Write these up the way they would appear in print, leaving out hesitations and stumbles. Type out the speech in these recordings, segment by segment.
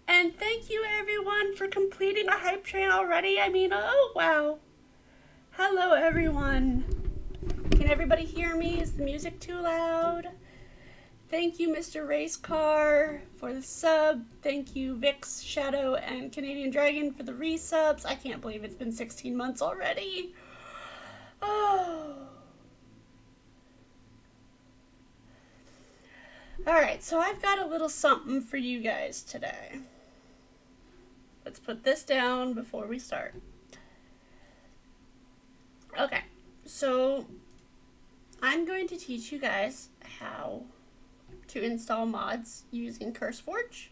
And thank you everyone for completing a hype train already. I mean, oh wow. Hello everyone. Can everybody hear me? Is the music too loud? Thank you Mr. Race Car for the sub. Thank you Vix, Shadow, and Canadian Dragon for the resubs. I can't believe it's been 16 months already. Oh. Alright, so I've got a little something for you guys today. Let's put this down before we start. Okay, so I'm going to teach you guys how to install mods using CurseForge,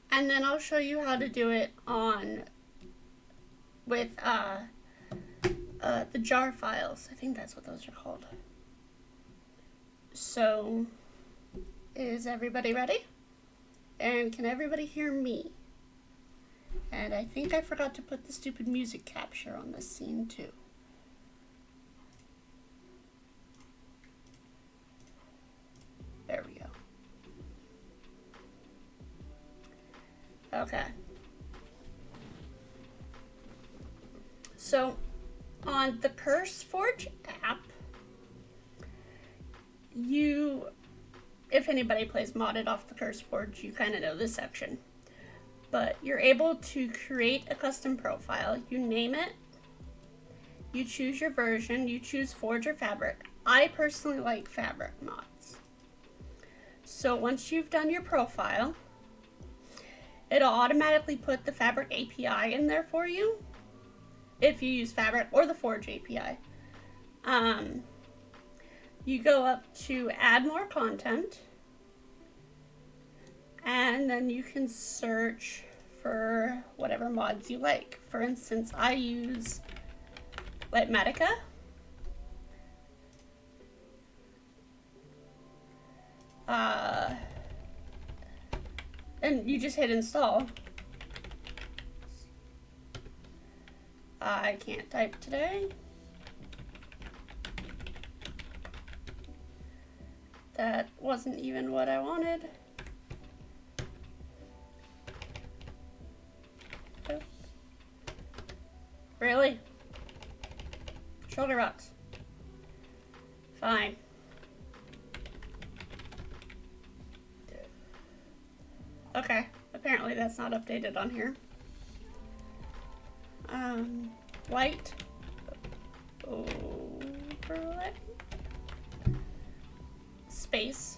and then I'll show you how to do it with the jar files. I think that's what those are called. So, is everybody ready? And can everybody hear me? And I think I forgot to put the stupid music capture on this scene too. There we go. Okay. So, on the CurseForge app, if anybody plays modded off the CurseForge, you kind of know this section. But you're able to create a custom profile. You name it. You choose your version. You choose Forge or Fabric. I personally like Fabric mods. So once you've done your profile, it'll automatically put the Fabric API in there for you if you use Fabric or the Forge API. You go up to add more content, and then you can search for whatever mods you like. For instance, I use Litmatica. And you just hit install. I can't type today. That wasn't even what I wanted. Oh. Really? Shoulder box. Fine. Okay, apparently that's not updated on here. Light. Overlay. Space.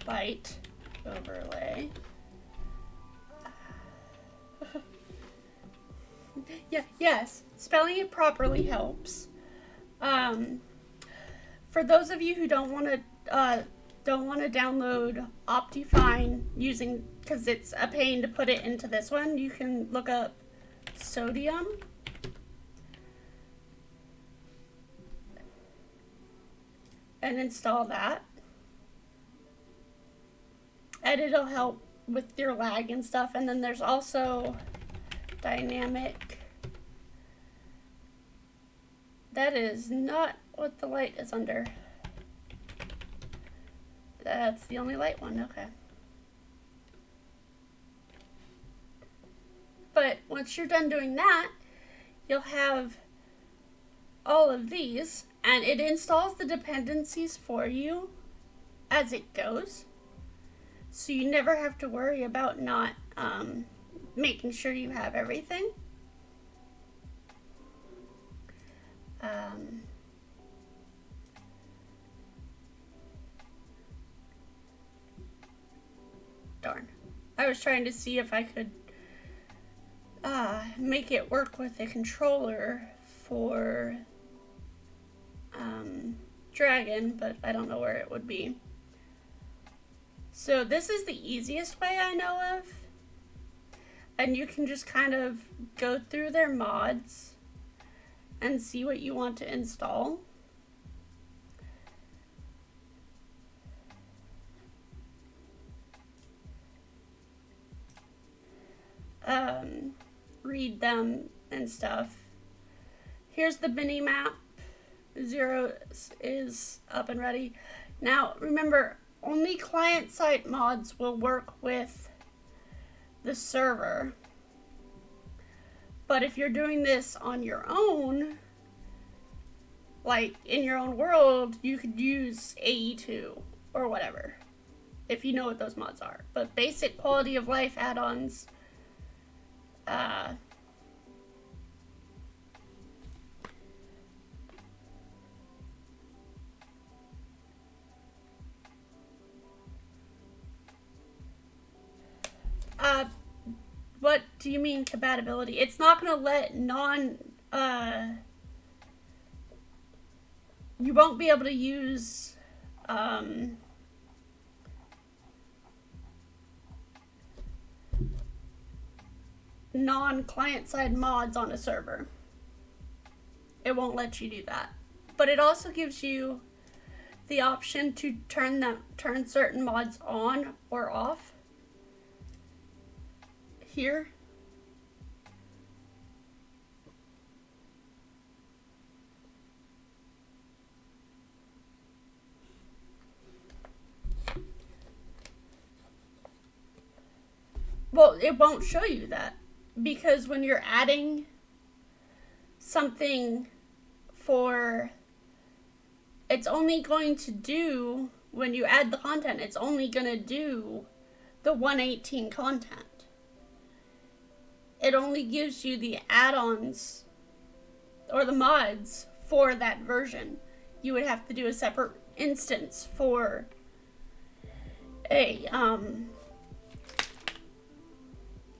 Light. Overlay. Yes, spelling it properly helps. For those of you who don't want to download Optifine because it's a pain to put it into this one, you can look up sodium and install that. And it'll help with your lag and stuff. And then there's also dynamic. That is not what the light is under. That's the only light one, okay. But once you're done doing that, you'll have all of these, and it installs the dependencies for you as it goes. So you never have to worry about not making sure you have everything. Darn. I was trying to see if I could make it work with a controller for Dragon, but I don't know where it would be. So this is the easiest way I know of. And you can just kind of go through their mods and see what you want to install. Read them and stuff. Here's the mini map. 0 is up and ready. Now remember, only client-side mods will work with the server. But if you're doing this on your own, like in your own world, you could use AE2 or whatever, if you know what those mods are. But basic quality of life add-ons, what do you mean compatibility? It's not going to let you won't be able to use non-client side mods on a server. It won't let you do that. But it also gives you the option to turn certain mods on or off. Here. Well, it won't show you that, because when you're adding something for, it's only going to do, when you add the content, it's only going to do the 118 content. It only gives you the add-ons or the mods for that version. You would have to do a separate instance for a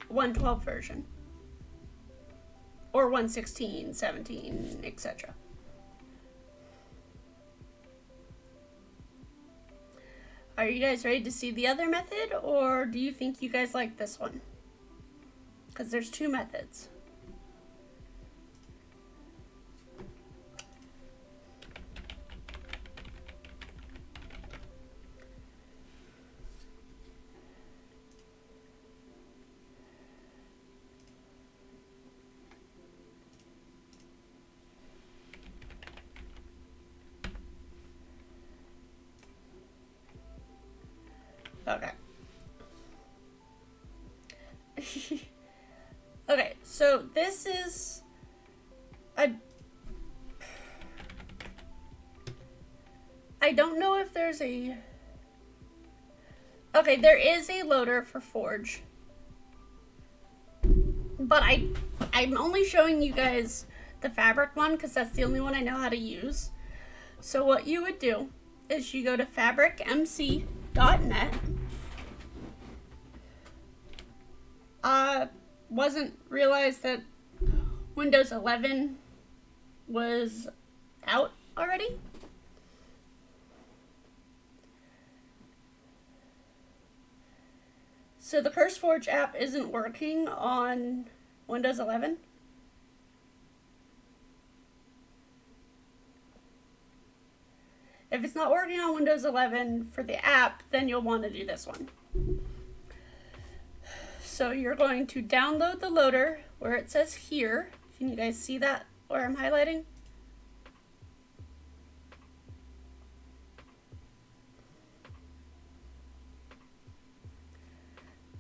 112 version or 116, 17, etc. Are you guys ready to see the other method, or do you think you guys like this one? Because there's two methods. Okay. Okay, so this is I don't know if there's a, okay, there is a loader for Forge, but I'm only showing you guys the Fabric one because that's the only one I know how to use. So what you would do is you go to fabricmc.net. Wasn't realized that Windows 11 was out already. So the CurseForge app isn't working on Windows 11. If it's not working on Windows 11 for the app, then you'll want to do this one. So you're going to download the loader where it says here. Can you guys see that where I'm highlighting?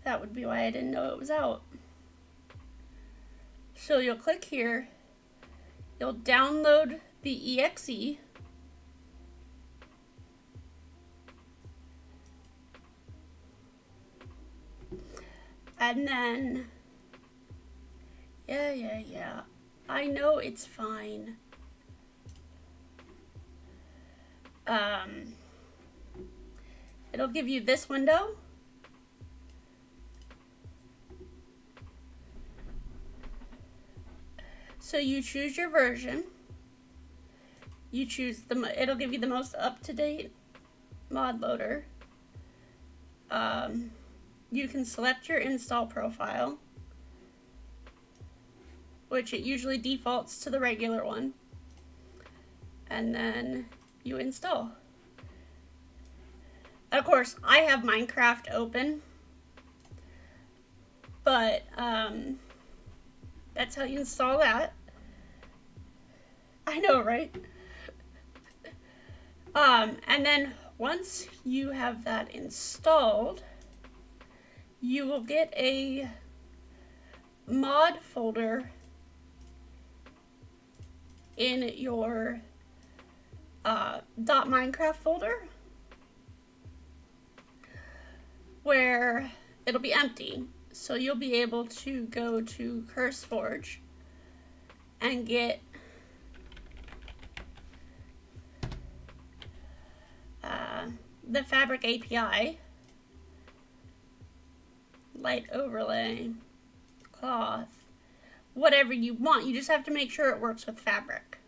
That would be why I didn't know it was out. So you'll click here. You'll download the exe. And then, yeah. I know it's fine. It'll give you this window. So you choose your version. You choose it'll give you the most up-to-date mod loader. You can select your install profile, which it usually defaults to the regular one. And then you install. Of course, I have Minecraft open, but that's how you install that. I know, right? And then once you have that installed, you will get a mod folder in your .minecraft folder where it'll be empty. So you'll be able to go to CurseForge and get the Fabric API, light overlay, cloth, whatever you want. You just have to make sure it works with Fabric.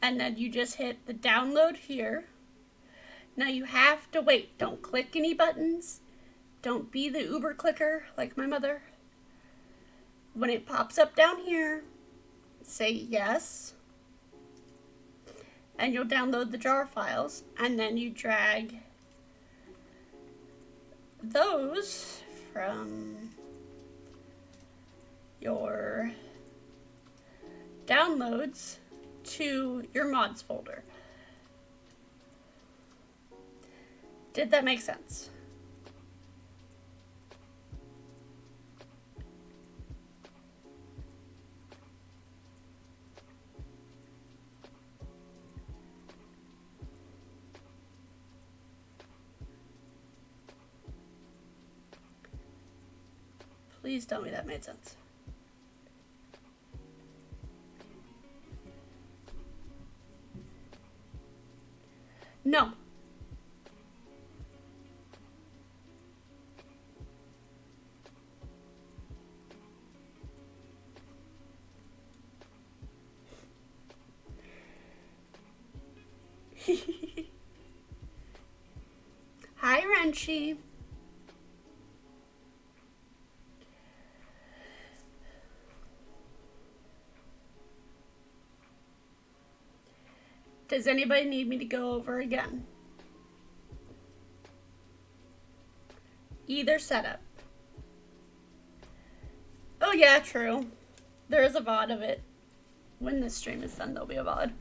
And then you just hit the download here. Now you have to wait. Don't click any buttons. Don't be the Uber clicker like my mother. When it pops up down here, say yes. And you'll download the jar files. And then you drag those from your downloads to your mods folder. Did that make sense? Please tell me that made sense. No. Hi, Renchi. Does anybody need me to go over again? Either setup. Oh yeah, true. There is a VOD of it. When this stream is done, there'll be a VOD.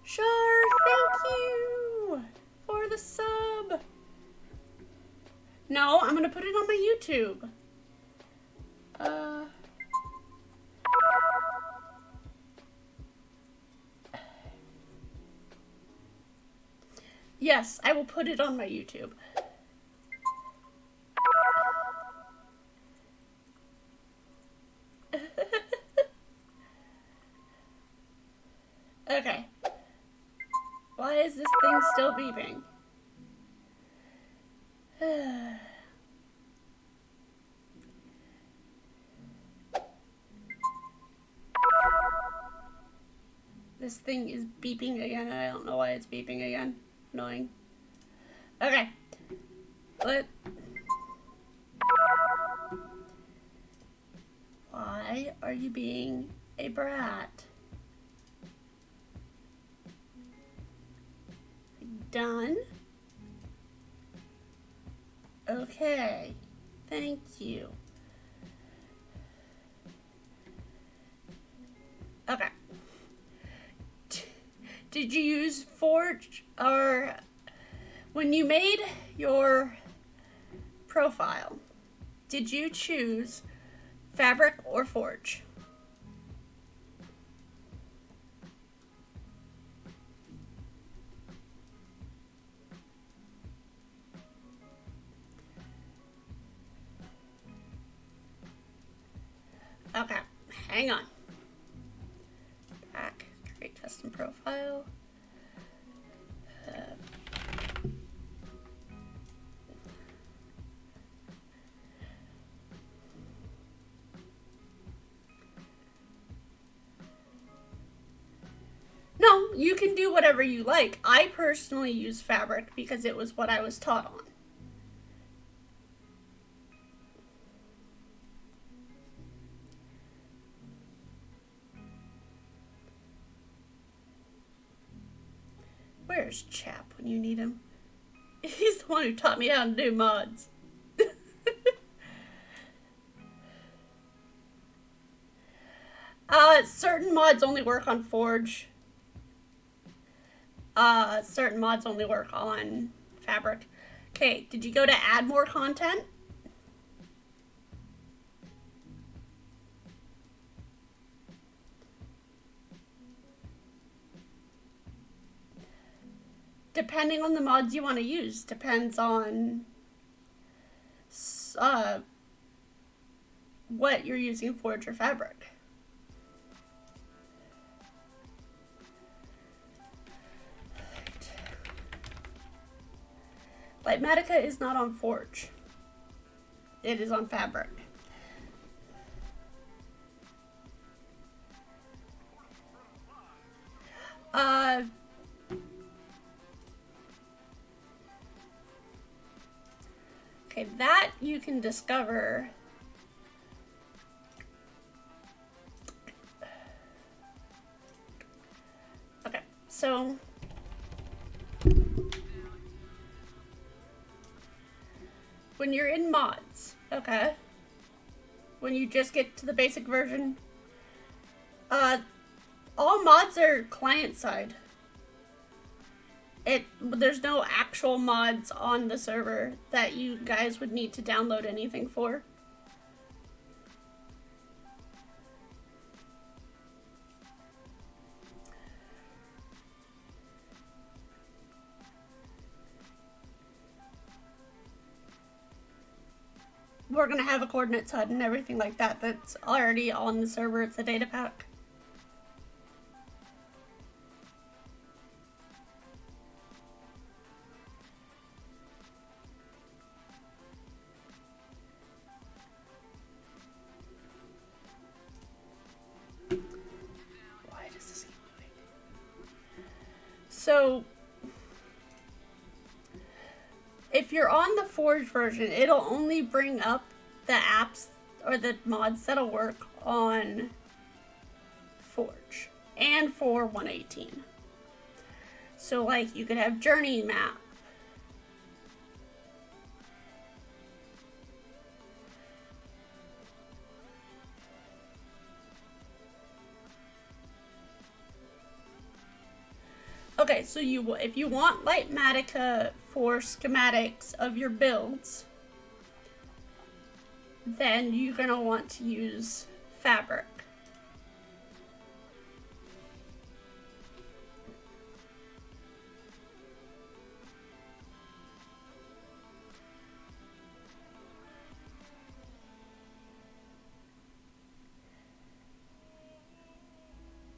Sure, thank you for the sub. No, I'm gonna put it on my YouTube. Yes, I will put it on my YouTube. Okay. Why is this thing still beeping? This thing is beeping again. I don't know why it's beeping again. Annoying. Okay. Why are you being a brat? Done. Okay. Thank you. Okay. Did you use Forge, or when you made your profile, did you choose Fabric or Forge? Okay, hang on. Back, create custom profile. No, you can do whatever you like. I personally use Fabric because it was what I was taught on. Where's Chap when you need him? He's the one who taught me how to do mods. Certain mods only work on Forge. Certain mods only work on Fabric. Okay, did you go to add more content? Depending on the mods you want to use, depends on what you're using, Forge or Fabric. Lightmatica is not on Forge. It is on Fabric. Okay, that you can discover. Okay, so when you're in mods, okay, when you just get to the basic version, all mods are client side. There's no actual mods on the server that you guys would need to download anything for. We're gonna have a coordinates HUD and everything like that that's already on the server. It's a data pack. Why does this keep moving? So if you're on the Forge version, it'll only bring up the apps or the mods that'll work on Forge and for 118. So like you could have Journey Map. Okay, so if you want Lightmatica for schematics of your builds, then you're gonna want to use Fabric.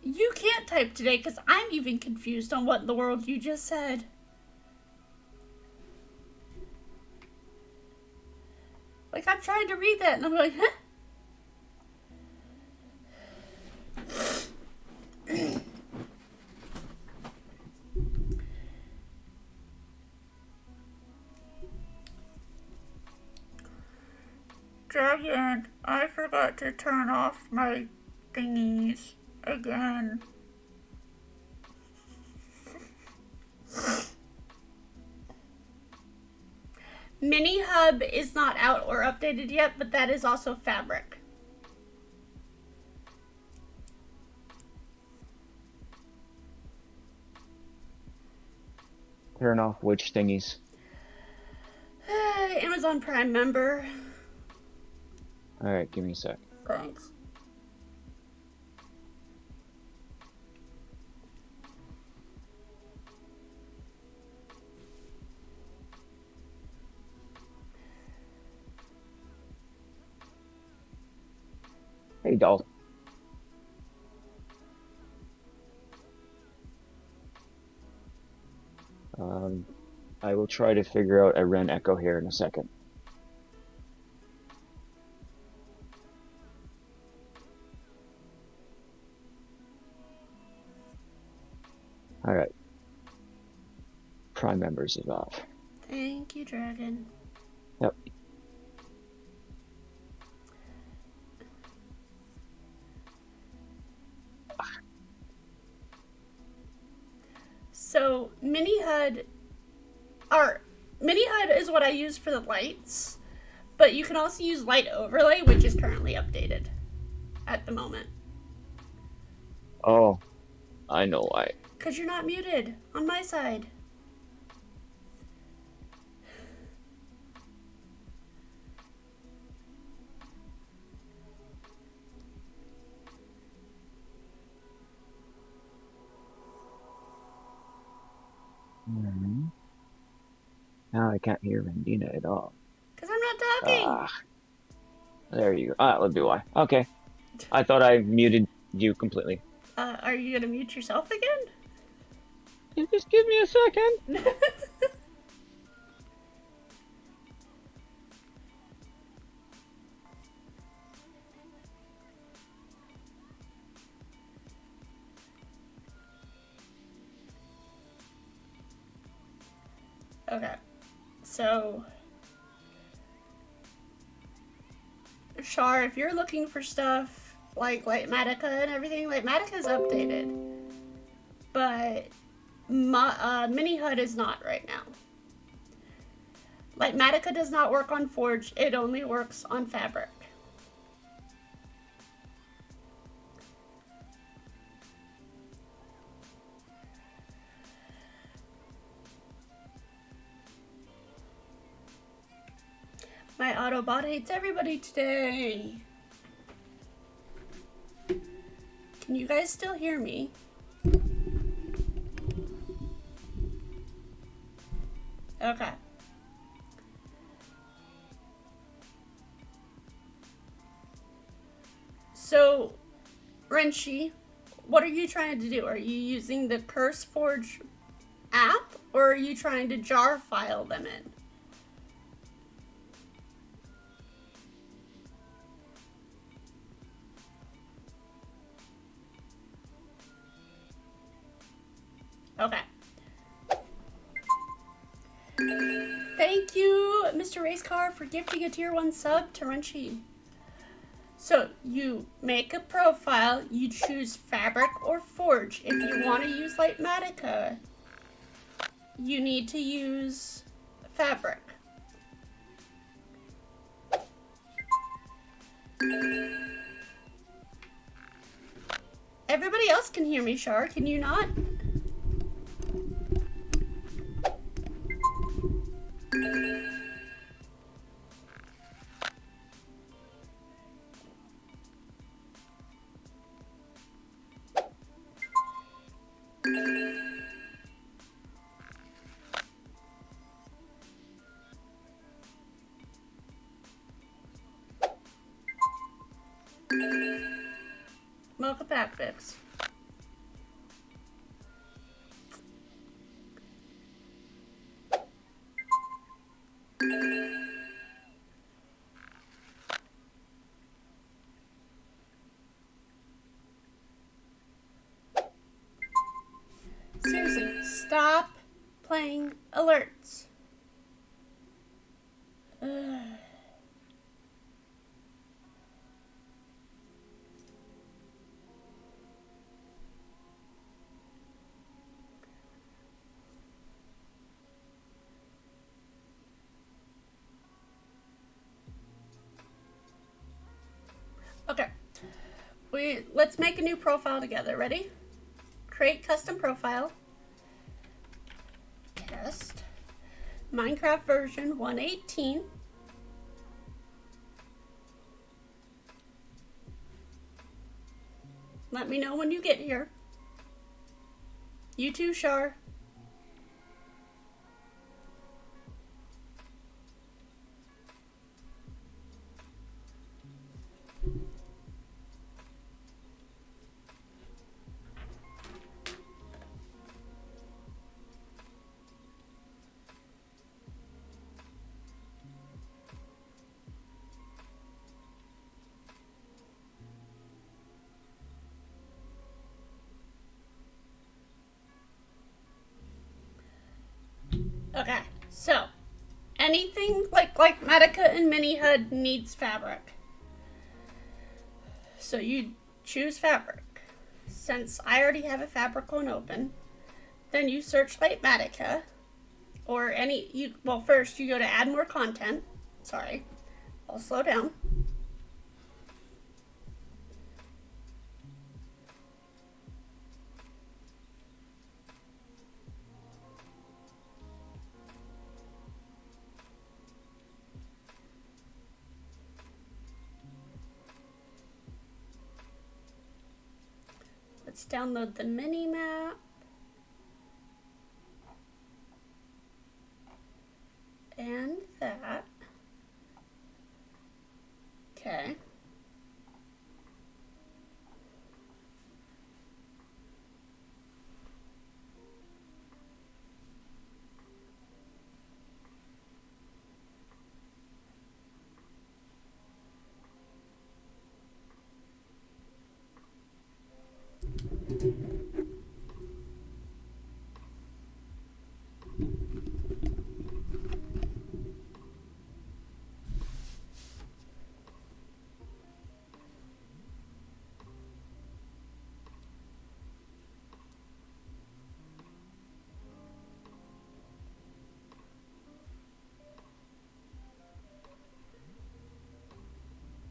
You can't type today because I'm even confused on what in the world you just said. Like, I'm trying to read that and I'm like, huh? Dragon, I forgot to turn off my thingies again. Mini Hub is not out or updated yet, but that is also Fabric. Turn off which thingies? Amazon Prime member. Alright, give me a sec. Thanks. Hey, doll. I will try to figure out a Ren Echo here in a second. Alright. Prime members is off. Thank you, Dragon. Yep. So Mini HUD is what I use for the lights, but you can also use Light Overlay, which is currently updated at the moment. Oh, I know why. Because you're not muted on my side. Now I can't hear Rendina at all. Because I'm not talking. Ah, there you go. Ah, that'll be why. Okay. I thought I muted you completely. Are you going to mute yourself again? You just give me a second. Okay. So, Char, if you're looking for stuff like Lightmatica and everything, Lightmatica is updated. But Mini HUD is not right now. Lightmatica does not work on Forge, it only works on Fabric. My Autobot hates everybody today. Can you guys still hear me? Okay. So, Renshi, what are you trying to do? Are you using the CurseForge app, or are you trying to jar file them in? Okay. Thank you, Mr. Racecar, for gifting a tier 1 sub to Renshi. So you make a profile, you choose Fabric or Forge. If you want to use Lightmatica, you need to use Fabric. Everybody else can hear me, Char. Can you not? Welcome back, Vix. Seriously, stop playing alerts. Let's make a new profile together. Ready? Create custom profile. Test. Minecraft version 1.18. Let me know when you get here. You too, Shar. Okay, so anything like Medica and Mini HUD needs fabric. So you choose fabric. Since I already have a fabric one open, then you search Light Medica or first you go to add more content. Sorry, I'll slow down. Let's download the mini map. And that. Okay.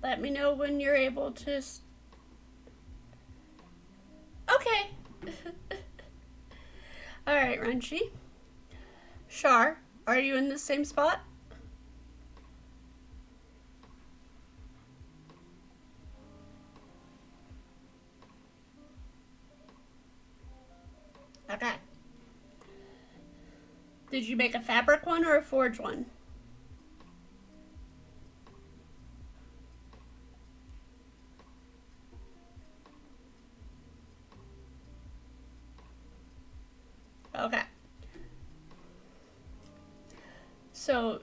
Let me know when you're able to. Okay. All right, Renchi. Shar, are you in the same spot? Okay. Did you make a fabric one or a forge one? Okay. So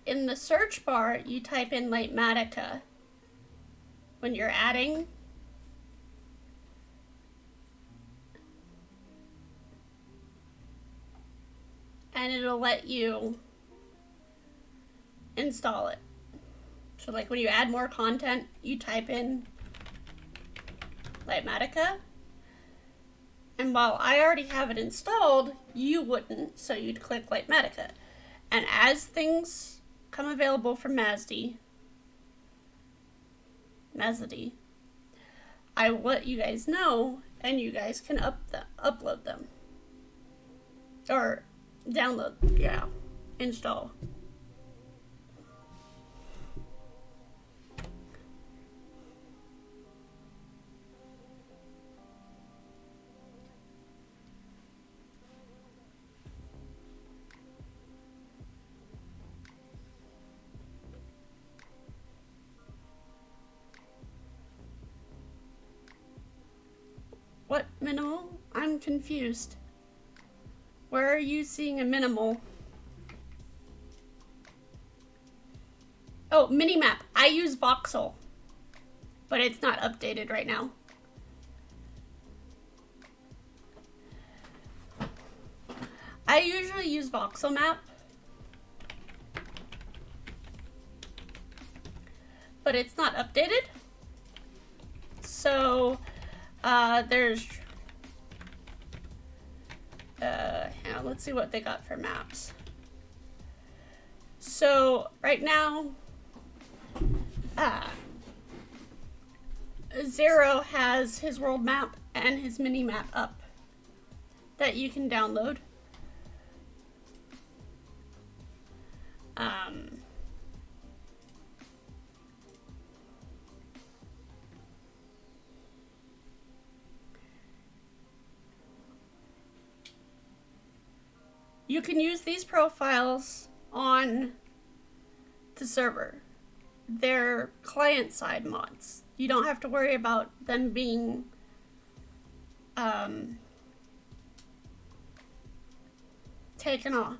in the search bar, you type in Lightmatica when you're adding. And it'll let you install it. So like when you add more content, you type in Lightmatica. And while I already have it installed, you wouldn't, so you'd click Lightmatica. And as things come available from Mazdy, I will let you guys know, and you guys can upload them. Or download, yeah, install. What minimal? I'm confused. Where are you seeing a minimal? Oh, minimap. I use voxel, but it's not updated right now. I usually use voxel map, but it's not updated. So there's hang on, let's see what they got for maps. So right now Zero has his world map and his mini map up that you can download. You can use these profiles on the server. They're client-side mods. You don't have to worry about them being taken off.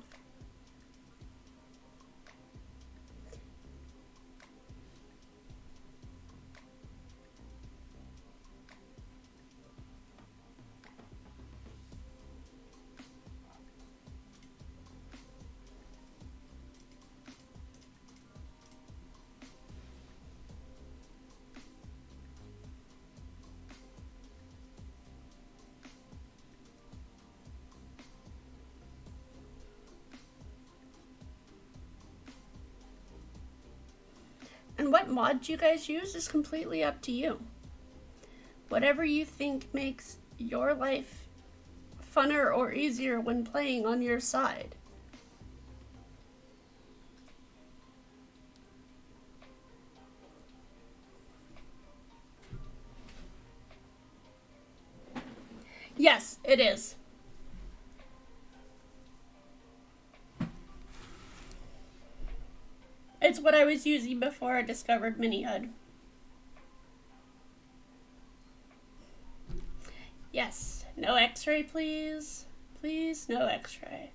And what mods you guys use is completely up to you. Whatever you think makes your life funner or easier when playing on your side. Yes, it is. It's what I was using before I discovered Mini HUD. Yes, no x-ray please. Please, no x-ray.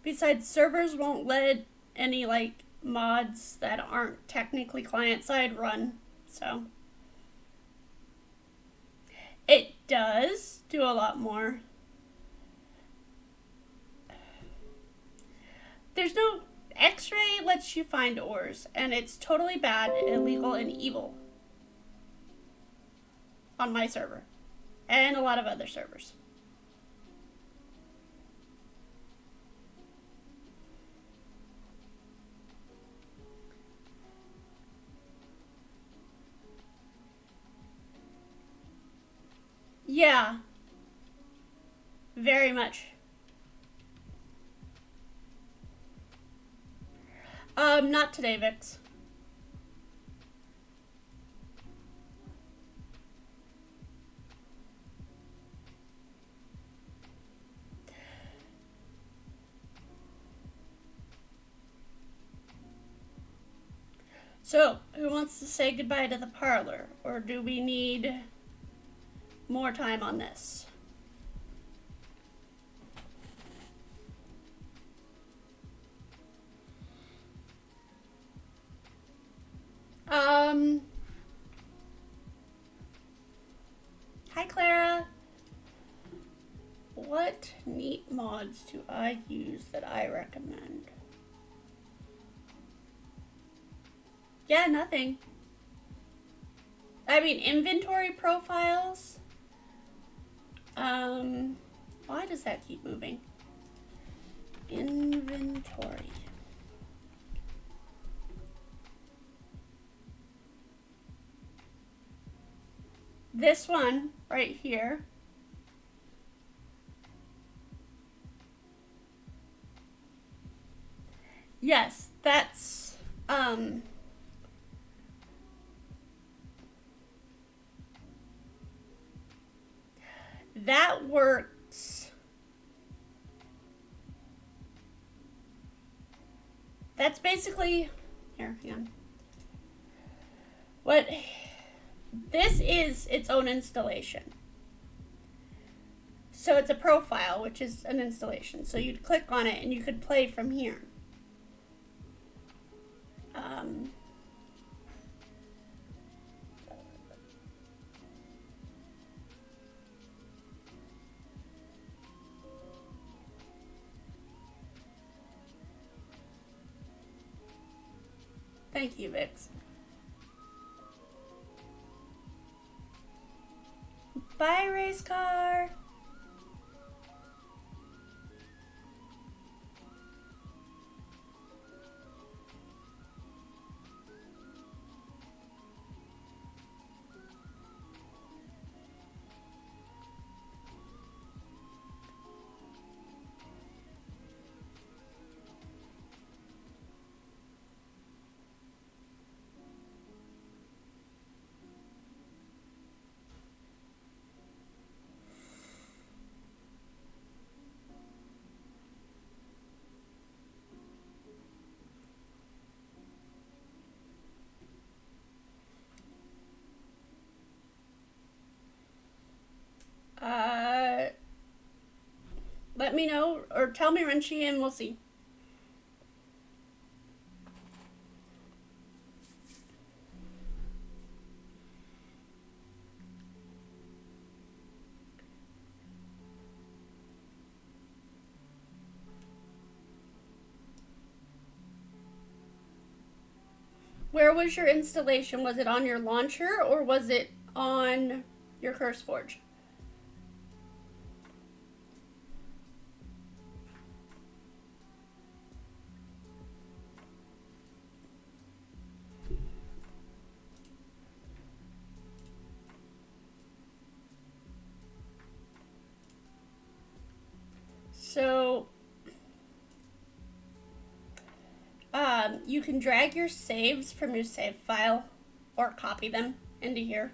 Besides, servers won't let any like mods that aren't technically client-side run, so. It does do a lot more. There's no x-ray lets you find ores, and it's totally bad, illegal, and evil on my server and a lot of other servers. Yeah, very much. Not today, Vix. So, who wants to say goodbye to the parlor? Or do we need more time on this? Hi Clara. What neat mods do I use that I recommend? Yeah, nothing. I mean, inventory profiles. Why does that keep moving? Inventory. This one right here. Yes, that's that works. That's basically here, hang on. What this is its own installation. So it's a profile, which is an installation. So you'd click on it and you could play from here. Thank you, Vix. Bye, race car. let me know, or tell me, Renchi, and we'll see. Where was your installation? Was it on your launcher or was it on your CurseForge? So, you can drag your saves from your save file or copy them into here.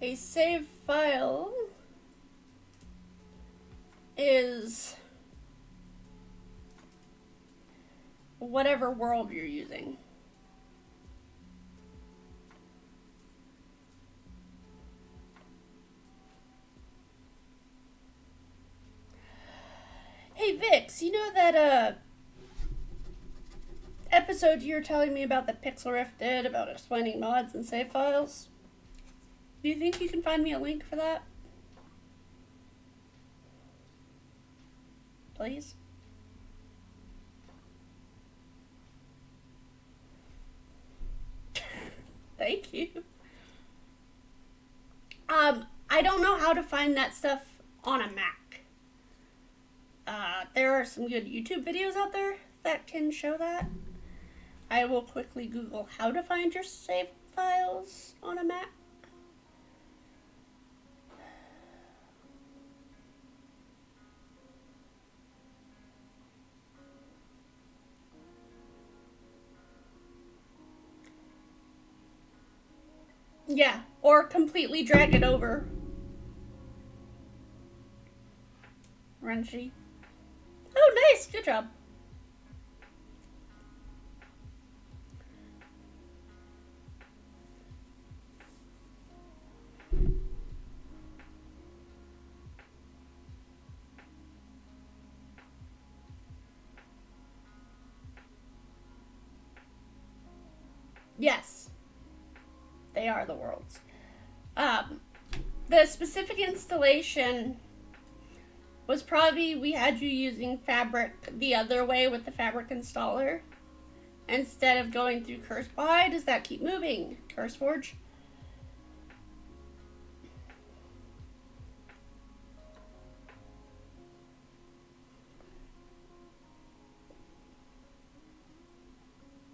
A save file is whatever world you're using. Hey Vix, you know that episode you were telling me about that Pixel Rift did about explaining mods and save files? Do you think you can find me a link for that? Please? Thank you. I don't know how to find that stuff on a Mac. There are some good YouTube videos out there that can show that. I will quickly Google how to find your save files on a Mac. Yeah, or completely drag it over. Renchi. Oh, nice. Good job. Yes. They are the worlds. The specific installation was probably we had you using Fabric the other way with the Fabric installer instead of going through Curse. Why does that keep moving? CurseForge?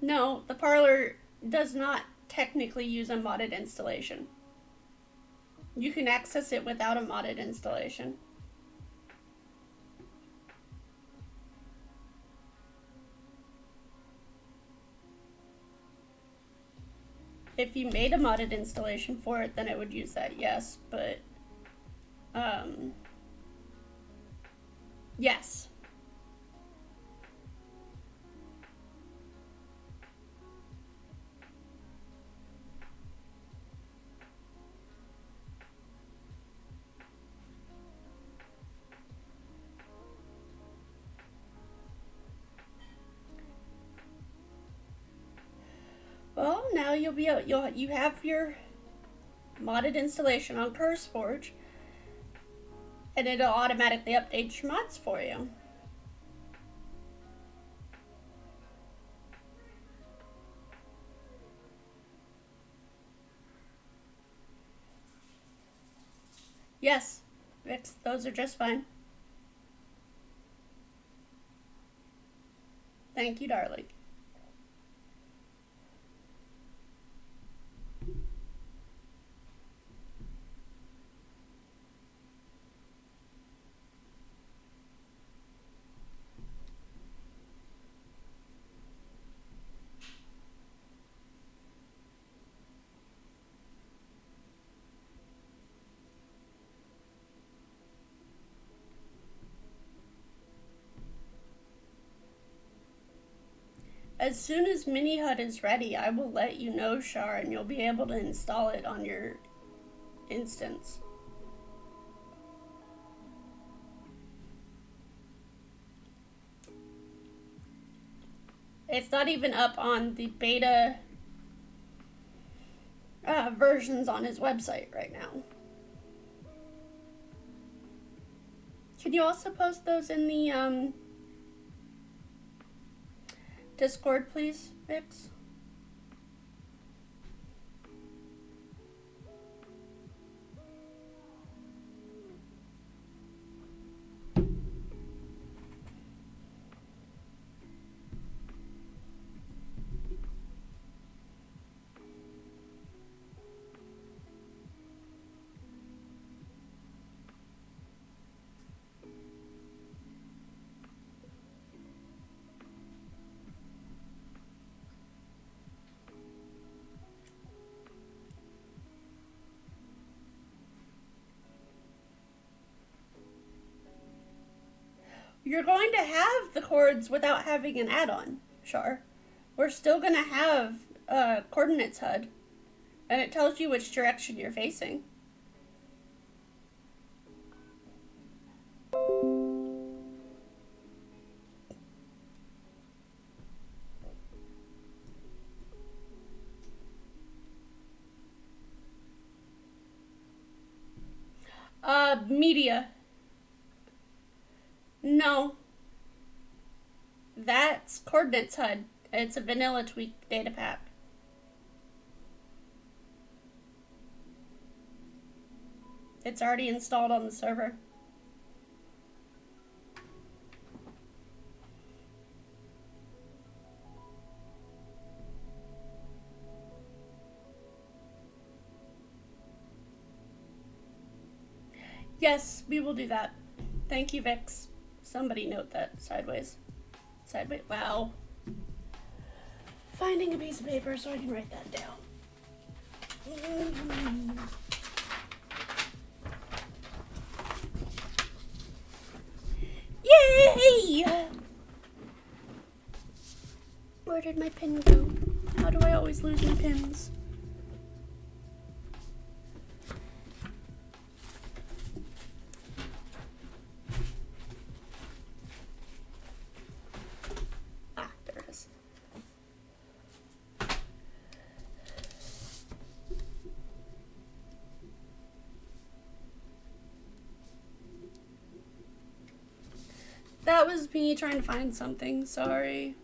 No, the Parlor does not technically use a modded installation. You can access it without a modded installation. If you made a modded installation for it, then it would use that, yes, but yes. Well, now you have your modded installation on CurseForge, and it'll automatically update your mods for you. Yes, Vix, those are just fine. Thank you, darling. As soon as Mini HUD is ready, I will let you know, Shar, and you'll be able to install it on your instance. It's not even up on the beta versions on his website right now. Can you also post those in the Discord, please, Vix? You're going to have the chords without having an add-on, Char. We're still going to have coordinates HUD, and it tells you which direction you're facing. Media. No. That's Coordinates HUD. It's a vanilla tweak data pack. It's already installed on the server. Yes, we will do that. Thank you, Vix. Somebody note that. Sideways. Sideways. Wow. Finding a piece of paper so I can write that down. Yay! Where did my pin go? How do I always lose my pins? That was me trying to find something, sorry.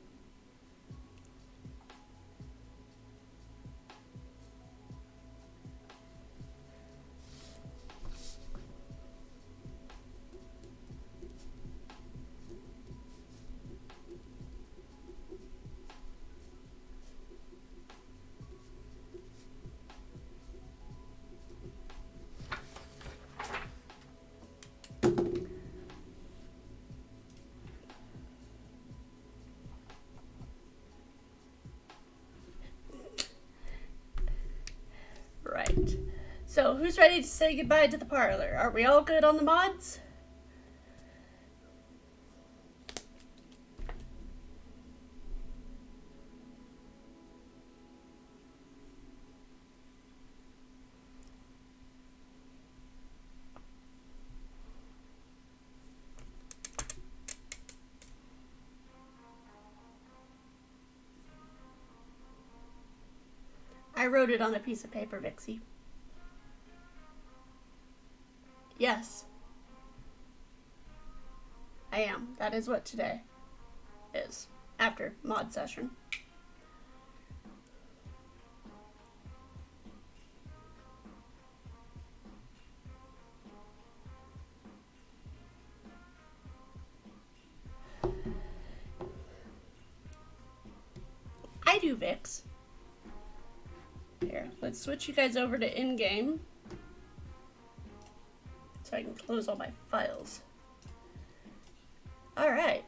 Right. So, who's ready to say goodbye to the parlor? Are we all good on the mods? I wrote it on a piece of paper, Vixie. Yes. I am. That is what today is. After mod session. I do, Vix. Here, let's switch you guys over to in-game so I can close all my files. Alright.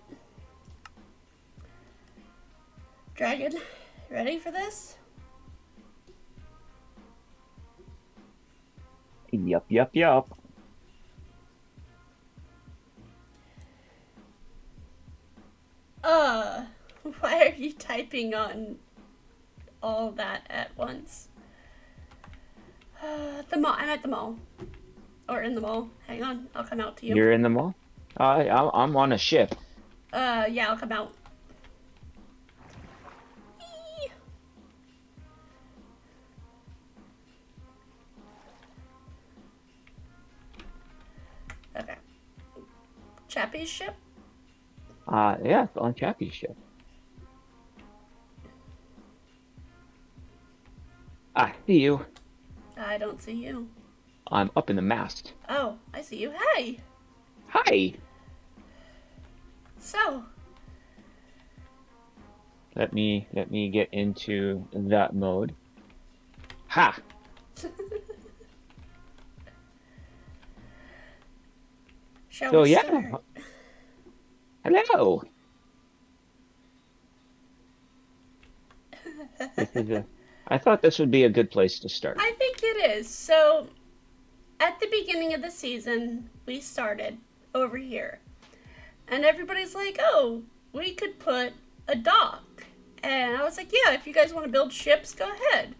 Dragon, ready for this? Yup. Oof. Why are you typing on all that at once? The mall. I'm at the mall. Or in the mall. Hang on. I'll come out to you. You're in the mall? I'm on a ship. Yeah, I'll come out. Okay. Chappie's ship? Yeah, it's on Chappie's ship. I see you. I don't see you. I'm up in the mast. Oh, I see you. Hey! Hi! So. Let me get into that mode. Ha! Shall So we yeah. start? Hello. This is a I thought this would be a good place to start. I think it is. So, at the beginning of the season, we started over here. And everybody's like, oh, we could put a dock. And I was like, yeah, if you guys want to build ships, go ahead.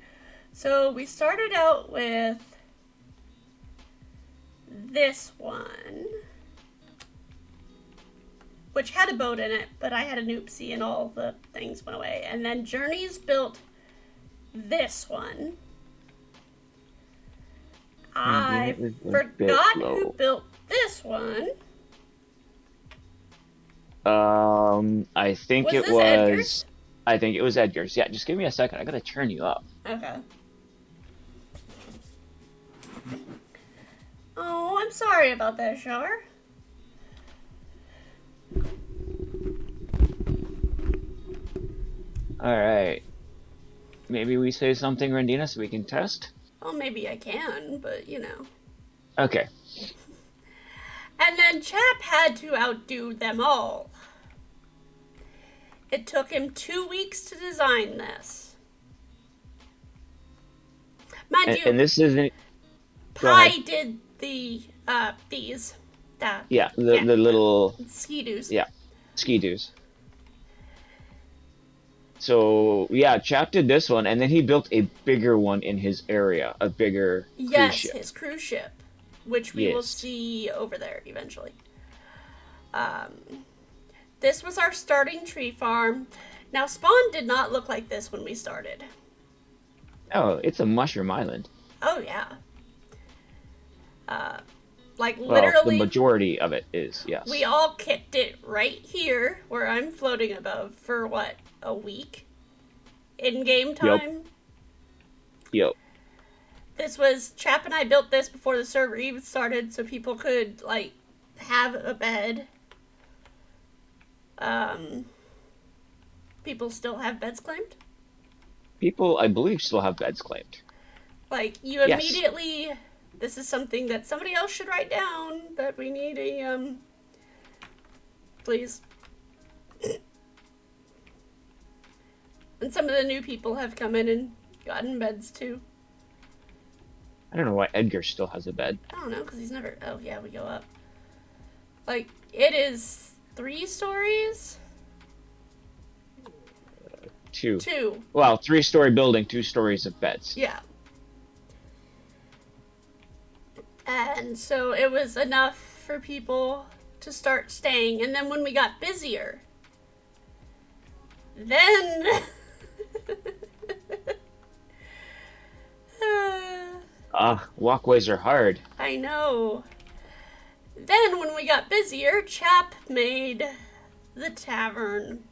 So we started out with this one, which had a boat in it, but I had an oopsie and all the things went away. And then Journeys built this one. I forgot who built this one. I think it was Edgar's? I think it was Edgar's. Yeah, just give me a second. I gotta turn you up. Okay. Oh, I'm sorry about that, Shar. Alright. Maybe we say something, Randina, so we can test? Well, maybe I can, but you know. Okay. And then Chap had to outdo them all. It took him 2 weeks to design this. Mind you, and this isn't... Pie did the, these. The little... Ski-doos. Yeah, ski-doos. So, yeah, Chap did this one, and then he built a bigger one in his area, a bigger cruise ship. His cruise ship, which we will see over there eventually. This was our starting tree farm. Now, Spawn did not look like this when we started. Oh, it's a mushroom island. Oh, yeah. Literally... Well, the majority of it is, yes. We all kicked it right here, where I'm floating above, for what, a week? In-game time? Yep. This was... Chap and I built this before the server even started, so people could, have a bed. People still have beds claimed? People, I believe, still have beds claimed. You immediately... This is something that somebody else should write down, that we need a, please. And some of the new people have come in and gotten beds, too. I don't know why Edgar still has a bed. I don't know, because he's never... Oh, yeah, we go up. It is 3 stories? 2. 2. Well, 3-story building, 2 stories of beds. Yeah. And so it was enough for people to start staying. And then when we got busier, then... walkways are hard. I know. Then when we got busier, Chap made the tavern.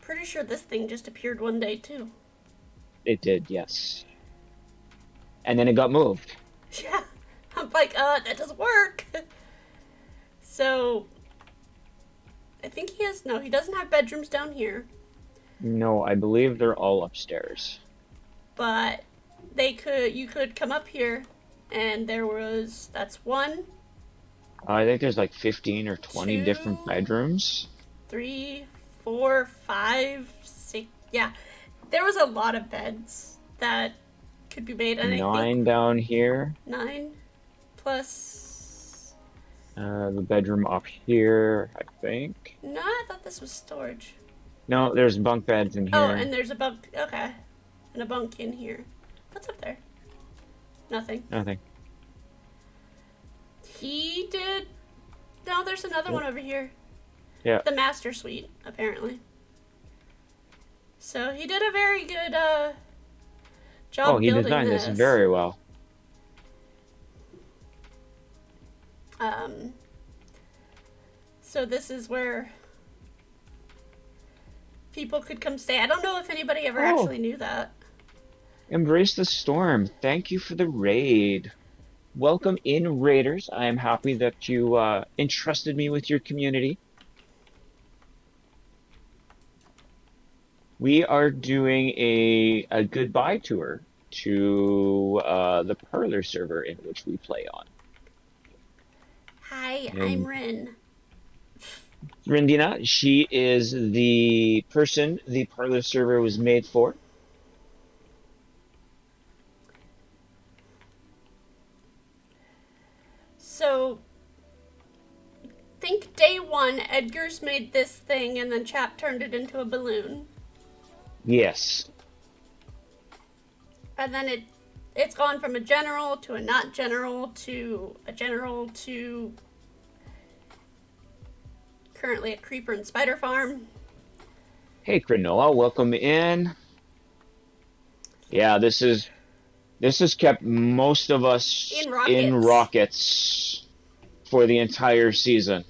Pretty sure this thing just appeared one day, too. It did, yes. And then it got moved. Yeah. I'm like, that doesn't work. So, I think he has... No, he doesn't have bedrooms down here. No, I believe they're all upstairs. But you could come up here, and there was... That's 1. I think there's 15 or 20 2, different bedrooms. 3, 4, 5, 6... Yeah. There was a lot of beds that could be made. And 9 down here. 9 plus... The bedroom up here, I think. No, I thought this was storage. No, there's bunk beds in Oh, here. and there's a bunk. Okay. And a bunk in here. What's up there? Nothing. Nothing. He did. No, there's another one over here. Yeah. The master suite, apparently. So he did a very good Oh, job he building designed this this. very well. Um, so this is where people could come stay. I don't know if anybody ever Oh, actually knew that. embrace the storm. Thank you for the raid. Welcome in, Raiders. I am happy that you entrusted me with your community. We are doing a goodbye tour to the Parlor server in which we play on. Hi, I'm And Rin. Rindina, she is the person the Parlor server was made for. So, think day one, Edgar's made this thing and then Chap turned it into a balloon. Yes. And then it's gone from a general to a not general to a general to currently a creeper and spider farm. Hey, Krinoa, welcome in. Yeah, this has kept most of us In in rockets. rockets for the entire season.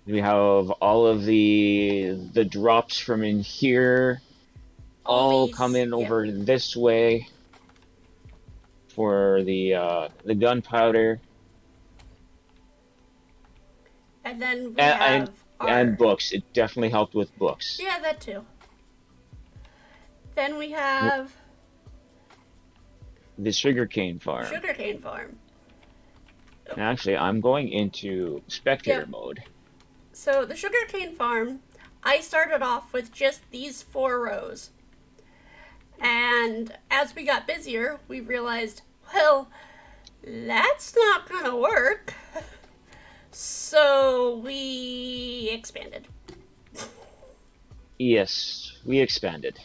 We have all of the drops from in here all Only, come in yep. over this way for the gunpowder And then we and, have and our, books. It definitely helped with books. yeah, that too. Then we have The sugarcane the farm. sugarcane farm. And actually, I'm going into spectator Yep. mode. So the sugarcane farm, I started off with just these 4 rows. And as we got busier, we realized, well, that's not gonna work. So we expanded. Yes, we expanded.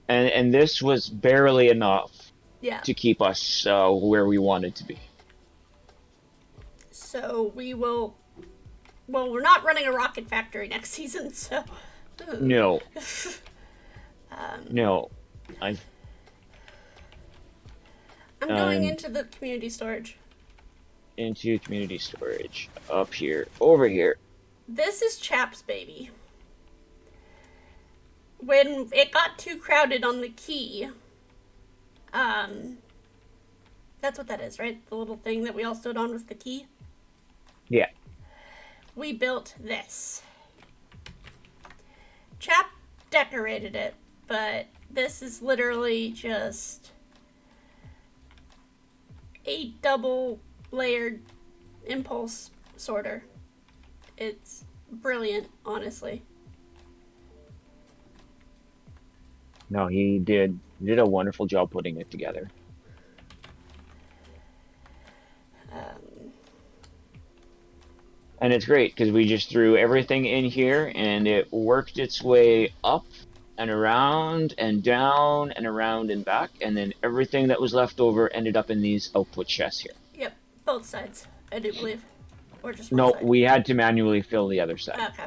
And this was barely enough Yeah. to keep us where we wanted to be. So we will. Well, we're not running a rocket factory next season, so. No, um, no. I I'm going I'm into the community storage. into community storage up here, over here. This is Chap's baby. When it got too crowded on the key, um, that's what that is, right? The little thing that we all stood on was the key. Yeah. We built this. Chap decorated it, but this is literally just a double layered impulse sorter. It's brilliant, honestly. No, he did a wonderful job putting it together. Um, And it's great because we just threw everything in here and it worked its way up and around and down and around and back. And then everything that was left over ended up in these output chests here. yep, both sides, I do believe. Or just one No, side. we had to manually fill the other side. Okay.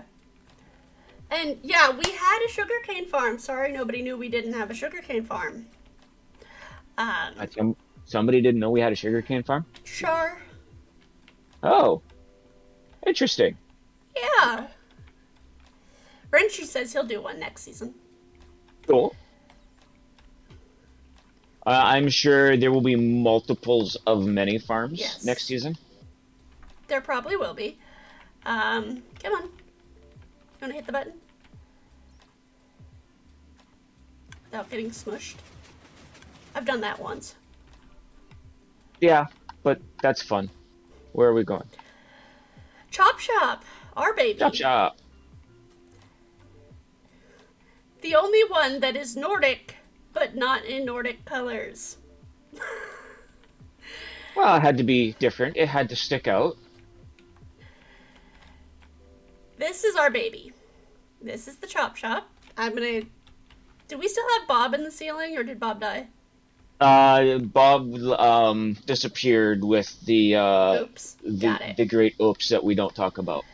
And yeah, we had a sugarcane farm. Sorry, nobody knew we didn't have a sugarcane farm. I think somebody didn't know we had a sugarcane farm. Sure. Oh, interesting. Yeah. Renchi says he'll do one next season. Cool. I'm sure there will be multiples of many farms next Yes. season. There probably will be. Come on. You wanna hit the button? Without getting smushed. I've done that once. Yeah, but that's fun. Where are we going? Chop Shop, our Chop baby. chop. The the only one that is Nordic, but not in Nordic colors. Well, it had to be different. It had to stick out. This is our baby. This is the chop shop. Do we still have Bob in the ceiling, or did Bob die? Bob disappeared with Oops. Got it. the great oops that we don't talk about.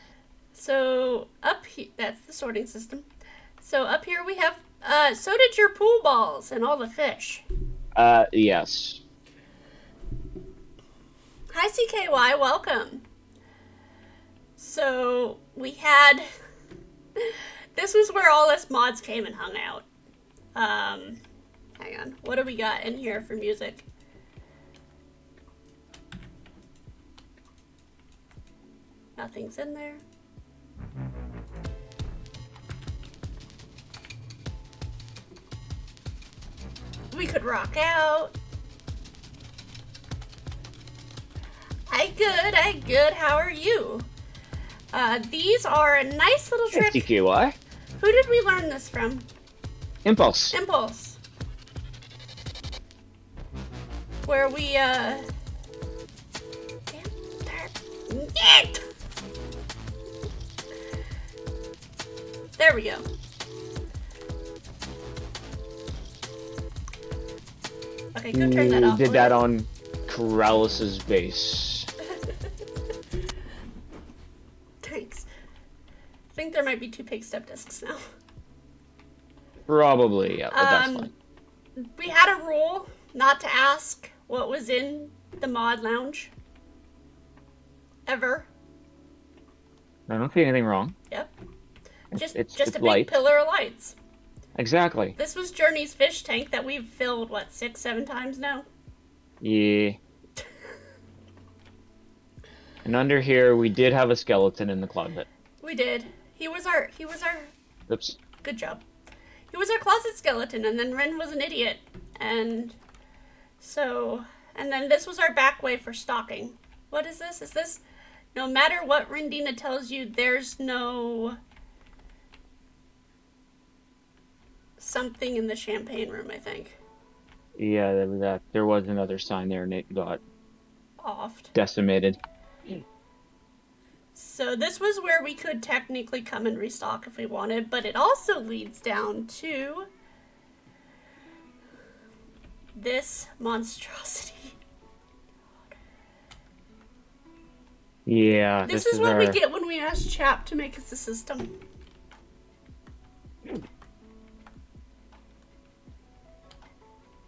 So up here, that's the sorting system. So up here we have, so did your pool balls and all the fish. Yes. Hi CKY, welcome. So we had, this was where all us mods came and hung out. Hang on, what do we got in here for music? Nothing's in there. We could rock out. I good. How are you? These are a nice little trick. TKY. Who did we learn this from? Impulse. Impulse. Where we, Damn, there we go. Okay, go turn that off. Did that on Corralis's base. Thanks. I think there might be 2 pig step discs now. Probably, yeah, but that's fine. We had a rule not to ask what was in the mod lounge. Ever. I don't see anything wrong. Yep. Just it's a big light. pillar of lights. Exactly. This was Journey's fish tank that we've filled, what, 6, 7 times now? Yeah. And under here, we did have a skeleton in the closet. We did. He was our Oops. good job. He was our closet skeleton, and then Ren was an idiot. And then this was our back way for stalking. What is this? Is this, no matter what Rendina tells you, there's no something in the champagne room, I think. Yeah, there was another sign there, and it got Offed. decimated. So this was where we could technically come and restock if we wanted, but it also leads down to this monstrosity. Yeah, This is what we get when we ask Chap to make us a system.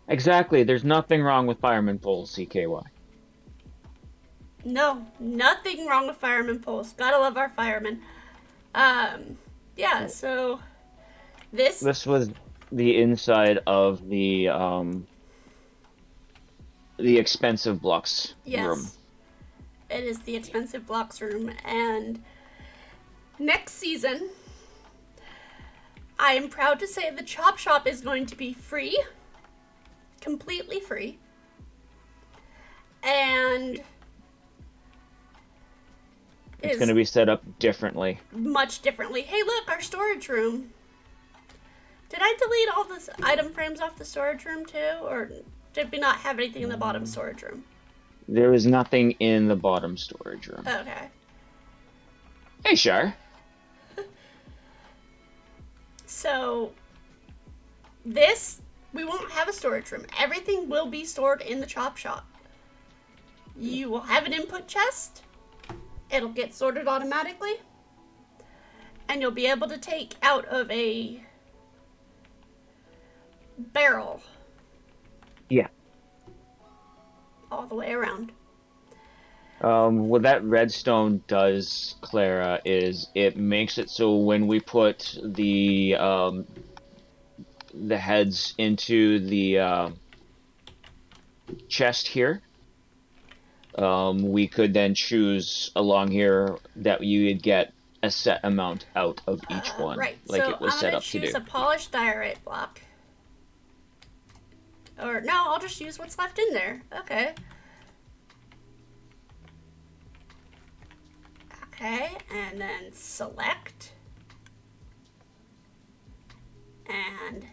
Exactly, there's nothing wrong with fireman poles, CKY. No, nothing wrong with fireman poles. Gotta love our firemen. Yeah, so this was the inside of the expensive blocks room. It is the expensive blocks room, and next season, I am proud to say the Chop Shop is going to be free, completely free, and it's going to be set up differently. Much differently. Hey, look, our storage room. Did I delete all the item frames off the storage room too, or did we not have anything in the bottom storage room? There was nothing in the bottom storage room. Okay. Hey, Shar. So, we won't have a storage room. Everything will be stored in the Chop Shop. You will have an input chest. It'll get sorted automatically. And you'll be able to take out of a barrel. Yeah. All the way around. What that redstone does, Clara, is it makes it so when we put the heads into the chest here, we could then choose along here that you would get a set amount out of each one, right. like so it was set up to do. I'm going to choose a polished diorite block. Or, no, I'll just use what's left in there. Okay. Okay, and then select. spend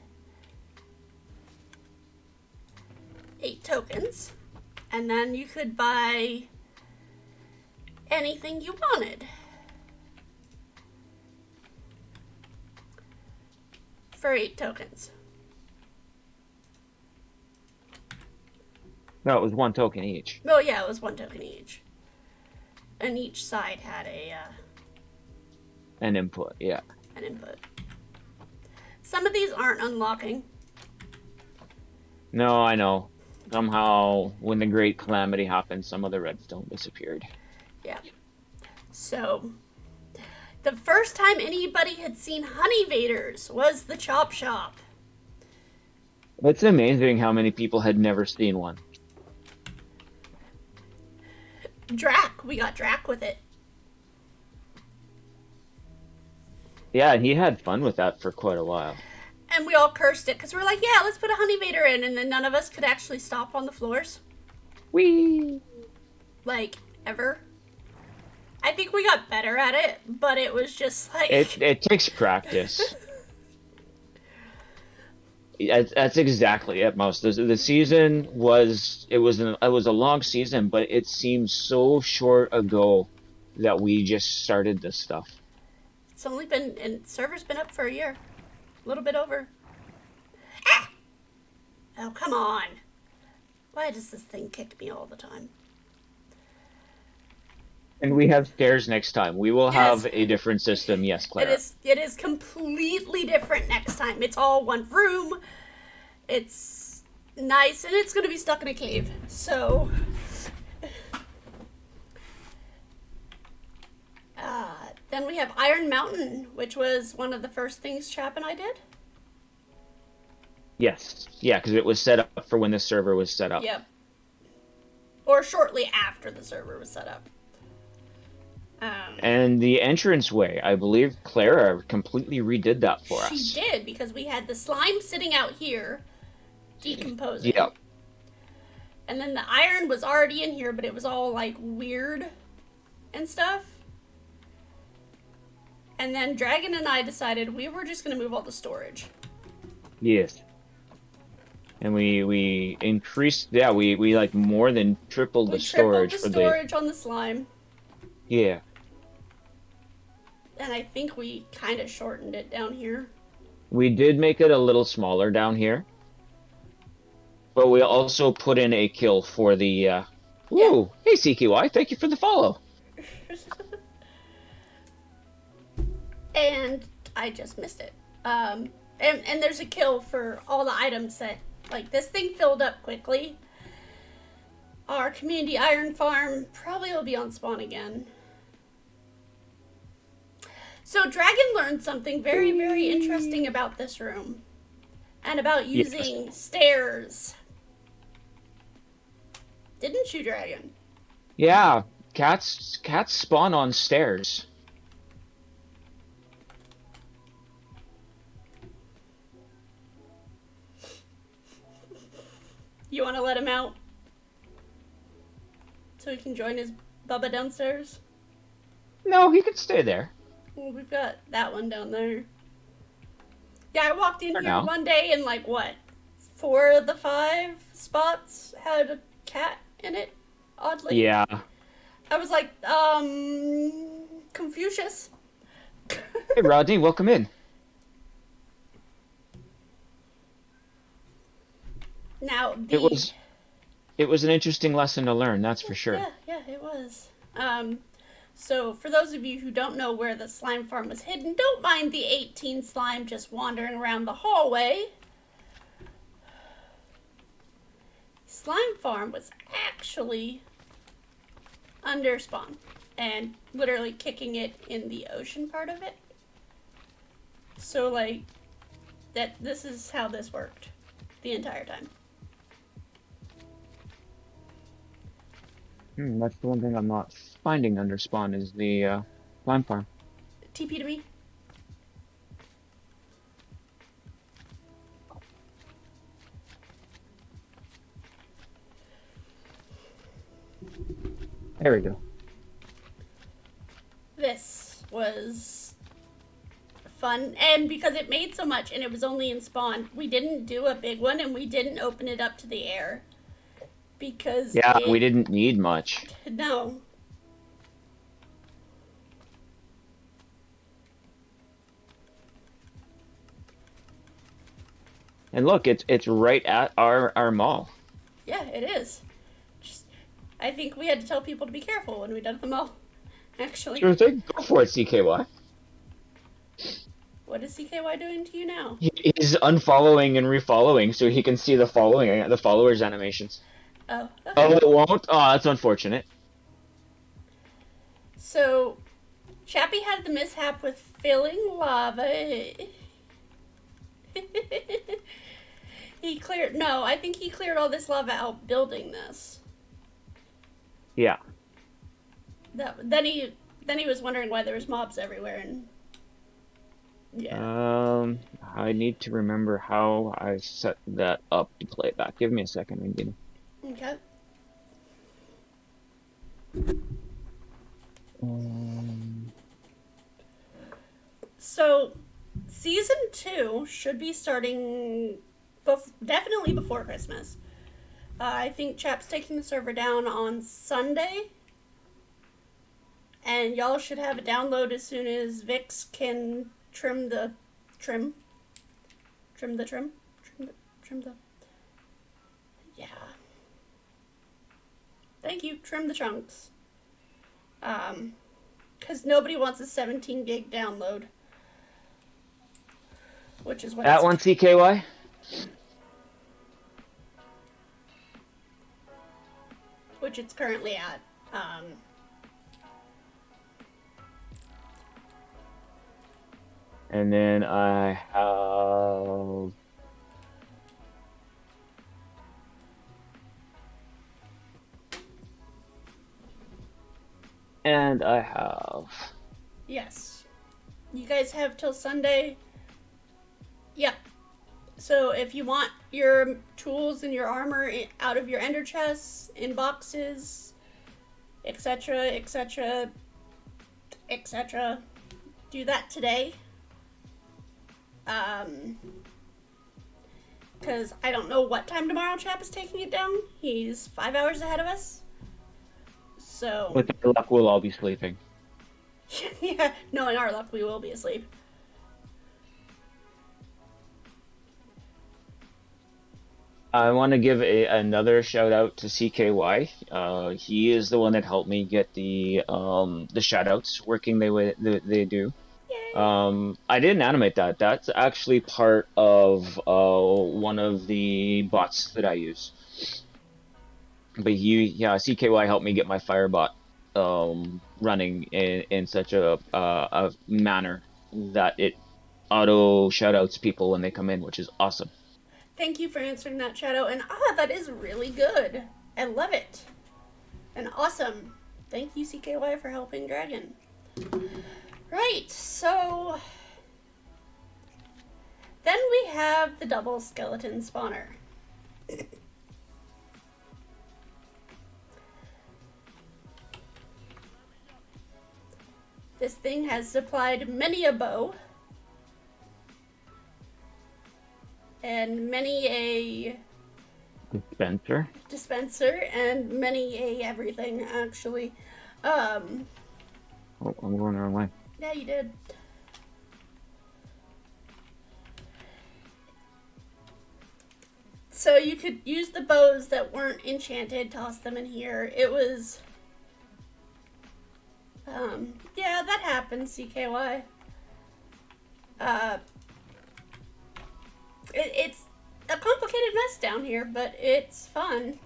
8 tokens, and then you could buy anything you wanted for 8 tokens. No, it was 1 token each. Oh yeah, it was 1 token each. And each side had An input, yeah. an input. Some of these aren't unlocking. No, I know. Somehow, when the Great Calamity happened, some of the redstone disappeared. Yeah. So, the first time anybody had seen honey vaders was the chop shop. It's amazing how many people had never seen one. Drac, we got Drac with it. Yeah, and he had fun with that for quite a while. And we all cursed it because we're like, yeah, let's put a honey vader in, and then none of us could actually stop on the floors. Whee! Like, ever. I think we got better at it, but it was just like... It takes practice. That's exactly it, Mouse. The season was it was a long season, but it seems so short ago that we just started this stuff. It's only been... and server's been up for a year. A little bit over. Ah! Oh, come on. Why does this thing kick me all the time? And we have stairs next time. We will Yes. have a different system, yes, Clara. It is completely different next time. It's all one room. It's nice, and it's going to be stuck in a cave. So, then we have Iron Mountain, which was one of the first things Chap and I did. Yes. Yeah, because it was set up for when the server was set up. Yep. Or shortly after the server was set up. And the entranceway, I believe Clara completely redid that for us. She did, because we had the slime sitting out here, decomposing. Yep. And then the iron was already in here, but it was all, like, weird and stuff. And then Dragon and I decided we were just going to move all the storage. Yes. And we increased, yeah, we like more than tripled the storage for the storage on the slime. Yeah. And I think we kind of shortened it down here. We did make it a little smaller down here. But we also put in a kill for the, Ooh, hey CQI, thank you for the follow. And I just missed it. And there's a kill for all the items that, like, this thing filled up quickly. Our community iron farm probably will be on spawn again. So Dragon learned something very, very interesting about this room. And about using stairs. Didn't you, Dragon? Yeah, cats spawn on stairs. You want to let him out? So he can join his Bubba downstairs? No, he could stay there. Well, we've got that one down there. Yeah, I walked in For here now. one day and, like, what? 4 of the 5 spots had a cat in it, oddly. Yeah. I was like, Confucius. Hey, Rodney, welcome in. Now, It was an interesting lesson to learn, that's for sure. Yeah, it was. So for those of you who don't know where the slime farm was hidden, don't mind the 18 slime just wandering around the hallway. Slime farm was actually under spawn and literally kicking it in the ocean part of it. So, like, this is how this worked the entire time. That's the one thing I'm not finding under spawn is the slime farm. TP to me. There we go. This was fun. And because it made so much and it was only in spawn, we didn't do a big one and we didn't open it up to the air. Because Yeah, we it. didn't need much. No. And look, it's right at our mall. Yeah, it is. Just, I think we had to tell people to be careful when we did the mall. Actually. Sure thing. Go for it, CKY. What is CKY doing to you now? He's unfollowing and refollowing so he can see the followers animations. Oh, Oh, okay. it won't? Oh, that's unfortunate. So, Chappie had the mishap with filling lava. He cleared. No, I think he cleared all this lava out building this. Yeah. Then he was wondering why there was mobs everywhere, and yeah. I need to remember how I set that up to play it back. Give me a second, Angina. Okay. Um, So, season 2 should be starting definitely before Christmas. I think Chap's taking the server down on Sunday. And y'all should have a download as soon as Vix can trim the trim. Trim the trim? Trim the. Yeah. Thank you. Trim the chunks. Because nobody wants a 17 gig download. Which is what that one, CKY? which it's currently at. And then I have... And I have... Yes. You guys have till Sunday. Yep. So if you want your tools and your armor out of your ender chests, in boxes, etc., etc., etc., do that today. Because I don't know what time tomorrow Chap is taking it down. He's 5 hours ahead of us. So... With our luck, we'll all be sleeping. yeah, knowing our luck, we will be asleep. I want to give another shout out to CKY. He is the one that helped me get the shout outs working the way they do. Yay! I didn't animate that. That's actually part of one of the bots that I use. But CKY helped me get my Firebot running in such a manner that it auto shoutouts people when they come in, which is awesome. Thank you for answering that, Shadow. And that is really good. I love it. And awesome. Thank you, CKY, for helping Dragon. Right, so... Then we have the double skeleton spawner. This thing has supplied many a bow. And many a dispenser and many a everything, actually. Oh, I'm going the wrong way. Yeah, you did. So you could use the bows that weren't enchanted, toss them in here. It was... yeah, that happens, CKY. It's a complicated mess down here, but it's fun.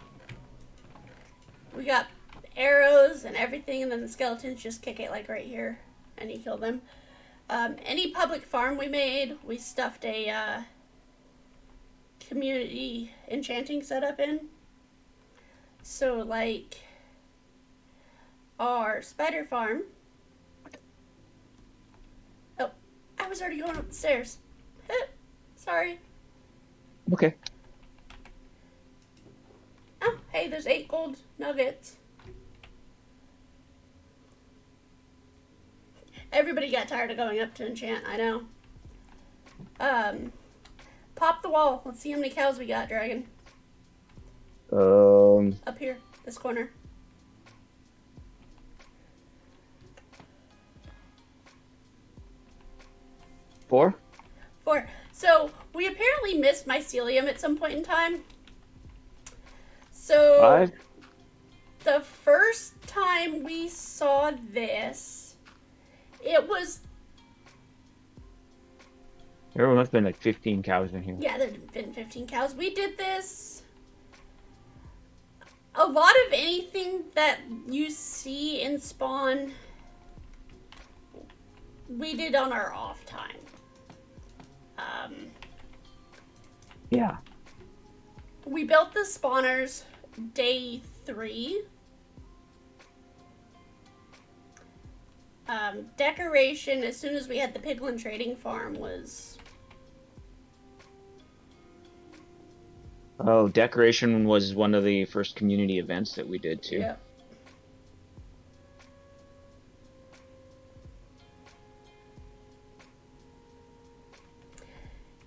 We got arrows and everything, and then the skeletons just kick it like right here, and you kill them. Any public farm we made, we stuffed a community enchanting setup in. So, like, our spider farm. Oh, I was already going up the stairs. Sorry. Okay. Oh, hey, there's 8 gold nuggets. Everybody got tired of going up to enchant, I know. Pop the wall. Let's see how many cows we got, Dragon. Um, Up here, this corner. four? 4. So, we apparently missed mycelium at some point in time. So, 5? the first time we saw this, it was... There must have been like 15 cows in here. Yeah, there had been 15 cows. We did this... A lot of anything that you see in Spawn, we did on our off time. Yeah. We built the spawners day 3. Decoration, as soon as we had the piglin trading farm, was... Oh, decoration was one of the first community events that we did too. Yep.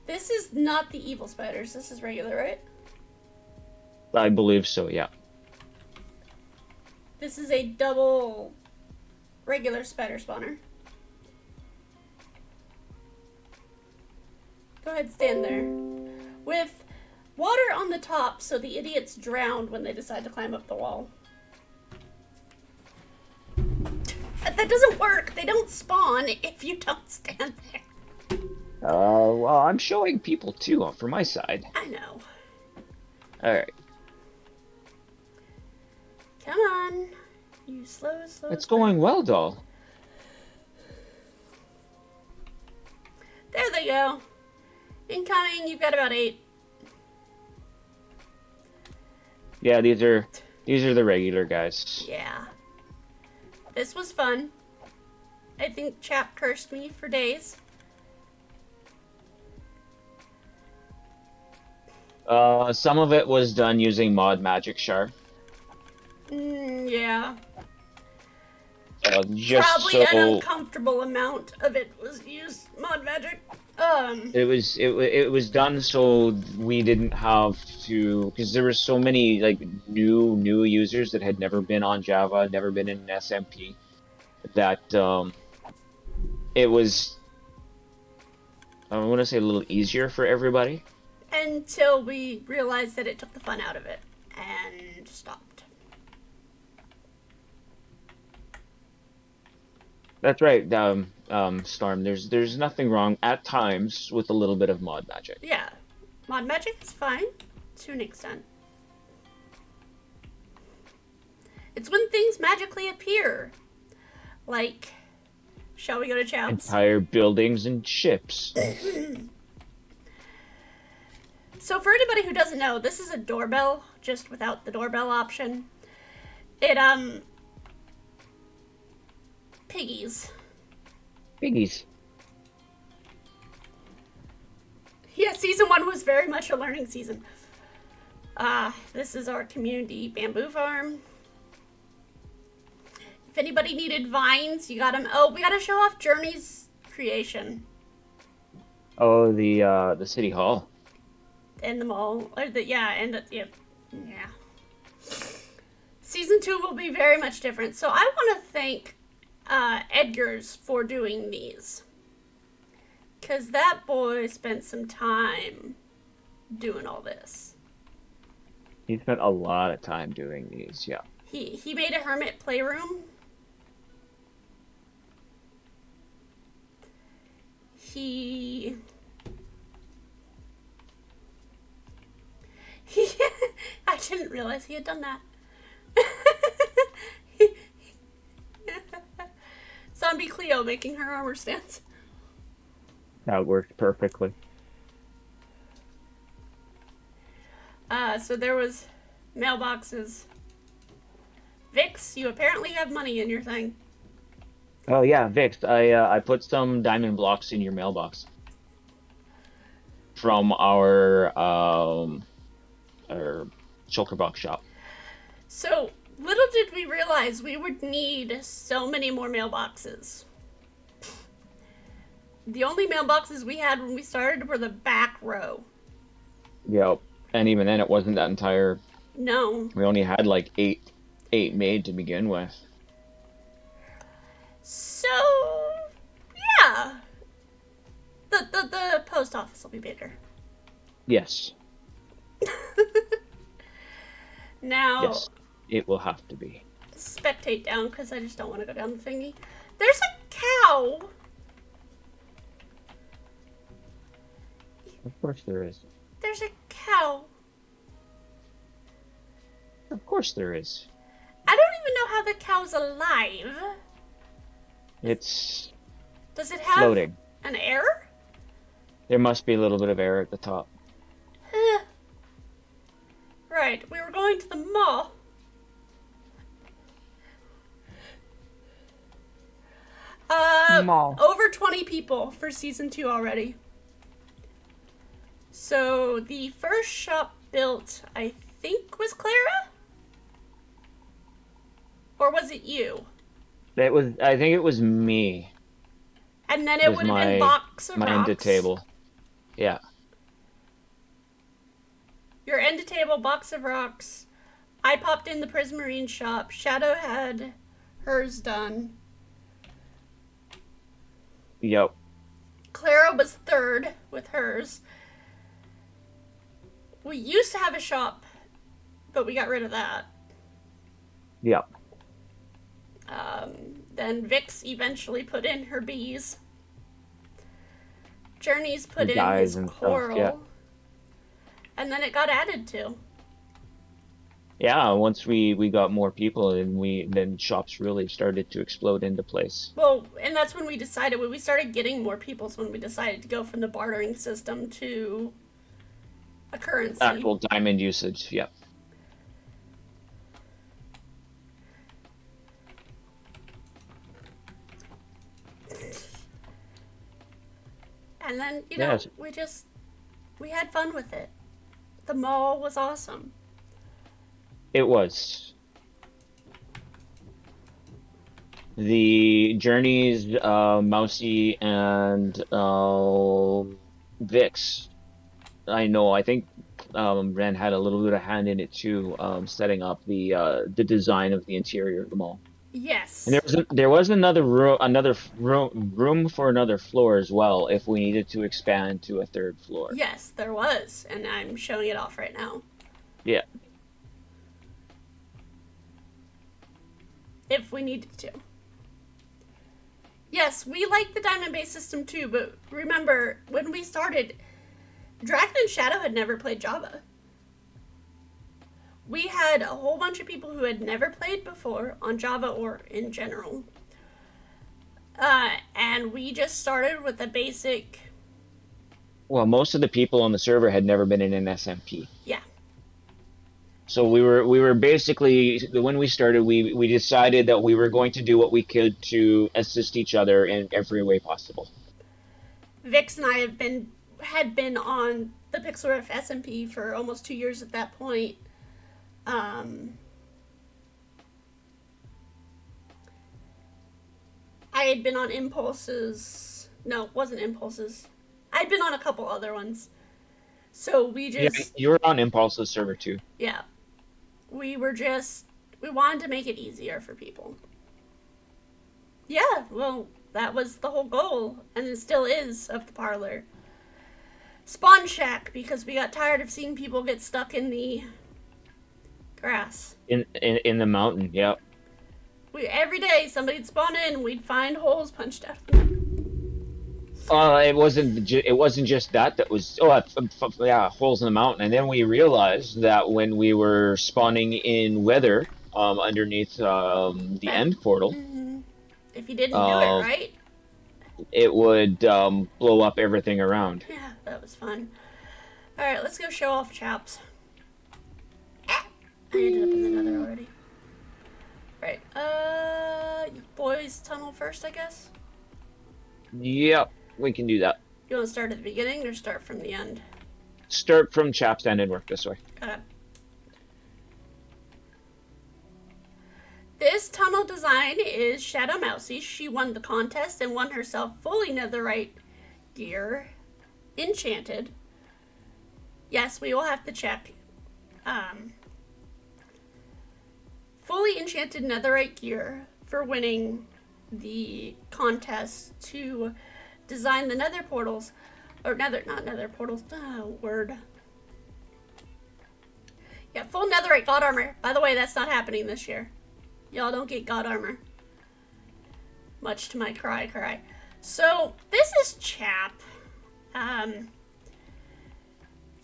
This is not the evil spiders. This is regular, right? I believe so, yeah. This is a double regular spider spawner. Go ahead, stand there. With water on the top so the idiots drowned when they decide to climb up the wall. That doesn't work. They don't spawn if you don't stand there. Well, I'm showing people too from my side. I know. Alright. Come on. You slow. It's going well, doll. There they go. Incoming, you've got about 8. Yeah, these are the regular guys. Yeah. This was fun. I think Chap cursed me for days. Some of it was done using mod magic shard. Yeah. Just Probably so an uncomfortable amount of it was used mod magic. it was done so we didn't have to, because there were so many like new users that had never been on Java, never been in SMP, that it was, I want to say, a little easier for everybody. Until we realized that it took the fun out of it and stopped. That's right, Storm. There's nothing wrong at times with a little bit of mod magic. Yeah. Mod magic is fine to an extent. It's when things magically appear. Like, shall we go to Chow's? Entire buildings and ships. So for anybody who doesn't know, this is a doorbell, just without the doorbell option. It, Piggies. Piggies. Yeah, season 1 was very much a learning season. This is our community bamboo farm. If anybody needed vines, you got them. Oh, we gotta show off Journey's creation. Oh, the city hall. And the mall, or yeah. Season 2 will be very much different. So I want to thank Edgar's for doing these, because that boy spent some time doing all this. He spent a lot of time doing these, yeah. He made a hermit playroom. I didn't realize he had done that. Zombie Cleo making her armor stance. That worked perfectly. So there was mailboxes. Vix, you apparently have money in your thing. Oh yeah, Vix, I put some diamond blocks in your mailbox from our shulker box shop. So little did we realize we would need so many more mailboxes. The only mailboxes we had when we started were the back row. Yep. And even then, it wasn't that entire. No. We only had like eight made to begin with. So, yeah. The post office will be bigger. Yes. Now, Yes. It will have to be. spectate down because I just don't want to go down the thingy. There's a cow. Of course there is. There's a cow. Of course there is. I don't even know how the cow's alive. It's Does it have floating. an error? There must be a little bit of air at the top. Right, we were going to the mall. Mall. Over 20 people for season 2 already. So the first shop built, I think, was Clara? Or was it you? It was. I think it was me. And then It it was would have been my Box of my end of Rocks. table. Yeah. Your end of table, Box of Rocks. I popped in the Prismarine shop. Shadow had hers done. Yep. Clara was third with hers. We used to have a shop, but we got rid of that. Yep. Then Vix eventually put in her bees. Journeys put The in dyes his and stuff, coral. yeah. And then it got added to. Yeah. Once we got more people, and then shops really started to explode into place. Well, and that's when we decided, when we started getting more people, is when we decided to go from the bartering system to a currency. Actual diamond usage. Yep. And then, you know, Yes. we had fun with it. The mall was awesome. It was. The journeys, Mousy and Vix. I think Ren had a little bit of hand in it too, setting up the design of the interior of the mall. Yes. And there was another room for another floor as well if we needed to expand to a third floor. Yes, there was. And I'm showing it off right now. Yeah. If we needed to. Yes, we like the diamond-based system too, but remember, when we started, Dragon and Shadow had never played Java. We had a whole bunch of people who had never played before on Java or in general. And we just started with a basic... Well, most of the people on the server had never been in an SMP. Yeah. So we were basically, when we started, we decided that we were going to do what we could to assist each other in every way possible. Vix and I had been on the Pixel Riff SMP for almost 2 years at that point. I had been on Impulses. No, it wasn't Impulses. I'd been on a couple other ones. So we Yeah, just... you were on Impulse's server too. Yeah. We wanted to make it easier for people. Yeah, well, that was the whole goal, and it still is, of the parlor. Spawn Shack, because we got tired of seeing people get stuck in the grass. In the mountain, yep. Every day, somebody'd spawn in, and we'd find holes punched out of them. It wasn't just that was yeah, holes in the mountain, and then we realized that when we were spawning in weather underneath the end portal, If you didn't do it right. it would blow up everything around. Yeah, that was fun. Alright, let's go show off chaps. I ended up in the nether already. Right, boys tunnel first, I guess? Yep, we can do that. You want to start at the beginning or start from the end? Start from chaps and work this way. Okay. This tunnel design is Shadow Mousy. She won the contest and won herself fully netherite gear enchanted. Yes, we will have to check. Fully enchanted netherite gear for winning the contest to design the nether portals. Or not nether portals, word. Yeah, full netherite god armor. By the way, that's not happening this year. Y'all don't get god armor. Much to my cry. So, this is Chap.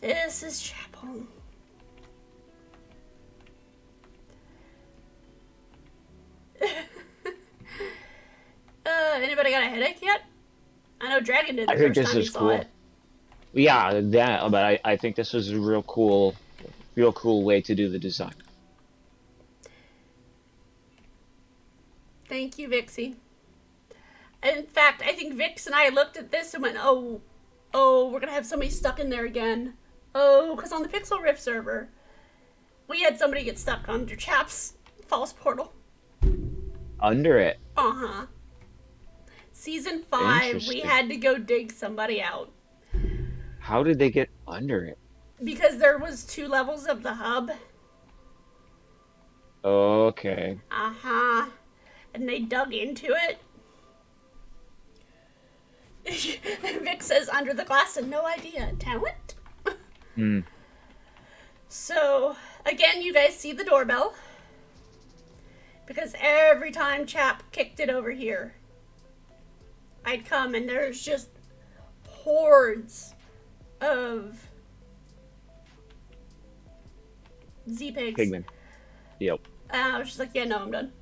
This is Chapel. Anybody got a headache yet? I know Dragon did the I think first this time he is saw cool. it. Yeah, that. But I think this was a real cool way to do the design. Thank you, Vixie. In fact, I think Vix and I looked at this and went, oh, we're gonna have somebody stuck in there again. Oh, because on the Pixel Rift server, we had somebody get stuck under Chap's false portal. Under it. Uh-huh. Season 5, we Interesting. had to go dig somebody out. How did they get under it? Because there was 2 levels of the hub. Okay. Uh-huh. And they dug into it. Vic says, under the glass and no idea. Talent? Hmm. So, again, you guys see the doorbell. Because every time Chap kicked it over here, I'd come and there's just hordes of Z-pigs. Pigman. Yep. And I was just like, yeah, no, I'm done.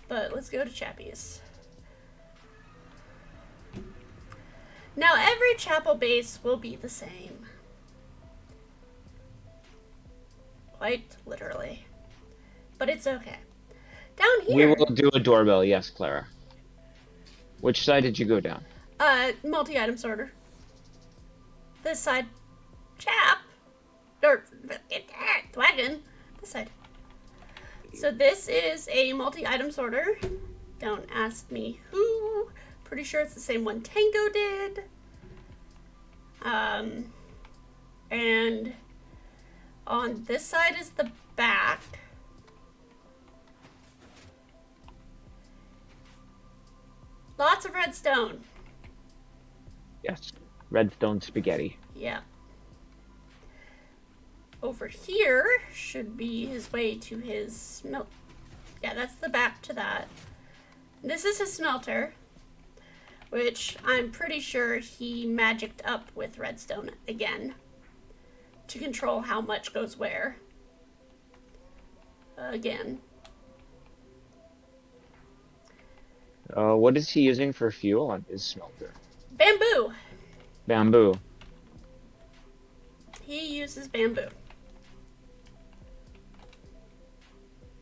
But let's go to Chappie's. Now, every chapel base will be the same. Quite literally. But it's okay. Down here... We will do a doorbell, yes, Clara. Which side did you go down? Multi-item sorter. This side. Chap. Or, Wagon. This side. So this is a multi-item sorter. Don't ask me who. Pretty sure it's the same one Tango did. And on this side is the back. Lots of redstone. Yes. Redstone spaghetti. Yeah. Over here should be his way to his smelt. Yeah, that's the back to that. This is his smelter, which I'm pretty sure he magicked up with redstone again to control how much goes where. Again. What is he using for fuel on his smelter? Bamboo. Bamboo. He uses bamboo.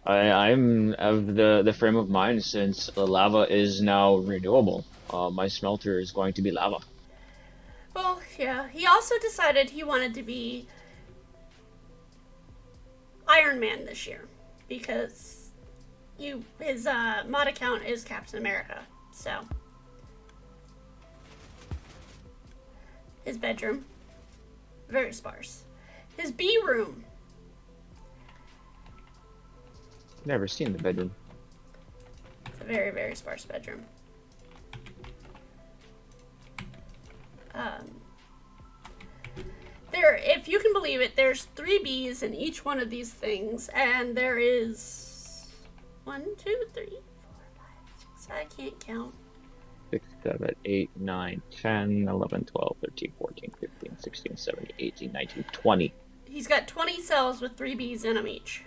I'm of the frame of mind since the lava is now renewable. My smelter is going to be lava. Well, yeah. He also decided he wanted to be Iron Man this year because his mod account is Captain America. So his bedroom, very sparse. His B room. Never seen the bedroom. It's a very, very sparse bedroom. If you can believe it, there's 3 bees in each one of these things, and there is 1, 2, 3, 4, 5, 6. I can't count. 6, 7, 8, 9, 10, 11, 12, 13, 14, 15, 16, 17, 18, 19, 20. He's got 20 cells with 3 bees in them each.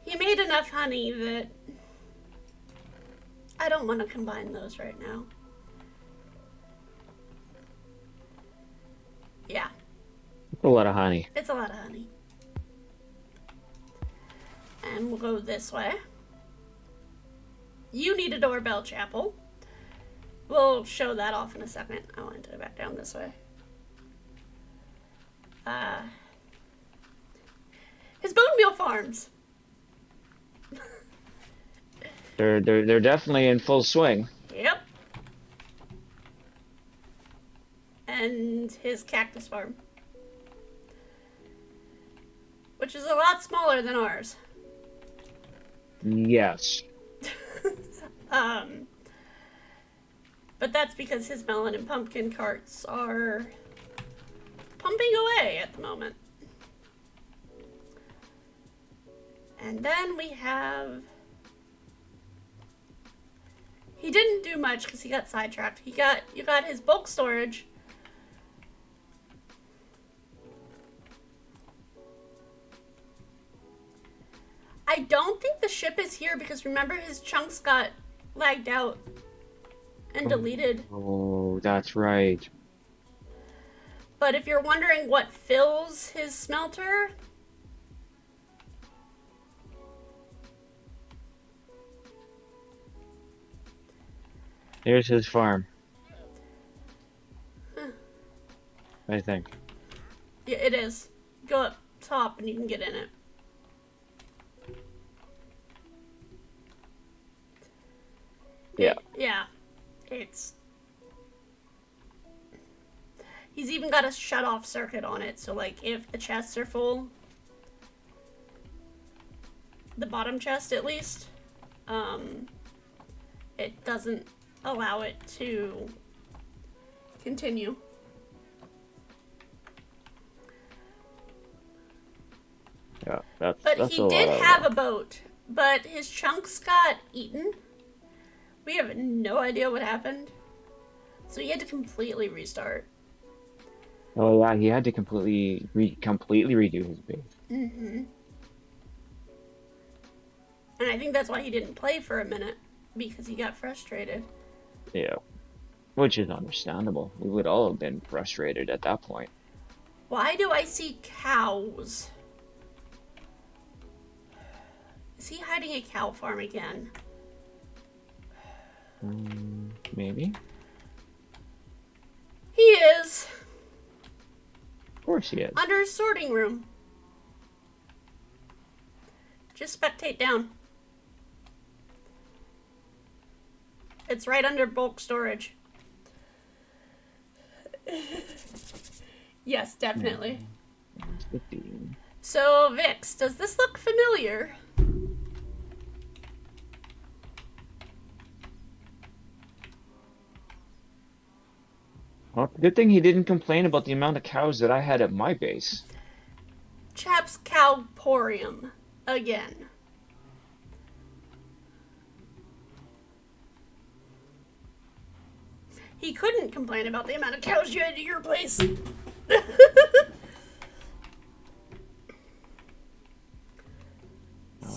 He made enough honey that I don't want to combine those right now. Yeah. A lot of honey. It's a lot of honey. And we'll go this way. You need a doorbell, Chapel. We'll show that off in a second. I want to go back down this way. His bone meal farms. They're definitely in full swing. Yep. And his cactus farm, which is a lot smaller than ours. Yes. um, but that's because his melon and pumpkin carts are pumping away at the moment. And then we have... He didn't do much because he got sidetracked. You got his bulk storage. I don't think the ship is here because remember his chunks got lagged out and deleted. Oh, that's right. But if you're wondering what fills his smelter, Here's his farm, huh, I think. yeah, it is. Go up top and you can get in it. Yeah. Yeah. It's... He's even got a shut-off circuit on it, so like if the chests are full, the bottom chest at least, it doesn't allow it to continue. Yeah, But that's a he did lot have of a boat, but his chunks got eaten. We have no idea what happened. So he had to completely restart. Oh yeah, he had to completely redo his base. Mm-hmm. And I think that's why he didn't play for a minute, because he got frustrated. Yeah, which is understandable. We would all have been frustrated at that point. Why do I see cows? Is he hiding a cow farm again? Maybe. He is. Of course he is. Under his sorting room. Just spectate down. It's right under bulk storage. Yes, definitely. So, Vix, does this look familiar? Well, good thing he didn't complain about the amount of cows that I had at my base. Chap's Cowporium. Again. He couldn't complain about the amount of cows you had at your place.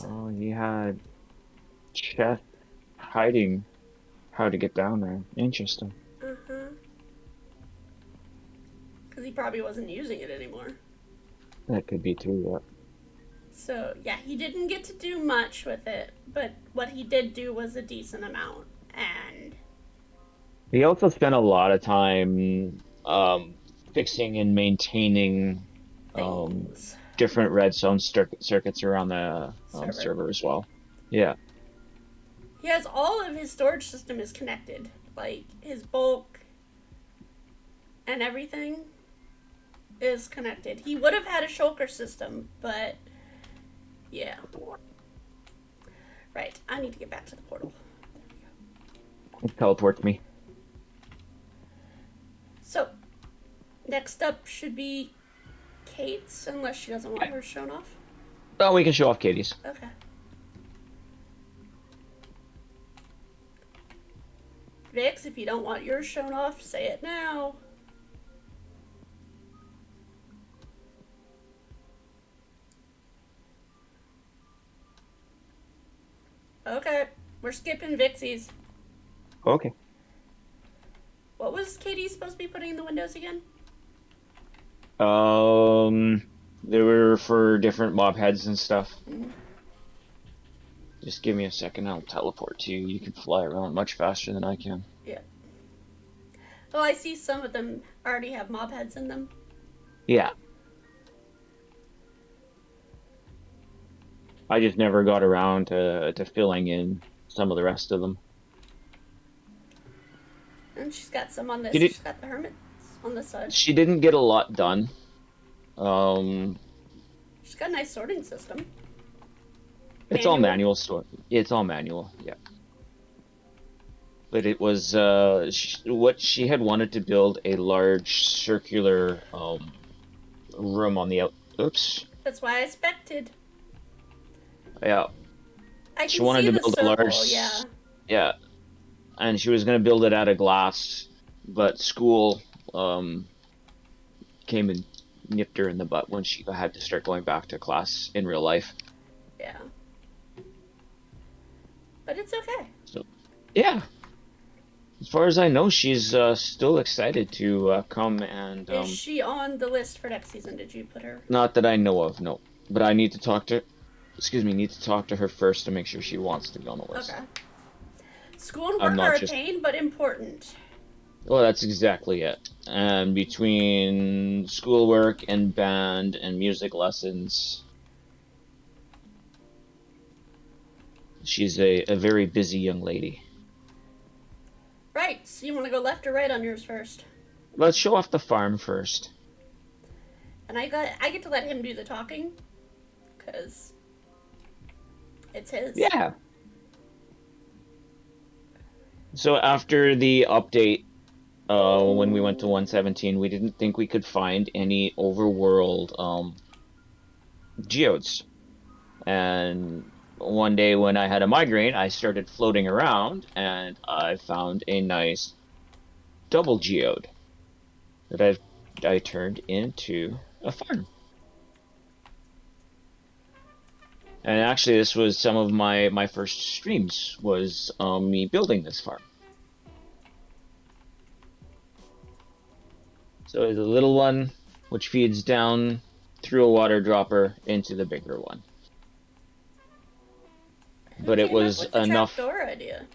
Oh, he had Chef hiding how to get down there. Interesting. Uh-huh. Because he probably wasn't using it anymore. That could be too, yeah. So, yeah, he didn't get to do much with it, but what he did do was a decent amount. And He also spent a lot of time fixing and maintaining um, things. different redstone circuits around the Server. server as well. Yeah. He has all of his storage system is connected. Like, his bulk and everything is connected. He would have had a shulker system, but yeah. Right, I need to get back to the portal. There we go. It teleports me. So, next up should be Kate's, unless she doesn't want hers shown off. Oh, we can show off Katie's. Okay. Vix, if you don't want yours shown off, say it now. Okay, we're skipping Vixie's. Okay. What was Katie supposed to be putting in the windows again? They were for different mob heads and stuff. Mm. Just give me a second, I'll teleport to you. You can fly around much faster than I can. Yeah. Oh, I see some of them already have mob heads in them. Yeah. I just never got around to filling in some of the rest of them. And she's got some on She this. did, She's got the hermits on this side. she didn't get a lot done. Um, She's got a nice sorting system. it's all Manual. manual sort. It's all manual, yeah. But it was what she had wanted to build a large circular room on the out. Oops. That's why I expected. Yeah. I She can wanted see to the build a circle, large, yeah. yeah, and she was going to build it out of glass, but school came and nipped her in the butt when she had to start going back to class in real life. Yeah. But it's okay. So, yeah, as far as I know, she's still excited to come and Is she on the list for next season? Did you put her? not that I know of, no. But I need to talk to, excuse me, need to talk to her first to make sure she wants to be on the list. Okay. School and I'm work not are a just, pain, but important. well, that's exactly it. And between schoolwork and band and music lessons, she's a very busy young lady. Right, so you want to go left or right on yours first? Let's show off the farm first. And I get to let him do the talking, because it's his. Yeah. So after the update, when we went to 117, we didn't think we could find any overworld geodes. And one day when I had a migraine, I started floating around and I found a nice double geode that I turned into a farm. And actually, this was some of my first streams was me building this farm. So it's a little one which feeds down through a water dropper into the bigger one. Who But it came up was with the enough. trapdoor idea?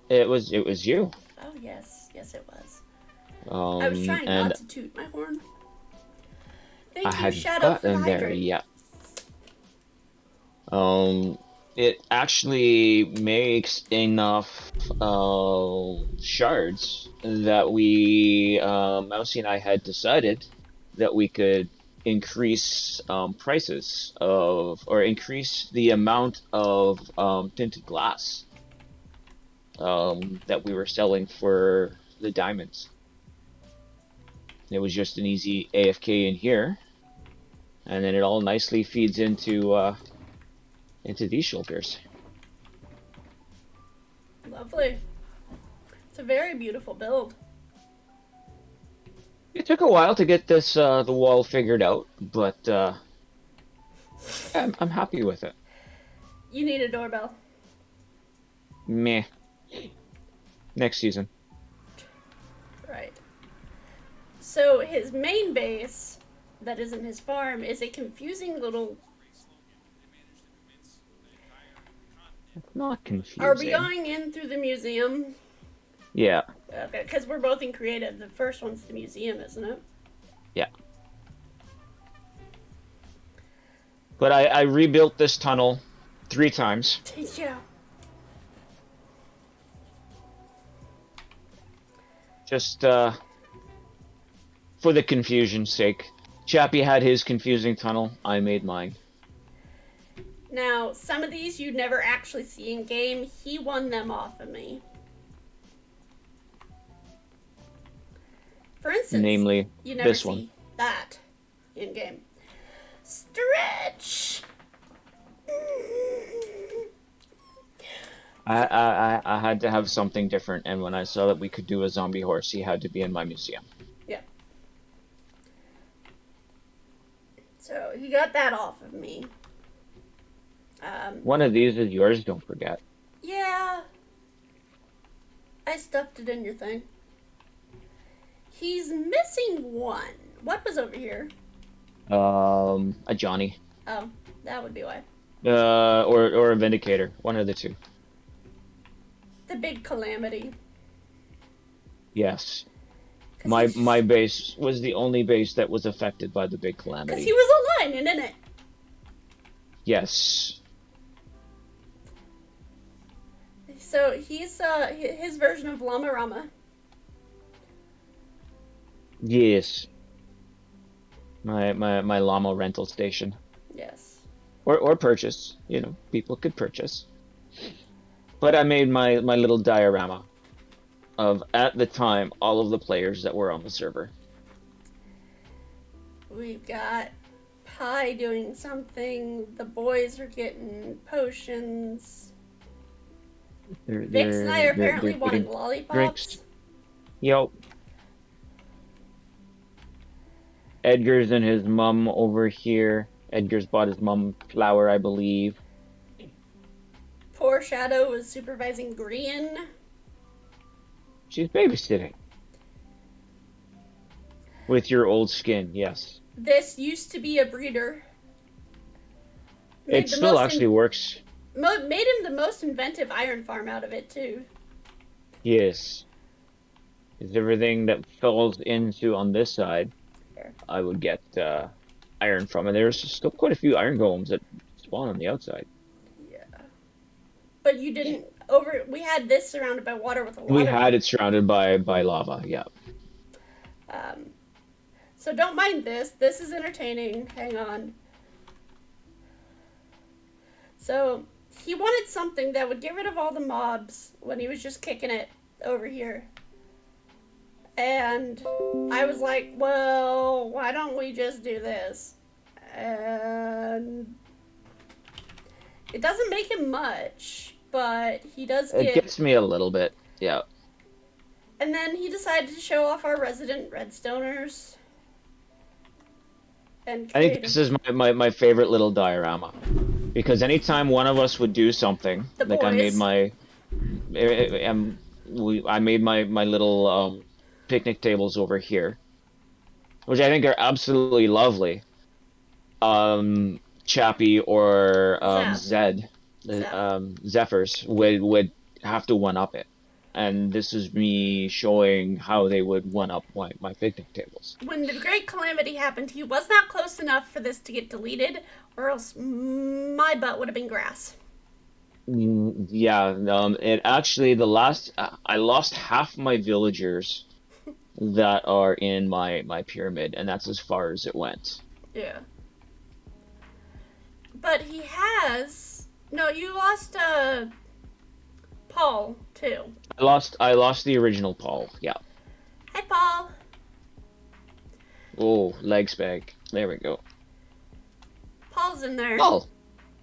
It was you. Oh yes, yes it was. I was trying And not to toot my horn. I Thank you, hadn't Shadow, for the gotten there hydrate. yet. It actually makes enough shards that we, Mousy and I had decided that we could increase prices of, or increase the amount of tinted glass that we were selling for the diamonds. It was just an easy AFK in here, and then it all nicely feeds into these shoulders. Lovely. It's a very beautiful build. It took a while to get this the wall figured out, but I'm happy with it. You need a doorbell. Meh. Next season. Right. So his main base, that isn't his farm, is a confusing little... It's not confusing. Are we going in through the museum? Yeah. Okay, because we're both in creative. The first one's the museum, isn't it? Yeah. But I rebuilt this tunnel 3 times. Yeah. Just for the confusion's sake. Chappie had his confusing tunnel, I made mine. Now, some of these you'd never actually see in game. He won them off of me. For instance, Namely, you never this see one. that in game. Stretch. I had to have something different, and when I saw that we could do a zombie horse, he had to be in my museum. Yeah. So he got that off of me. One of these is yours, don't forget. Yeah. I stuffed it in your thing. He's missing one. What was over here? A Johnny. Oh, that would be why. Or a Vindicator. One of the two. The big calamity. Yes. My base was the only base that was affected by the big Because calamity. he was a lion, isn't it? Yes. So he's his version of Llama Rama. Yes. My llama rental station. Yes. Or purchase. You know, people could purchase. But I made my little diorama of, at the time, all of the players that were on the server. We've got Pie doing something. The boys are getting potions. Vix and I are apparently They're wanting getting drinks. lollipops. Yo, Edgar's and his mum over here. Edgar's bought his mum flour, I believe. Poor Shadow was supervising Grian. She's babysitting. With your old skin, yes. This used to be a breeder. It still actually works. Made him the most inventive iron farm out of it, too. Yes. Because everything that falls into on this side, I would get iron from. And there's still quite a few iron golems that spawn on the outside. Yeah. But you didn't we had this surrounded by water with a water. We had it surrounded by lava, yeah. So don't mind this. This is entertaining. Hang on. So he wanted something that would get rid of all the mobs when he was just kicking it over here. And I was like, well, why don't we just do this? And it doesn't make him much, but he does get... It gets me a little bit, yeah. And then he decided to show off our resident redstoners. And I think this is my favorite little diorama. Because anytime one of us would do something, like I made my little picnic tables over here, which I think are absolutely lovely. Chappie or Zephyrs would have to one up it. And this is me showing how they would one up my picnic tables. When the Great Calamity happened, he was not close enough for this to get deleted, or else my butt would have been grass. Yeah, it actually, I lost half my villagers that are in my pyramid, and that's as far as it went. Yeah. But he has... No, you lost, Paul, too. I lost the original Paul, yeah. Hi, Paul. Oh, leg spag. There we go. Paul's in there. Paul.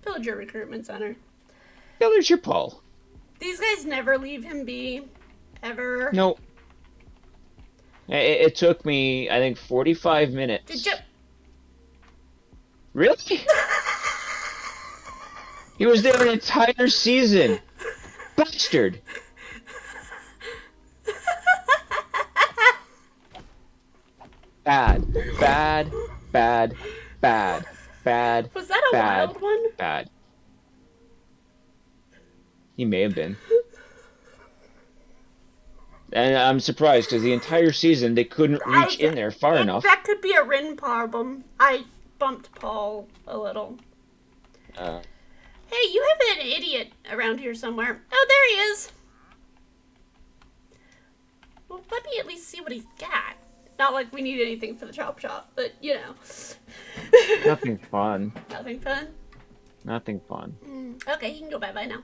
Pillager Recruitment Center. Pillager Paul. These guys never leave him be. Ever. No. It took me, I think, 45 minutes. Did you... Really? He was there an entire season. Bastard. Bad. Bad. Bad. Bad. Bad. Was that a bad, wild one? Bad. He may have been. And I'm surprised because the entire season they couldn't reach in there far enough. That could be a Rin problem. I bumped Paul a little. Hey, you have an idiot around here somewhere. Oh, there he is. Well, let me at least see what he's got. Not like we need anything for the chop shop, but you know. Nothing fun. Nothing fun? Nothing fun. Okay, he can go bye-bye now.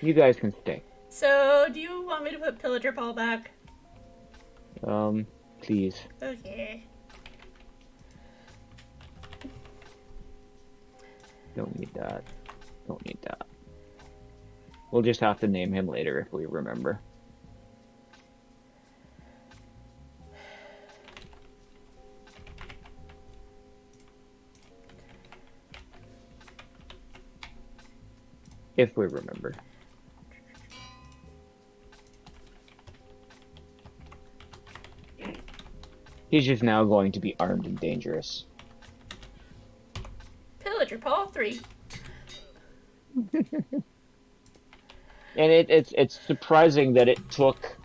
You guys can stay. So, do you want me to put Pillager Paul back? Please. Okay. Don't need that. Don't need that. We'll just have to name him later if we remember. If we remember. He's just now going to be armed and dangerous. Pillager Paul 3. And it's surprising that it took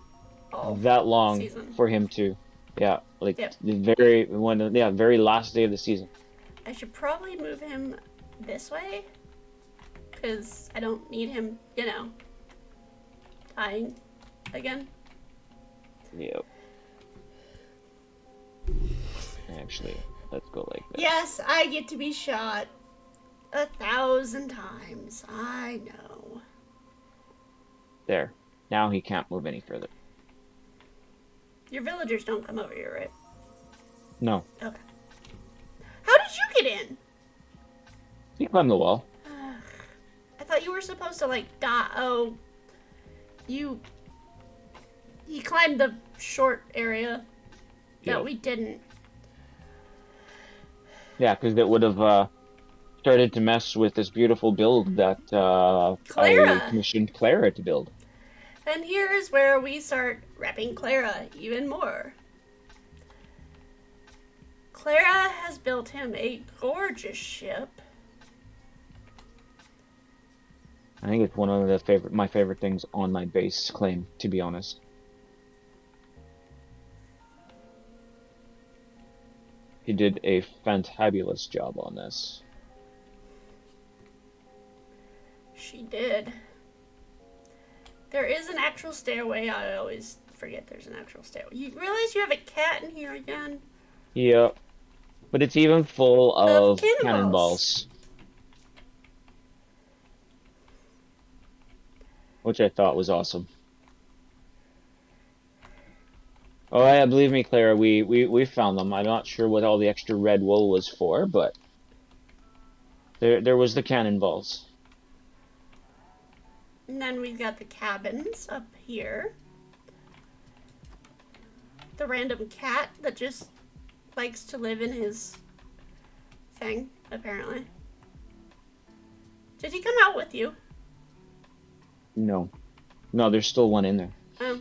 that long season. for him to, yeah, Like Yep. very last day of the season. I should probably move him this way. Because I don't need him, dying again. Yep. Actually, let's go like this. Yes, I get to be shot 1,000 times. I know. There. Now he can't move any further. Your villagers don't come over here, right? No. Okay. How did you get in? He climbed the wall. I thought you were supposed to, like, die. Oh. He climbed the short area that we didn't. Yeah, because it would have started to mess with this beautiful build that Clara. I commissioned Clara to build. And here is where we start repping Clara even more. Clara has built him a gorgeous ship. I think it's one of the my favorite things on my base claim, to be honest. He did a fantabulous job on this. She did. There is an actual stairway. I always forget there's an actual stairway. You realize you have a cat in here again? Yeah. But it's even full of cannonballs. Which I thought was awesome. Oh yeah, believe me, Clara, we found them. I'm not sure what all the extra red wool was for, but there was the cannonballs. And then we've got the cabins up here. The random cat that just likes to live in his thing, apparently. Did he come out with you? No. No, there's still one in there. Oh.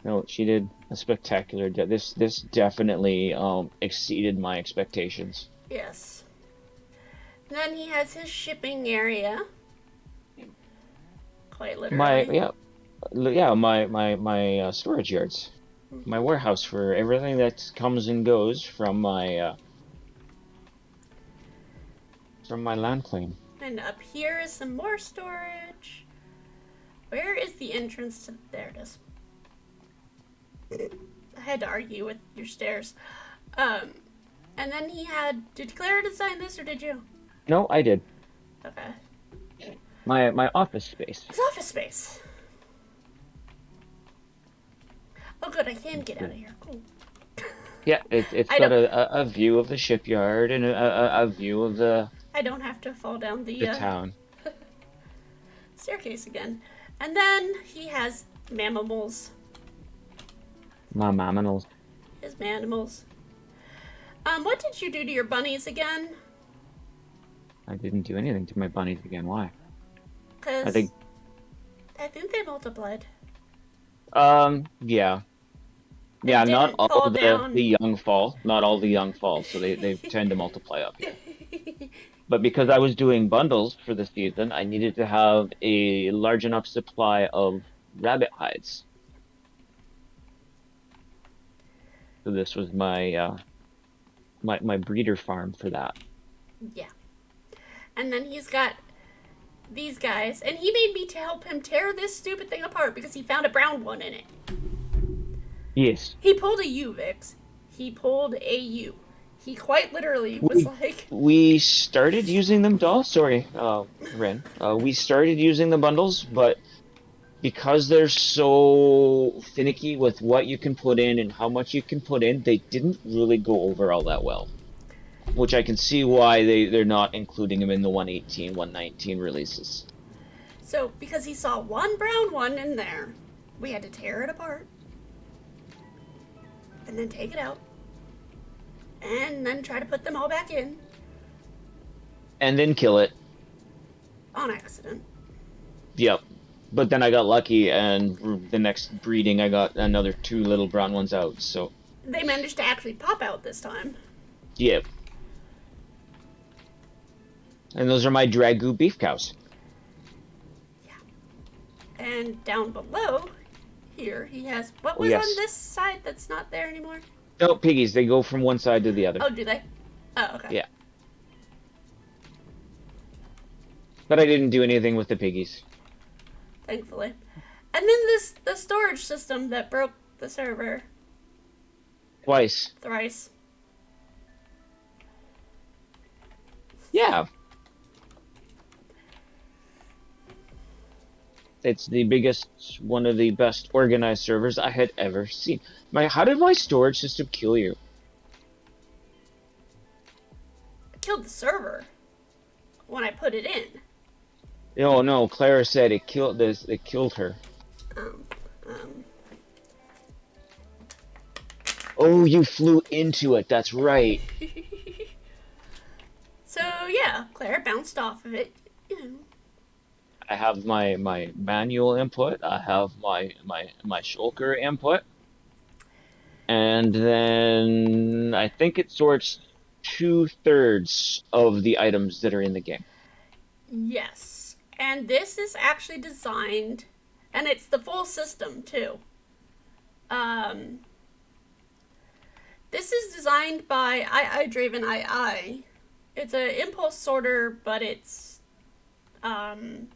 No, she did a spectacular job. This definitely exceeded my expectations. Yes. And then he has his shipping area. Quite literally. My storage yards, my warehouse for everything that comes and goes from my land claim. And up here is some more storage. Where is the entrance to... There it is. I had to argue with your stairs. And then he had... Did Claire design this or did you? No, I did. Okay. My office space. His office space. Oh good, I can get out of here. Cool. Yeah, it's got a view of the shipyard and a view of the... I don't have to fall down the town. staircase again. And then he has mammals. My mammals. His manimals. What did you do to your bunnies again? I didn't do anything to my bunnies again. Why? Because I think they multiplied. Yeah. Yeah, not all of down. the young fall. Not all the young fall, so they tend to multiply up here. But because I was doing bundles for the season, I needed to have a large enough supply of rabbit hides. So this was my my breeder farm for that. Yeah. And then he's got these guys, and he made me to help him tear this stupid thing apart because he found a brown one in it. Yes. He pulled a U, Vix. He pulled a U. He quite literally was like... We started using them, Ren. We started using the bundles, but because they're so finicky with what you can put in and how much you can put in, they didn't really go over all that well. Which I can see why they're not including them in the 118, 119 releases. So, because he saw one brown one in there, we had to tear it apart. And then take it out. And then try to put them all back in. And then kill it. On accident. Yep. But then I got lucky, and the next breeding I got another 2 little brown ones out, so... They managed to actually pop out this time. Yep. And those are my Dragoo beef cows. Yeah. And down below here, he has what Oh, was on yes. this side that's not there anymore? No, piggies, they go from one side to the other. Oh, do they? Oh, okay. Yeah. But I didn't do anything with the piggies. Thankfully. And then the storage system that broke the server Twice. thrice. Yeah. It's the biggest, one of the best organized servers I had ever seen. How did my storage system kill you? I killed the server when I put it in. Oh no, Clara said it killed this. It killed her. Um, um, Oh, you flew into it. That's right. So yeah, Claire bounced off of it. You know. I have my manual input. I have my shulker input, and then I think it sorts 2/3 of the items that are in the game. Yes, and this is actually designed, and it's the full system too. Um, this is designed by Driven II. It's an impulse sorter, but it's um,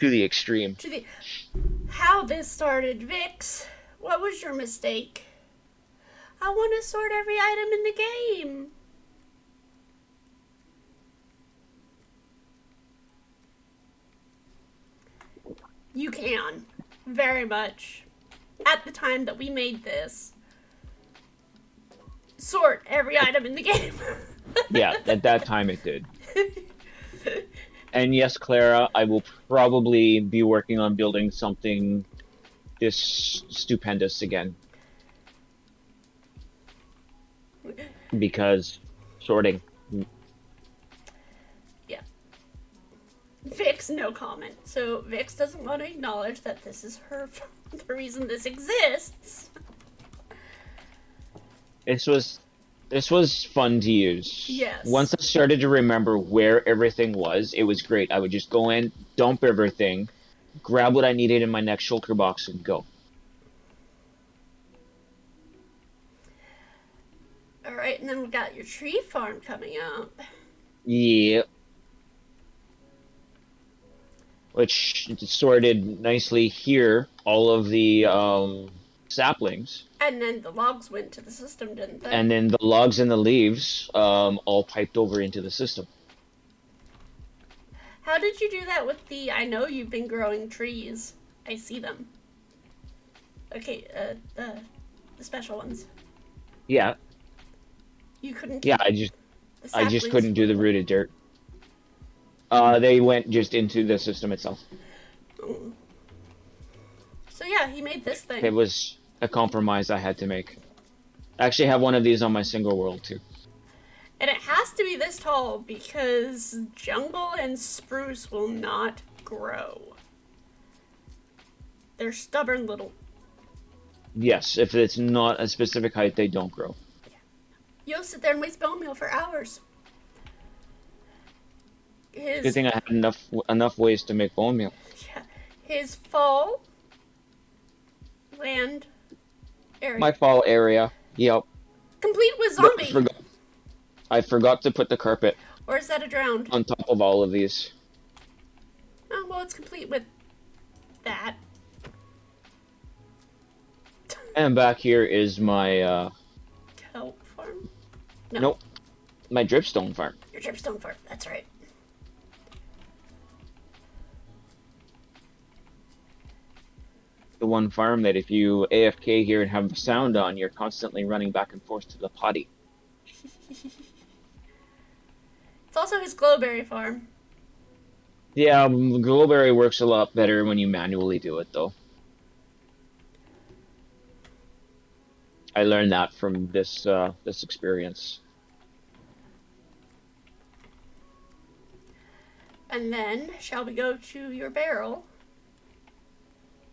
To the extreme. to the how this started. Vix, what was your mistake? I want to sort every item in the game. You can, very much. At the time that we made this, sort every item in the game. Yeah, at that time it did. And yes, Clara, I will probably be working on building something this stupendous again. Because sorting. Yeah. Vix, no comment. So Vix doesn't want to acknowledge that this is her the reason this exists. This was fun to use. Yes. Once I started to remember where everything was, it was great. I would just go in, dump everything, grab what I needed in my next shulker box, and go. Alright, and then we've got your tree farm coming up. Yeah. Which sorted nicely here, all of the saplings. And then the logs went to the system, didn't they? And then the logs and the leaves all piped over into the system. How did you do that with the, I know you've been growing trees. I see them. Okay, the special ones. Yeah. You couldn't Yeah, keep I just couldn't do the rooted dirt. They went just into the system itself. Oh. So yeah, he made this thing. It was a compromise I had to make. I actually have one of these on my single world too. And it has to be this tall because jungle and spruce will not grow. They're stubborn little. Yes, if it's not a specific height, they don't grow. You'll sit there and waste bone meal for hours. Good thing I had enough ways to make bone meal. Yeah, his fall land area. My fall area. Yep. Complete with But zombie. I forgot to put the carpet Or is that a drowned? on top of all of these. Oh, well, it's complete with that. And back here is my Kelp farm? No. nope, my dripstone farm. Your dripstone farm. That's right. The one farm that if you AFK here and have the sound on, you're constantly running back and forth to the potty. It's also his glowberry farm. Yeah, Glowberry works a lot better when you manually do it, though. I learned that from this experience. And then, shall we go to your barrel?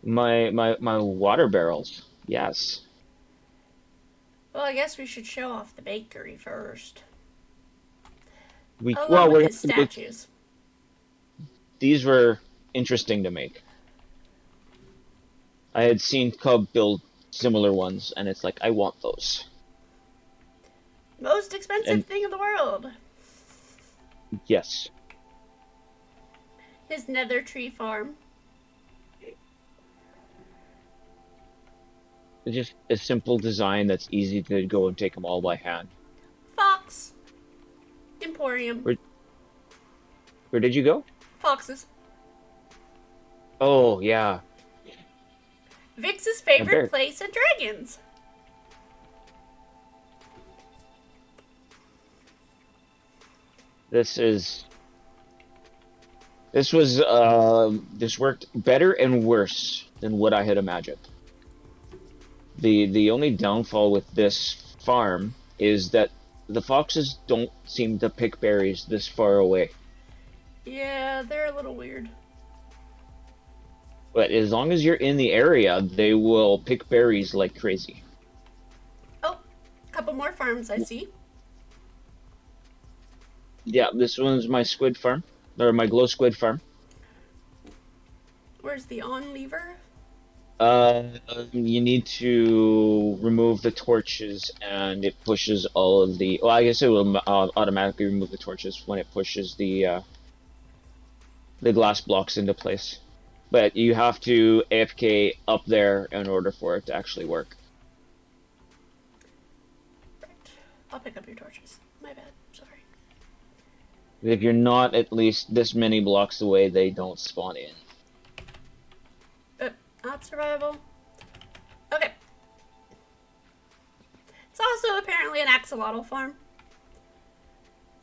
My water barrels, yes. Well, I guess we should show off the bakery first. We Along well with we're his statues. these were interesting to make. I had seen Cub build similar ones, and it's like, I want those. Most expensive And thing in the world. yes, His nether tree farm. it's just a simple design that's easy to go and take them all by hand. Fox. Emporium. Where, where did you go? Foxes. Oh, yeah. Vix's A favorite bear. place at Dragons. This is this worked better and worse than what I had imagined. The only downfall with this farm is that the foxes don't seem to pick berries this far away. Yeah, they're a little weird. But as long as you're in the area, they will pick berries like crazy. Oh, a couple more farms I see. Yeah, this one's my squid farm, or my glow squid farm. Where's the on lever? You need to remove the torches, and it pushes all of the. Well, I guess it will automatically remove the torches when it pushes the glass blocks into place. But you have to AFK up there in order for it to actually work. Right. I'll pick up your torches. My bad. Sorry. If you're not at least this many blocks away, they don't spawn in. Not survival. Okay. It's also apparently an axolotl farm.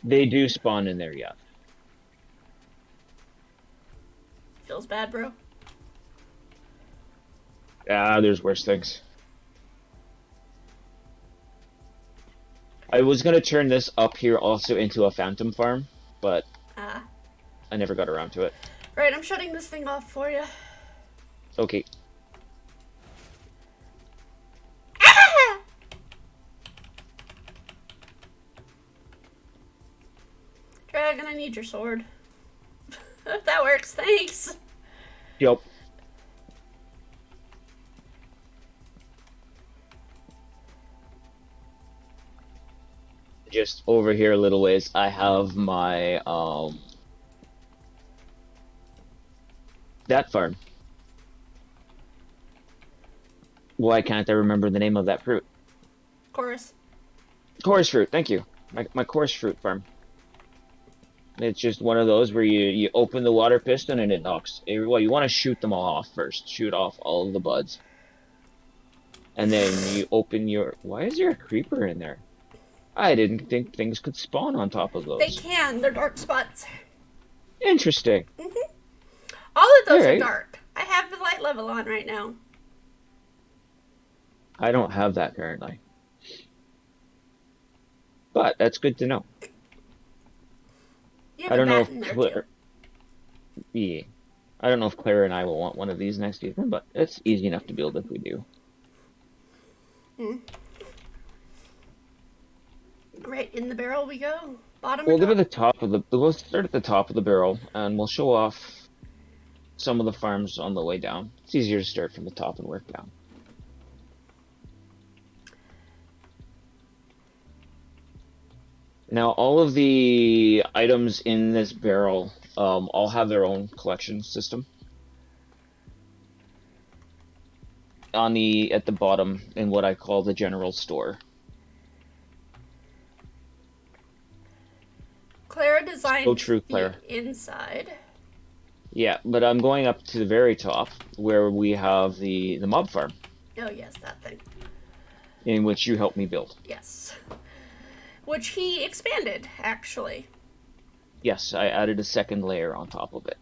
They do spawn in there, yeah. Feels bad, bro. Ah, there's worse things. I was gonna turn this up here also into a phantom farm, but Ah. I never got around to it. Right, I'm shutting this thing off for you. Okay. Ah! Dragon, I need your sword. That works, thanks. Yep. Just over here a little ways, I have my that farm. Why can't I remember the name of that fruit? Chorus. Chorus fruit, thank you. My chorus fruit farm. It's just one of those where you open the water piston and it knocks. Well, you want to shoot them all off first. Shoot off all of the buds. And then you open your... Why is there a creeper in there? I didn't think things could spawn on top of those. They can. They're dark spots. Interesting. All of those are Alright. dark. I have the light level on right now. I don't have that currently. But that's good to know. You have I a don't know bat if in there Claire... too. Yeah. I don't know if Claire and I will want one of these next season, but it's easy enough to build if we do. Right, in the barrel we go. Bottom We'll or give it top? the top of the... We'll start at the top of the barrel, and we'll show off some of the farms on the way down. It's easier to start from the top and work down. Now, all of the items in this barrel all have their own collection system. At the bottom in what I call the general store. Clara designed So true, Claire. the inside. Yeah, but I'm going up to the very top where we have the mob farm, Oh, yes, that thing. in which you helped me build. Yes. Which he expanded, actually. Yes, I added a second layer on top of it.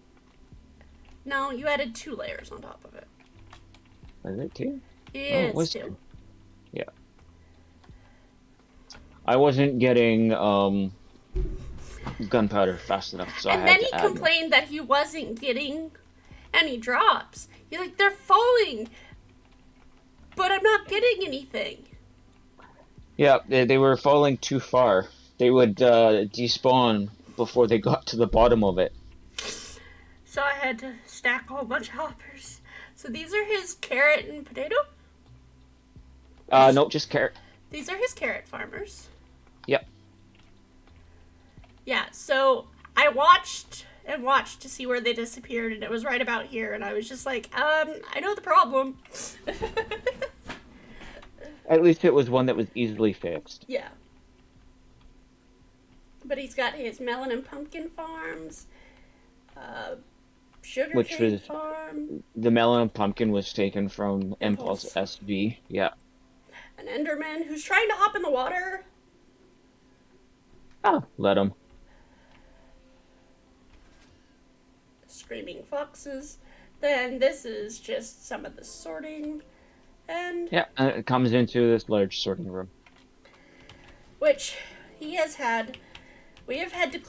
No, you added 2 layers on top of it. Is it two? Yeah, it was it's 2. two. Yeah. I wasn't getting gunpowder fast enough, so I And had then to he add more. complained that he wasn't getting any drops. He's like, they're falling, but I'm not getting anything. Yeah, they were falling too far. They would despawn before they got to the bottom of it. So I had to stack a whole bunch of hoppers. So these are his carrot and potato? No, just carrot. These are his carrot farmers. Yep. Yeah, so I watched and watched to see where they disappeared, and it was right about here, and I was just like, I know the problem. At least it was one that was easily fixed. Yeah. But he's got his melon and pumpkin farms, Which sugarcane was farm, the melon and pumpkin was taken from Impulse Impulse. SV. Yeah. an Enderman who's trying to hop in the water. Oh, let him. Screaming foxes. Then this is just some of the sorting, and Yeah, it comes into this large sorting room. which he has had. We have had to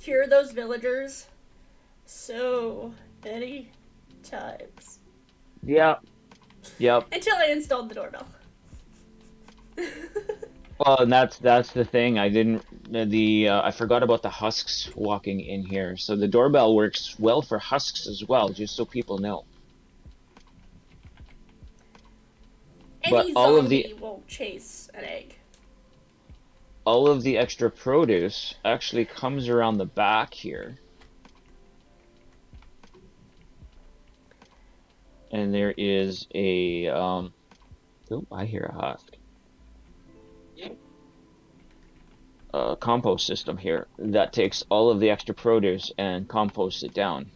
cure those villagers so many times Yep. Yep. until I installed the doorbell. Well, and that's the thing. I didn't I forgot about the husks walking in here. So the doorbell works well for husks as well, just so people know. But Any zombie will chase an egg. all of the extra produce actually comes around the back here. And there is a oh, I hear a husk. A compost system here that takes all of the extra produce and composts it down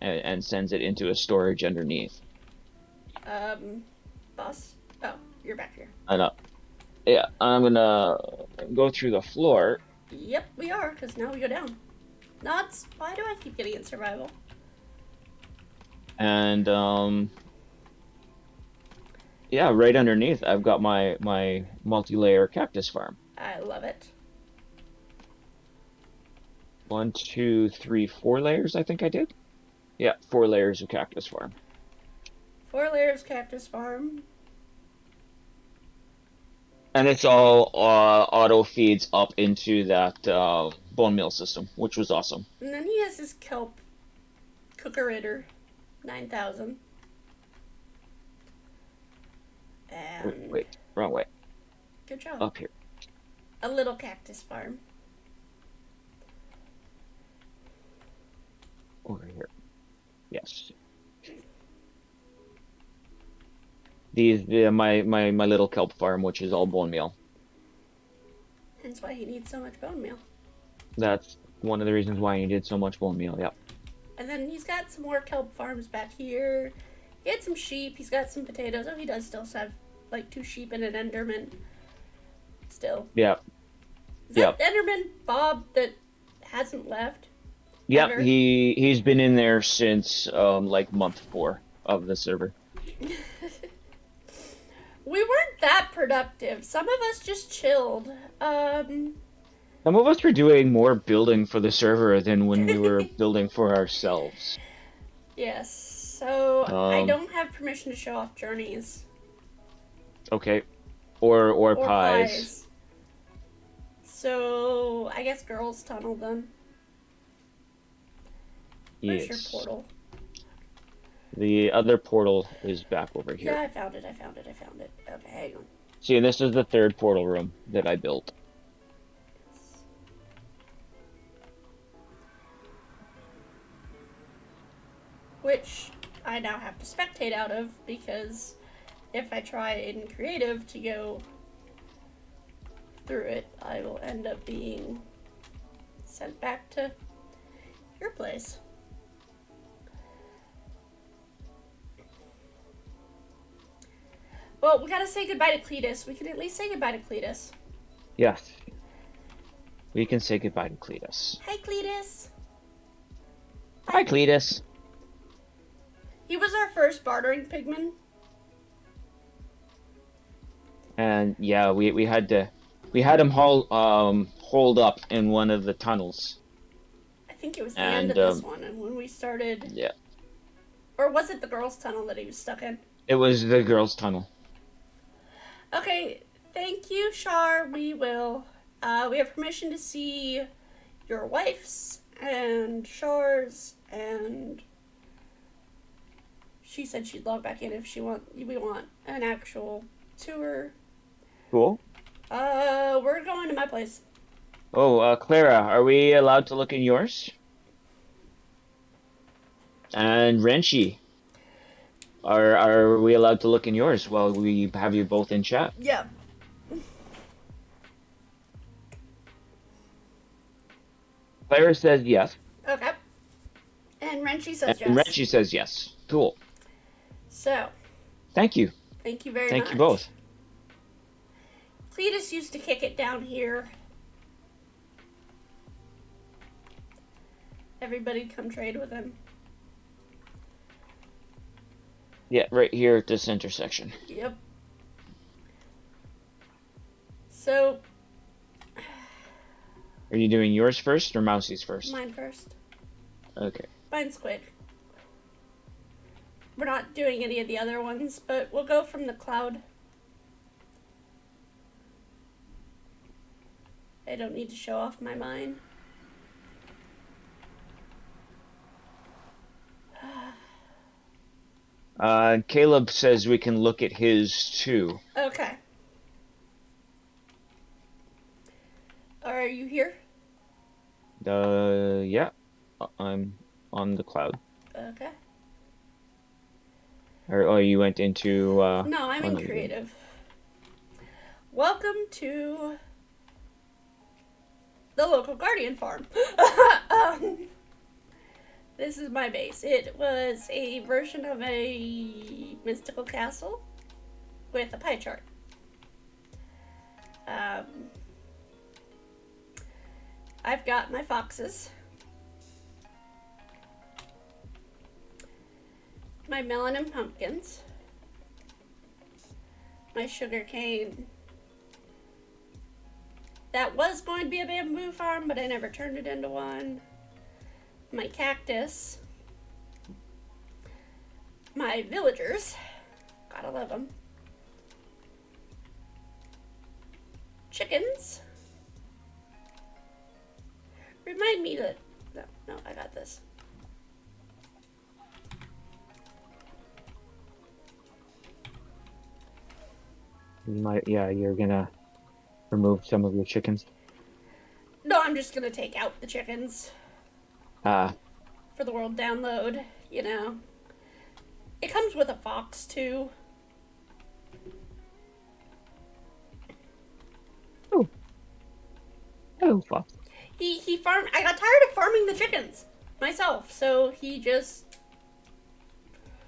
and sends it into a storage underneath. Boss? Oh, you're back here. And yeah, I'm gonna go through the floor. Yep, we are, because now we go down. Nuts, why do I keep getting in survival? And yeah, right underneath I've got my multi-layer cactus farm. I love it. 1, 2, 3, 4 layers I think I did. Yeah, 4 layers of cactus farm. 4 layers cactus farm. And it's all auto feeds up into that bone meal system, which was awesome. And then he has his kelp cookeritter 9000. And Wait, wrong way. good job. Up here. A little cactus farm. Over here. Yes. My little kelp farm, which is all bone meal. Hence why he needs so much bone meal. That's one of the reasons why he did so much bone meal. Yep. And then he's got some more kelp farms back here. He had some sheep. He's got some potatoes. Oh, he does still have like 2 sheep and an Enderman. Still. Yep. Is that Enderman Bob that hasn't left? Yep. Ever? He's been in there since like month 4 of the server. We weren't that productive. Some of us just chilled. Some of us were doing more building for the server than when we were building for ourselves. Yes. So I don't have permission to show off journeys. Okay. Or Or pies. So I guess girls tunnel then. Where's your Yes. portal? The other portal is back over here. Yeah, I found it. Okay, hang on. See, and this is the 3rd portal room that I built. Which I now have to spectate out of because if I try in creative to go through it, I will end up being sent back to your place. Well, we gotta say goodbye to Cletus. We can at least say goodbye to Cletus. Yes. We can say goodbye to Cletus. Hi, Cletus. Hi, Cletus. He was our first bartering pigman. And yeah, we had him holed up in one of the tunnels. I think it was the end of this one, and when we started... Yeah. Or was it the girls' tunnel that he was stuck in? It was the girls' tunnel. Okay, thank you, Shar. We will. We have permission to see your wife's and Char's, and she said she'd log back in if we want an actual tour. Cool. We're going to my place. Oh, Clara, are we allowed to look in yours? And Renchi, are we allowed to look in yours while we have you both in chat? Yeah. Clara says yes. Okay. And Renchi says And yes. Renchi says yes. Cool. So. Thank you. Thank you very much. Thank you both. Cletus used to kick it down here. Everybody'd come trade with him. Yeah, right here at this intersection. Yep. So. Are you doing yours first or Mousie's first? Mine first. Okay. Mine's quick. We're not doing any of the other ones, but we'll go from the cloud. I don't need to show off my mine. Caleb says we can look at his too. Okay. Are you here? Yeah. I'm on the cloud. Okay. Or you went into No, I'm in creative. Welcome to the local guardian farm. This is my base. It was a version of a mystical castle with a pie chart. I've got my foxes, my melon and pumpkins, my sugar cane. That was going to be a bamboo farm, but I never turned it into one. My cactus, my villagers, gotta love them, chickens. Remind me that, no, I got this. You're gonna remove some of your chickens. No, I'm just gonna take out the chickens. For the world download, you know. It comes with a fox too. Oh, fox. He farmed. I got tired of farming the chickens myself, so he just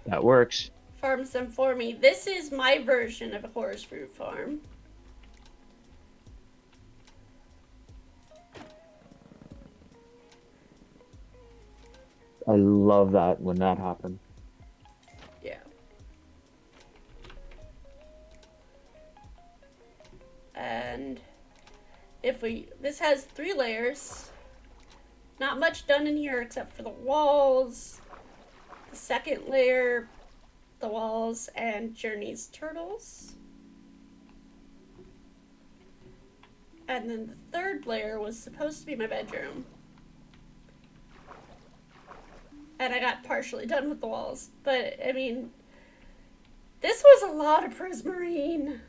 That works. farms them for me. This is my version of a horse fruit farm. I love that when that happens. Yeah. And this has 3 layers. Not much done in here except for the walls. The second layer, the walls, and Journey's turtles. And then the third layer was supposed to be my bedroom. And I got partially done with the walls. But, I mean, this was a lot of prismarine.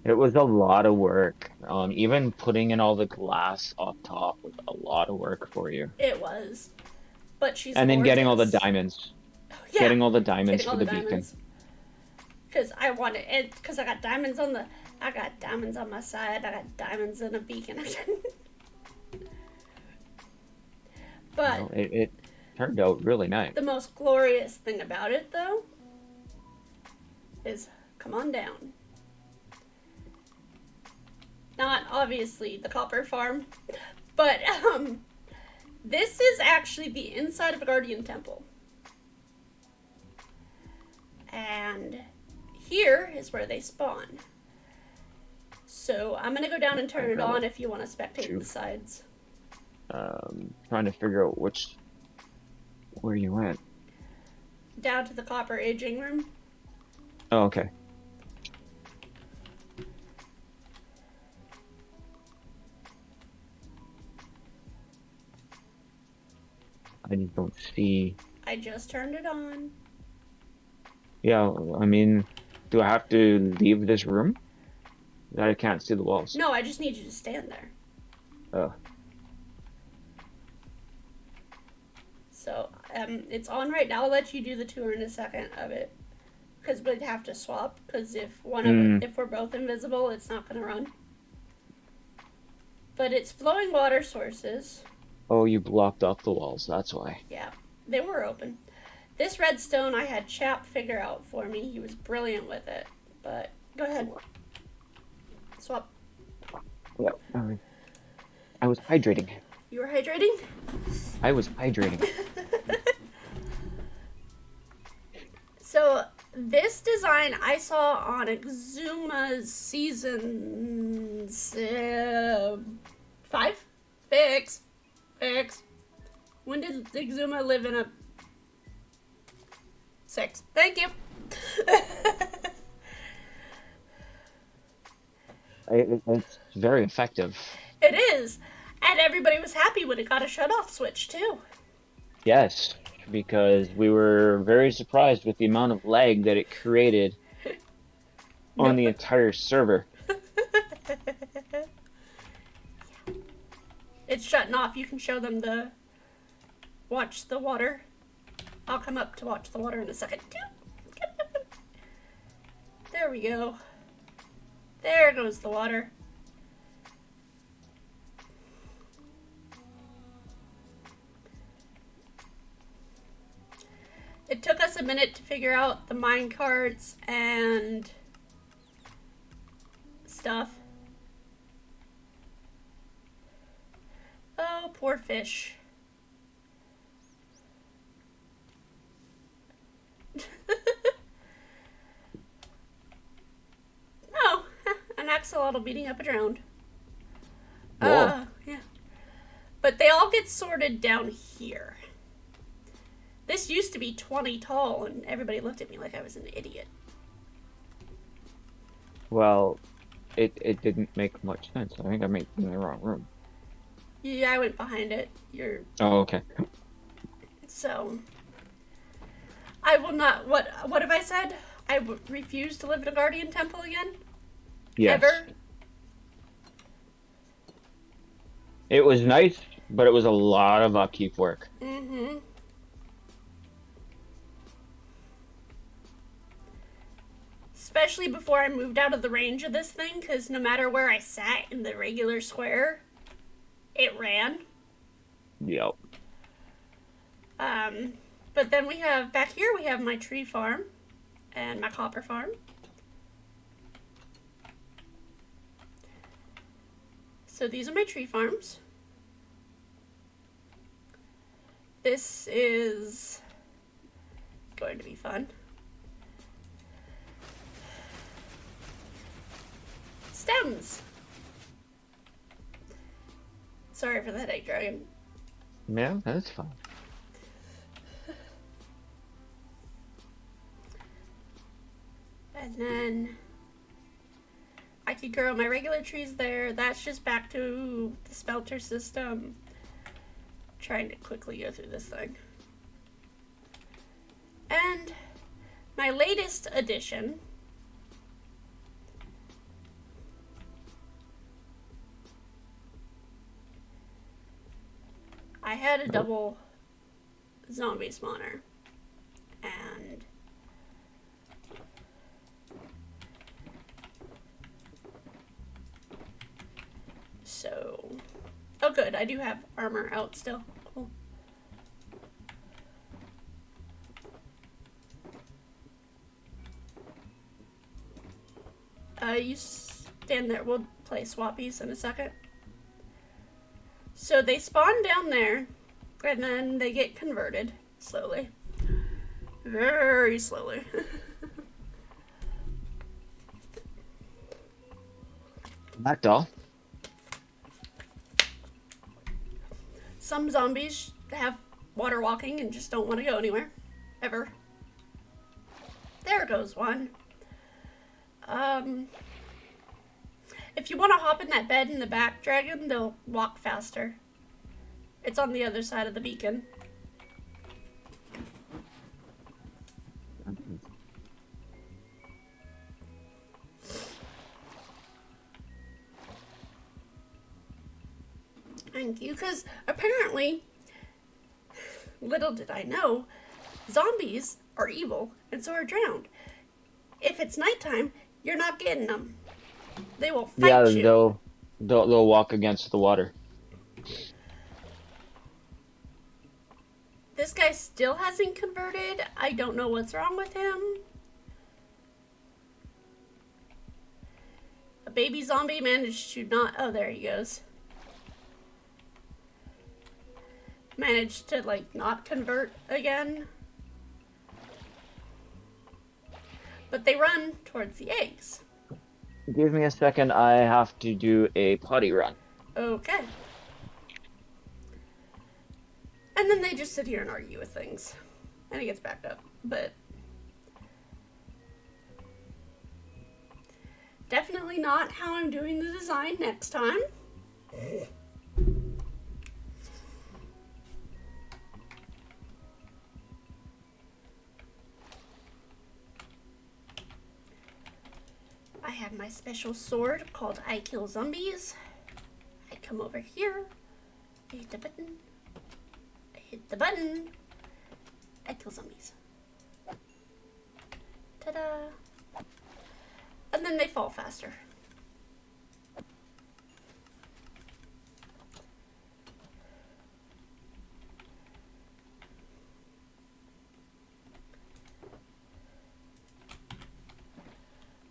It was a lot of work. Even putting in all the glass up top was a lot of work for you. It was. But she's And then gorgeous. getting all the diamonds. Yeah, getting all the diamonds getting for the beacon. Because I wanted it, because I got diamonds on my side, I got diamonds in a beacon. But Well, it turned out really nice. the most glorious thing about it, though, is come on down. Not obviously the copper farm, but this is actually the inside of a guardian temple. And here is where they spawn. So I'm gonna go down and turn it on if you want to spectate the sides. Trying to figure out where you went. Down to the copper aging room. Oh, okay. I just don't see. I just turned it on. Yeah, I mean, do I have to leave this room? I can't see the walls. No, I just need you to stand there. Oh, So, it's on right now. I'll let you do the tour in a second of it. Because we'd have to swap. Because if if we're both invisible, it's not going to run. But it's flowing water sources. oh, you blocked off the walls. That's why. Yeah, they were open. This redstone I had Chap figure out for me. He was brilliant with it. But go ahead. Swap. Yeah, I was hydrating. You were hydrating? I was hydrating. So this design I saw on Exuma's season 5? Fix. When did Exuma live in a 6? Thank you. It's very effective. It is. And everybody was happy when it got a shut off switch too. Yes, because we were very surprised with the amount of lag that it created on the entire server. It's shutting off. You can show them the watch the water. I'll come up to watch the water in a second. There we go. There goes the water. It took us a minute to figure out the mine carts and stuff. Oh, poor fish. Oh, an axolotl beating up a drone. Whoa. Yeah. But they all get sorted down here. This used to be 20 tall, and everybody looked at me like I was an idiot. Well, it didn't make much sense. I think I made it in the wrong room. Yeah, I went behind it. Oh, okay. So, I will not. What have I said? I refuse to live in a guardian temple again. Yes. Ever. It was nice, but it was a lot of upkeep work. Mm-hmm. Especially before I moved out of the range of this thing, because no matter where I sat in the regular square, it ran. Yep. But then we have, back here we have my tree farm and my copper farm. So these are my tree farms. This is going to be fun. Stems. Sorry for the headache, dragon. Yeah, that's fine. And then I could grow my regular trees there. That's just back to the smelter system. Trying to quickly go through this thing. And my latest addition. I had a double zombie spawner. And so, oh good, I do have armor out still. Cool. You stand there. We'll play swappies in a second. So they spawn down there, and then they get converted slowly. Very slowly. That doll. Some zombies have water walking and just don't want to go anywhere. Ever. There goes one. If you want to hop in that bed in the back, dragon, they'll walk faster. It's on the other side of the beacon. thank you, because apparently, little did I know, zombies are evil, and so are drowned. If it's nighttime, you're not getting them. They will Yeah, fight you. they'll walk against the water. This guy still hasn't converted. I don't know what's wrong with him. A baby zombie managed to not... Oh, there he goes. Managed to, like, not convert again. But they run towards the eggs. Give me a second. I have to do a potty run. Okay. And then they just sit here and argue with things. And it gets backed up. But definitely not how I'm doing the design next time. I have my special sword called I Kill Zombies. I come over here. I hit the button. I hit the button. I kill zombies. Ta-da! And then they fall faster.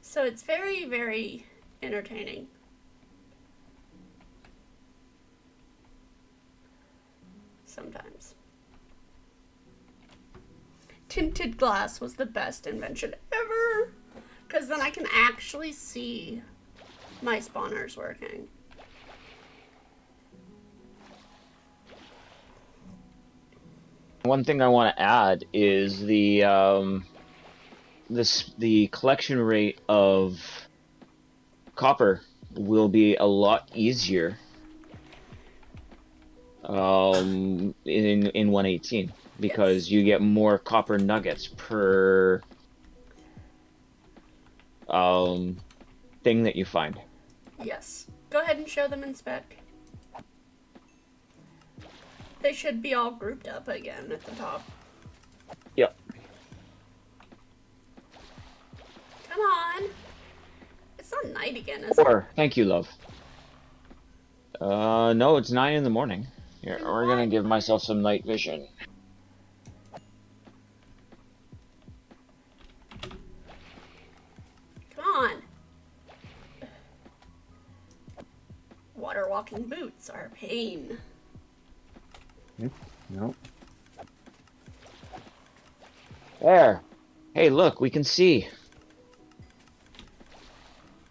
So it's very, very entertaining. Sometimes. Tinted glass was the best invention ever, because then I can actually see my spawners working. One thing I want to add is the collection rate of copper will be a lot easier in 118 because Yes. you get more copper nuggets per thing that you find. Yes. Go ahead and show them in spec. They should be all grouped up again at the top. Yep. Come on. It's not night again, is it? Thank you, love. No, it's 9 in the morning. Here, Then we're why- gonna give myself some night vision. Come on. Water walking boots are a pain. No. There. Hey, look, we can see.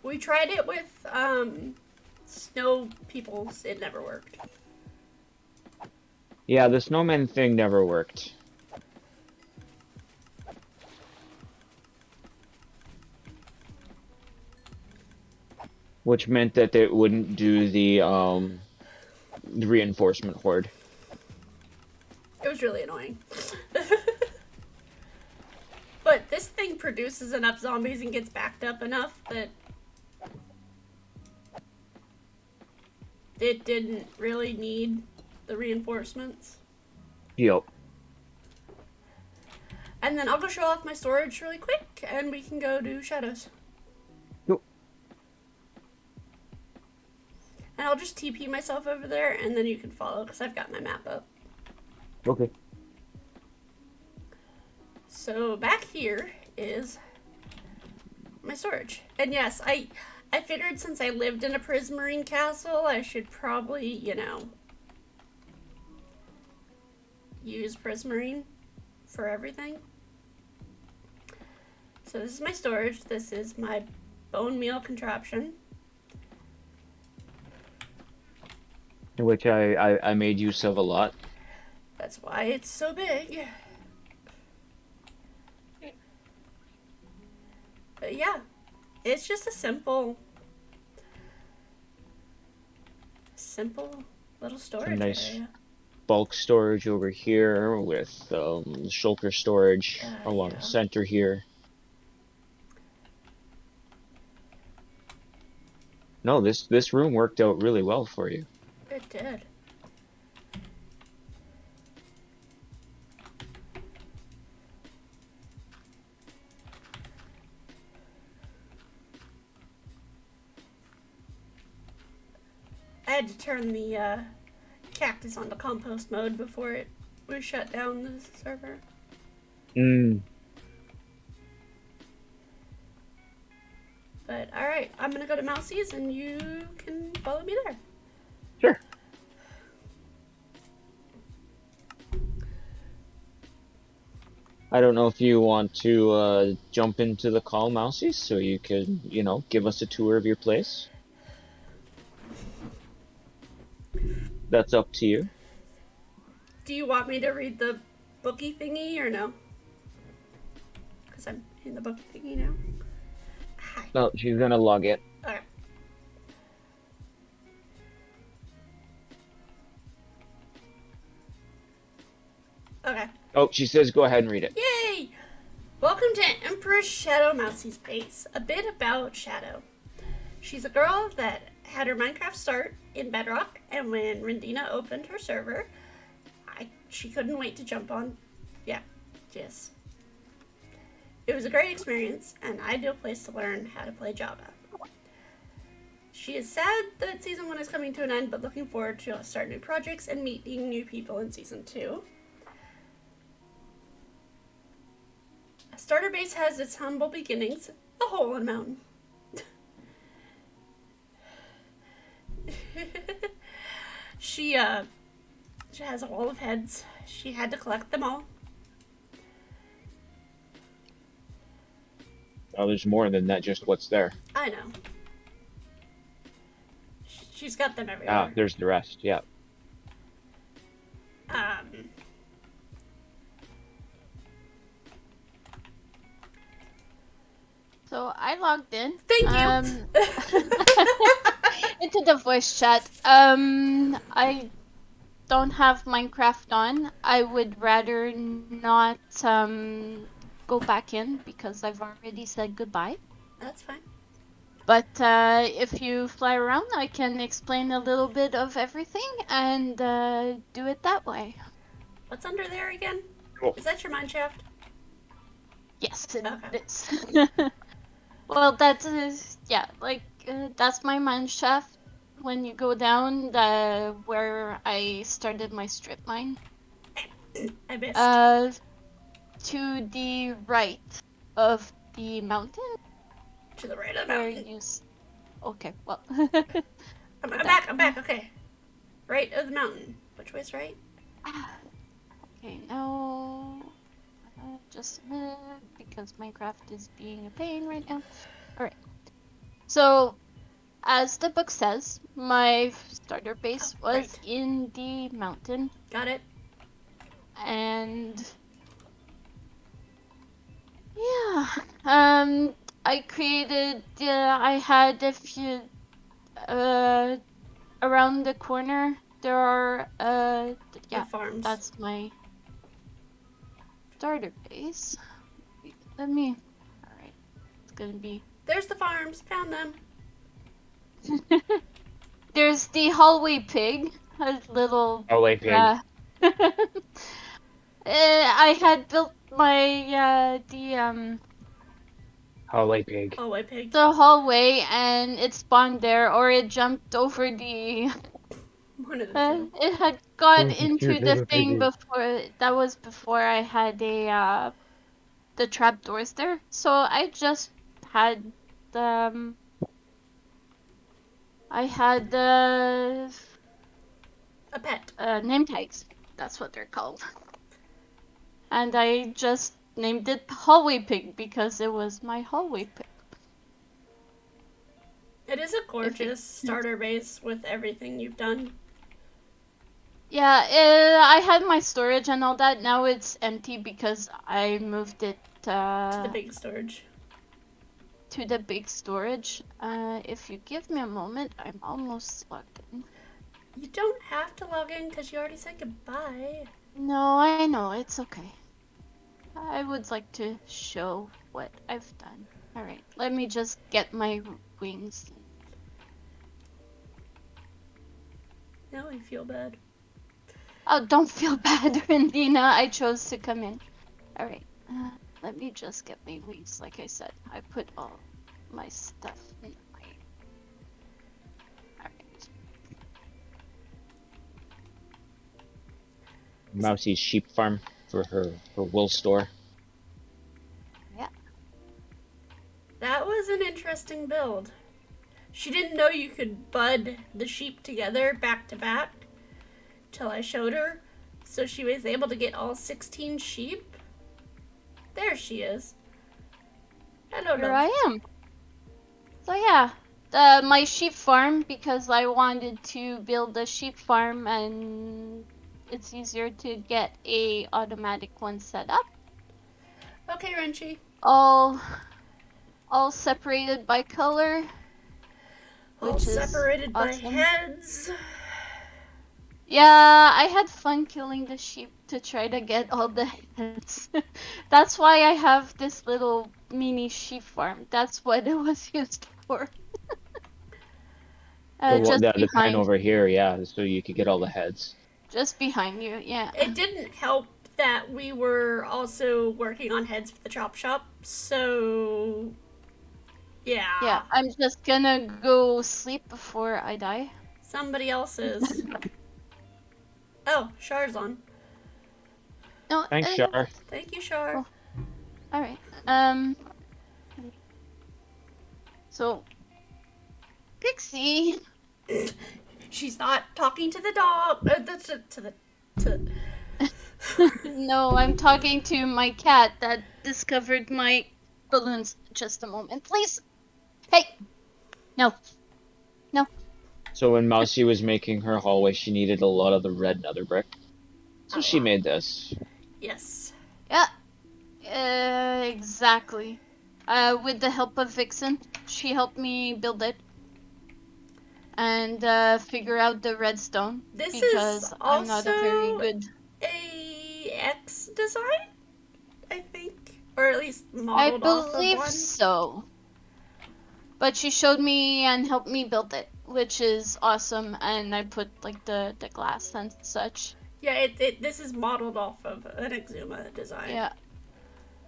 We tried it with snow peoples. It never worked. Yeah, the snowman thing never worked. Which meant that it wouldn't do the reinforcement horde. It was really annoying. But this thing produces enough zombies and gets backed up enough that it didn't really need the reinforcements. Yep. And then I'll go show off my storage really quick and we can go do shadows. Yep. And I'll just TP myself over there and then you can follow because I've got my map up. Okay. So back here is my storage. And yes, I figured since I lived in a Prismarine castle, I should probably, you know, use Prismarine for everything. So this is my storage. This is my bone meal contraption. Which I made use of a lot. That's why it's so big. But yeah, it's just a simple little storage Some nice area. bulk storage over here with shulker storage along Yeah. the center here. No, this room worked out really well for you. It did. had to turn the cactus onto compost mode before it was shut down the server. But alright, I'm gonna go to Mousie's and you can follow me there. Sure. I don't know if you want to jump into the call, Mousy, so you can, give us a tour of your place. That's up to you. Do you want me to read the bookie thingy or no? Because I'm in the bookie thingy now. Hi. No, she's gonna log it. Okay. Okay. Oh, she says go ahead and read it. Yay! Welcome to Empress Shadow Mousie's Base. A bit about Shadow. She's a girl that had her Minecraft start in Bedrock, and when Rendina opened her server, she couldn't wait to jump on. Yeah, yes. It was a great experience, an ideal place to learn how to play Java. She is sad that Season 1 is coming to an end, but looking forward to start new projects and meeting new people in Season 2. A starter base has its humble beginnings, a hole in a mountain. She has a wall of heads. She had to collect them all. Oh, there's more than that, just what's there. I know. She's got them everywhere. Ah, there's the rest, yeah. So I logged in. Thank you. Into the voice chat. I don't have Minecraft on. I would rather not go back in because I've already said goodbye. That's fine. But if you fly around, I can explain a little bit of everything and do it that way. What's under there again? Cool. Is that your mine shaft? Yes, it Okay. is. Well, that is, yeah, that's my mine shaft. When you go down where I started my strip mine. I missed. To the right of the mountain. To the right of the mountain. Okay, well. I'm back, okay. Right of the mountain. Which way's right? Okay, now... just a minute, because Minecraft is being a pain right now. Alright. So, as the book says, my starter base was in the mountain. Got it. And... yeah. I created... I had a few... around the corner, there are... yeah, farms. That's my... starter base. Let me... Alright. It's gonna be... There's the farms. Found them. There's the hallway pig. A little... Hallway pig. I had built my... Hallway pig. Hallway pig. the hallway and it spawned there, or it jumped over the... One of the two. It had got Those are into cute the little thing piggies. before. That was before I had the trapdoors there. So I just had the A pet. name tags. That's what they're called. And I just named it Hallway Pig because it was my hallway pig. It is a gorgeous starter base with everything you've done. Yeah, I had my storage and all that. Now it's empty because I moved it To the big storage. to the big storage. If you give me a moment, I'm almost logged in. You don't have to log in because you already said goodbye. No, I know, it's okay. I would like to show what I've done. Alright, let me just get my wings. Now I feel bad. Oh, don't feel bad, Rendina. I chose to come in. Alright, let me just get my wings. Like I said, I put all my stuff in my... Alright. Mousie's sheep farm for her wool store. Yeah. That was an interesting build. She didn't know you could bud the sheep together back to back till I showed her. So she was able to get all 16 sheep. There she is. Hello, Here love. I am. So yeah, my sheep farm, because I wanted to build a sheep farm and it's easier to get a automatic one set up. Okay, Renchi. All separated by color, All which is separated by awesome. heads. Yeah, I had fun killing the sheep to try to get all the heads. That's why I have this little mini sheep farm. That's what it was used for. Just The pen behind. over here, yeah, so you could get all the heads. Just behind you, yeah. It didn't help that we were also working on heads for the chop shop, so yeah. Yeah, I'm just gonna go sleep before I die. Somebody else's. Oh, Char's on. No, Thanks, Shar. Thank you, Char. Oh. Alright. So, Pixie. She's not talking to the dog. To No, I'm talking to my cat that discovered my balloons. Just a moment, please. Hey! No. No. So when Mousie was making her hallway, she needed a lot of the red nether brick. So she made this. Yes. Yeah. Exactly. With the help of Vixen, she helped me build it. And figure out the redstone. This because is I'm not a very also good... a X design, I think, or at least I modeled off of believe one. so. But she showed me and helped me build it, which is awesome. And I put like the glass and such. Yeah, this is modeled off of an Exuma design. Yeah.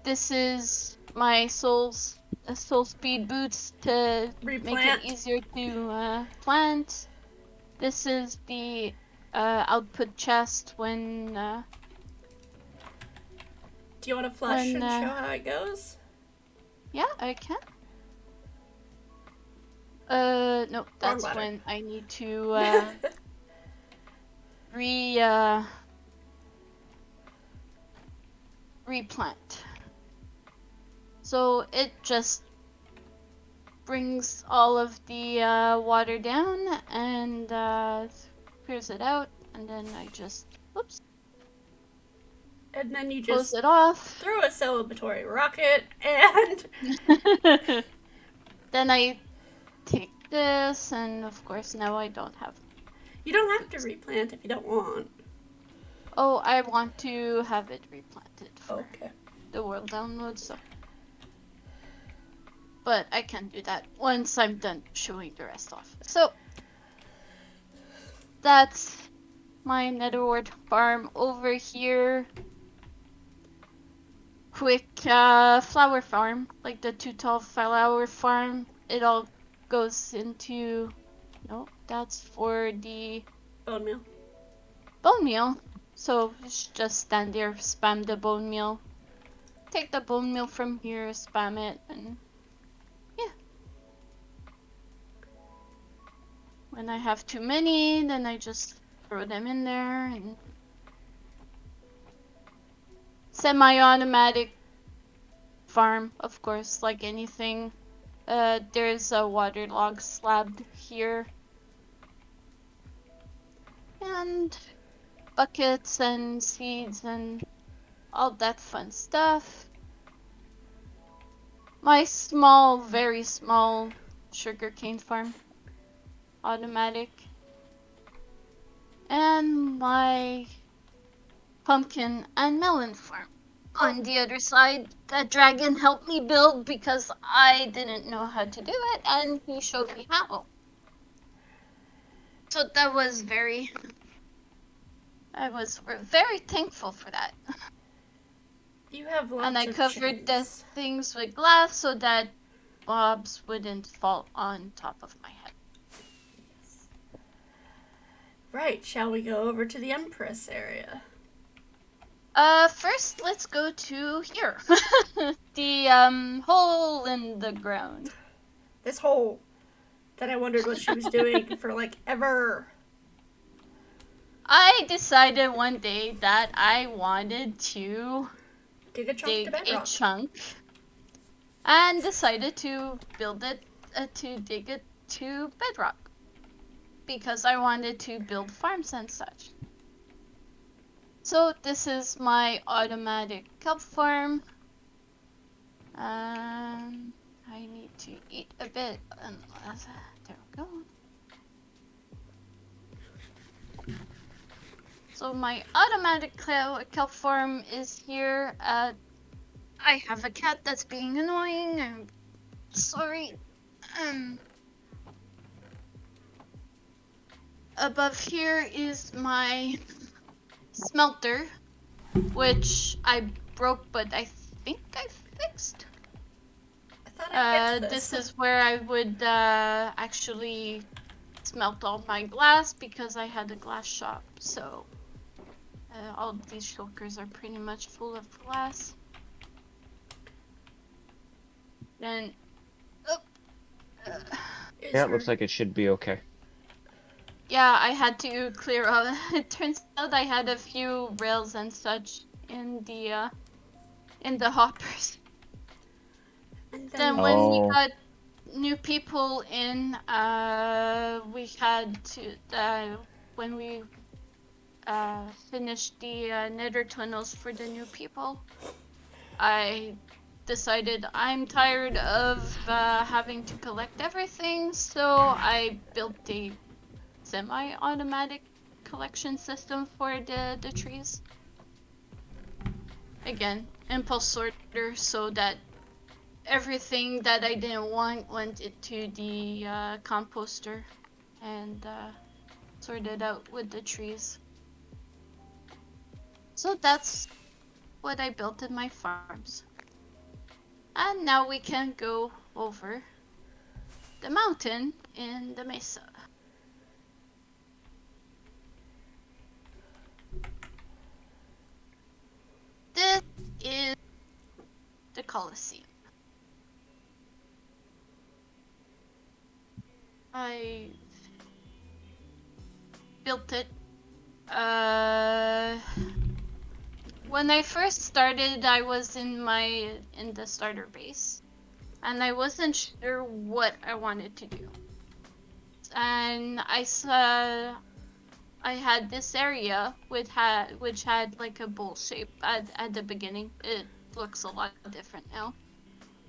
This is my soul speed boots to Replant. make it easier to plant. This is the output chest when Do you want to flush and show how it goes? Yeah, I can. No, that's when I need to replant. So it just brings all of the water down and clears it out, and then I just and then you close just it off. throw a celebratory rocket, and then I take this, and of course now I don't have. You don't have to replant if you don't want. Oh, I want to have it replanted for Okay. the world download, so. But I can do that once I'm done showing the rest off. So, that's my netherward farm over here. Quick flower farm, like the 2 tall flower farm. It all goes into, no, that's for the Bone meal. Bone meal. So just stand there, spam the bone meal. Take the bone meal from here, spam it, and yeah. When I have too many, then I just throw them in there and semi-automatic farm, of course, like anything. There's a waterlogged slab here. And buckets and seeds and all that fun stuff. My small, very small sugarcane farm. Automatic. And my pumpkin and melon farm. On the other side, that dragon helped me build because I didn't know how to do it, and he showed me how. So that was I was very thankful for that. You have lots and I of covered the chickens. things with glass so that mobs wouldn't fall on top of my head. Right, shall we go over to the Empress area? First, let's go to here. The hole in the ground. This hole that I wondered what she was doing for like ever. I decided one day that I wanted to Dig a chunk to dig a bedrock. chunk and decided to build it, to dig it to bedrock because I wanted to build farms and such. So this is my automatic kelp farm. I need to eat a bit. There we go. So my automatic kelp farm is here. I have a cat that's being annoying. I'm sorry. Above here is my smelter, which I broke, but I think I fixed. I thought I fixed This is where I would actually smelt all my glass because I had a glass shop. So all of these shulkers are pretty much full of glass. Then, Yeah, it looks like it should be okay. yeah, I had to clear out. It turns out I had a few rails and such in the hoppers. And Then when we got new people in, we had to when we finished the nether tunnels for the new people, I decided I'm tired of having to collect everything, so I built a semi-automatic collection system for the trees. Again, impulse sorter so that everything that I didn't want went into the composter and sorted out with the trees. So that's what I built in my farms. And now we can go over the mountain in the mesa. This is the Colosseum. I built it. When I first started, I was in the starter base, and I wasn't sure what I wanted to do. And I saw I had this area which had like a bowl shape at the beginning. It looks a lot different now.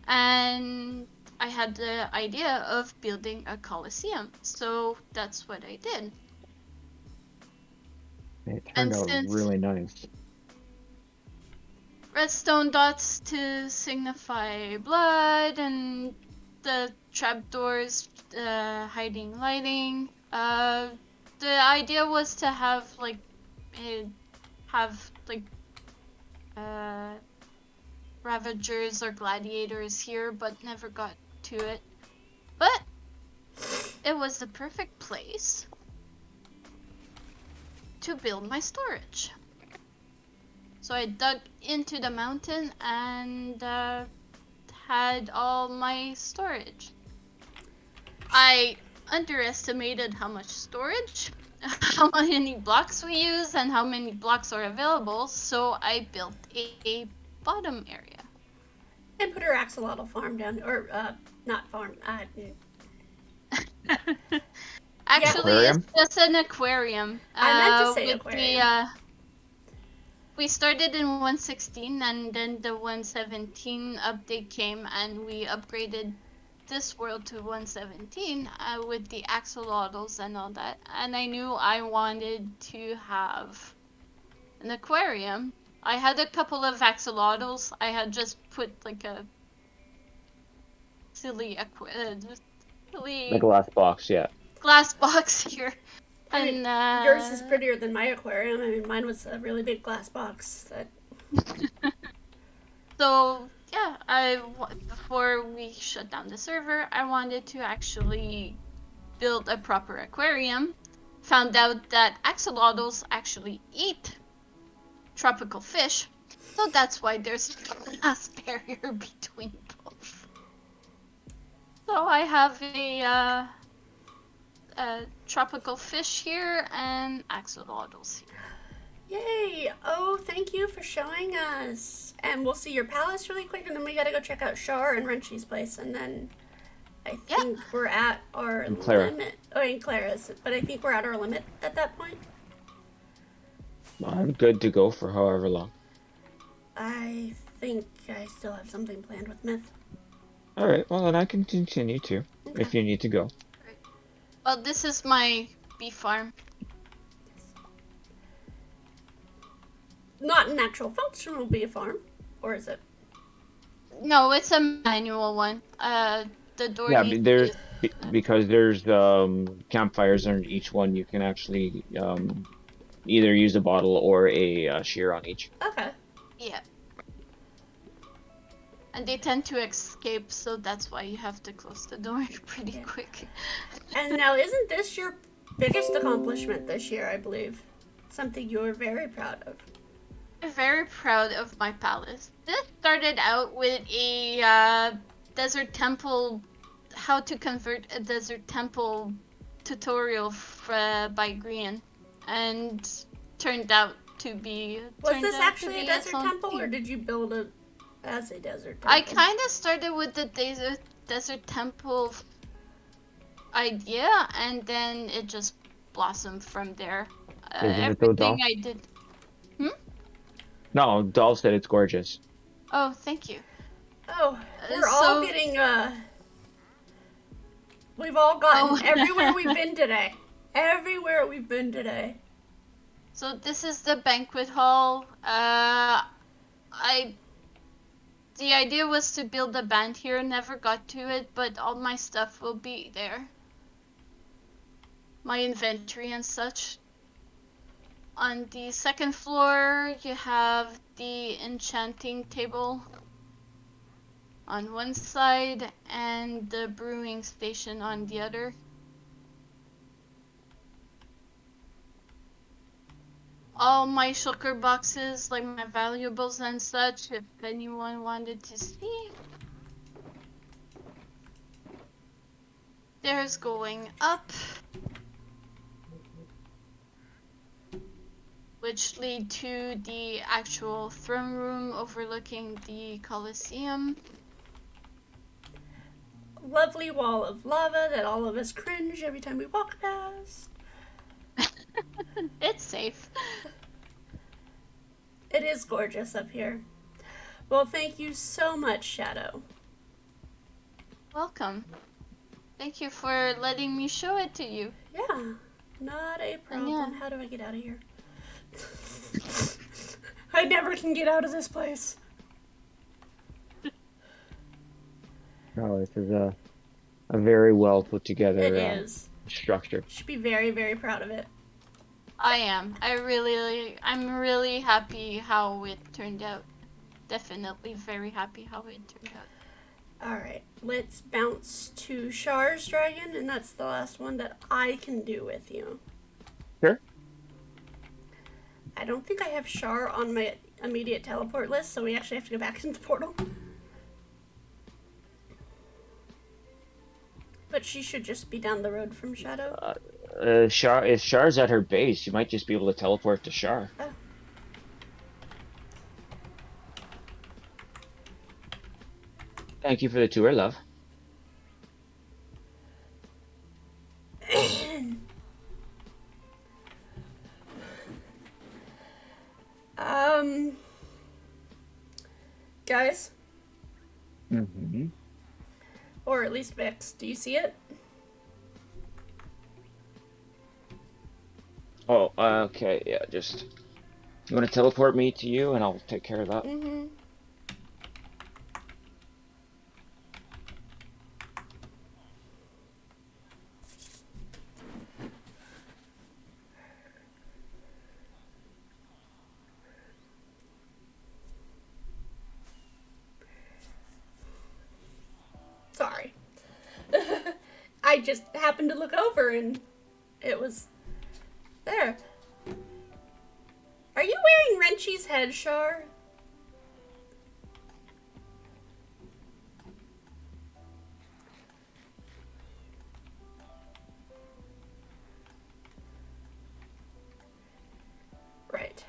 And I had the idea of building a coliseum, so that's what I did. It turned out really nice. Redstone dots to signify blood, and the trapdoors hiding lighting. The idea was to have like ravagers or gladiators here, but never got to it. But it was the perfect place to build my storage. So I dug into the mountain and had all my storage. I underestimated how much storage, how many blocks we use, and how many blocks are available, so I built a bottom area. And put her axolotl farm down, or not farm. Actually, it's just an aquarium. I meant to say aquarium. We started in 1.16, and then the 1.17 update came, and we upgraded this world to 1.17 with the axolotls and all that. And I knew I wanted to have an aquarium. I had a couple of axolotls. I had just put like a silly the glass box, yeah. Glass box here. I mean, yours is prettier than my aquarium. I mean, mine was a really big glass box. So yeah, before we shut down the server, I wanted to actually build a proper aquarium. Found out that axolotls actually eat tropical fish. So that's why there's a glass barrier between both. So I have a tropical fish here and axolotls here. Yay! Oh, thank you for showing us. And we'll see your palace really quick, and then we gotta go check out Shar and Wrenchy's place, and then I think we're at our limit. Oh, and Clara's, but I think we're at our limit at that point. I'm good to go for however long. I think I still have something planned with Myth. All right, well, then I can continue too, if you need to go. Right. Well, this is my bee farm. Not an actual functional bee farm, or is it? No, it's a manual one. The door Yeah, needs because there's campfires under each one, you can actually either use a bottle or a shear on each. Okay. Yeah. And they tend to escape, so that's why you have to close the door pretty quick. And now, isn't this your biggest accomplishment this year, I believe? Something you were very proud of. I'm very proud of my palace. This started out with a desert temple, how to convert a desert temple tutorial by Grian, and turned out to be. Was this actually a desert temple, or did you build it as a desert temple? I kind of started with the desert temple idea, and then it just blossomed from there. Everything I did. No, Doll said it's gorgeous. Oh, thank you. Oh, we're all getting, we've all gotten everywhere we've been today. Everywhere we've been today. So this is the banquet hall. The idea was to build a band here, never got to it, but all my stuff will be there. My inventory and such. On the second floor, you have the enchanting table on one side and the brewing station on the other. All my shulker boxes, like my valuables and such, if anyone wanted to see. There's going up, which lead to the actual throne room overlooking the Colosseum. Lovely wall of lava that all of us cringe every time we walk past. It's safe. It is gorgeous up here. Well, thank you so much, Shadow. Welcome. Thank you for letting me show it to you. Yeah, not a problem. Yeah. How do I get out of here? I never can get out of this place. No, this is a very well put together It is. structure. You should be very, very proud of it. I am. I'm really happy how it turned out. Definitely very happy how it turned out. Alright, let's bounce to Shar's dragon, and that's the last one that I can do with you. Sure. I don't think I have Shar on my immediate teleport list, so we actually have to go back into the portal. But she should just be down the road from Shadow. If Char's at her base, you might just be able to teleport to Char. Oh. Thank you for the tour, love. Guys, Mm-hmm. or at least Vix, do you see it? Oh, okay, yeah, just... You want to teleport me to you, and I'll take care of that? Mm-hmm. Sorry. I just happened to look over and it was there. Are you wearing Wrenchy's head, Shar? Right.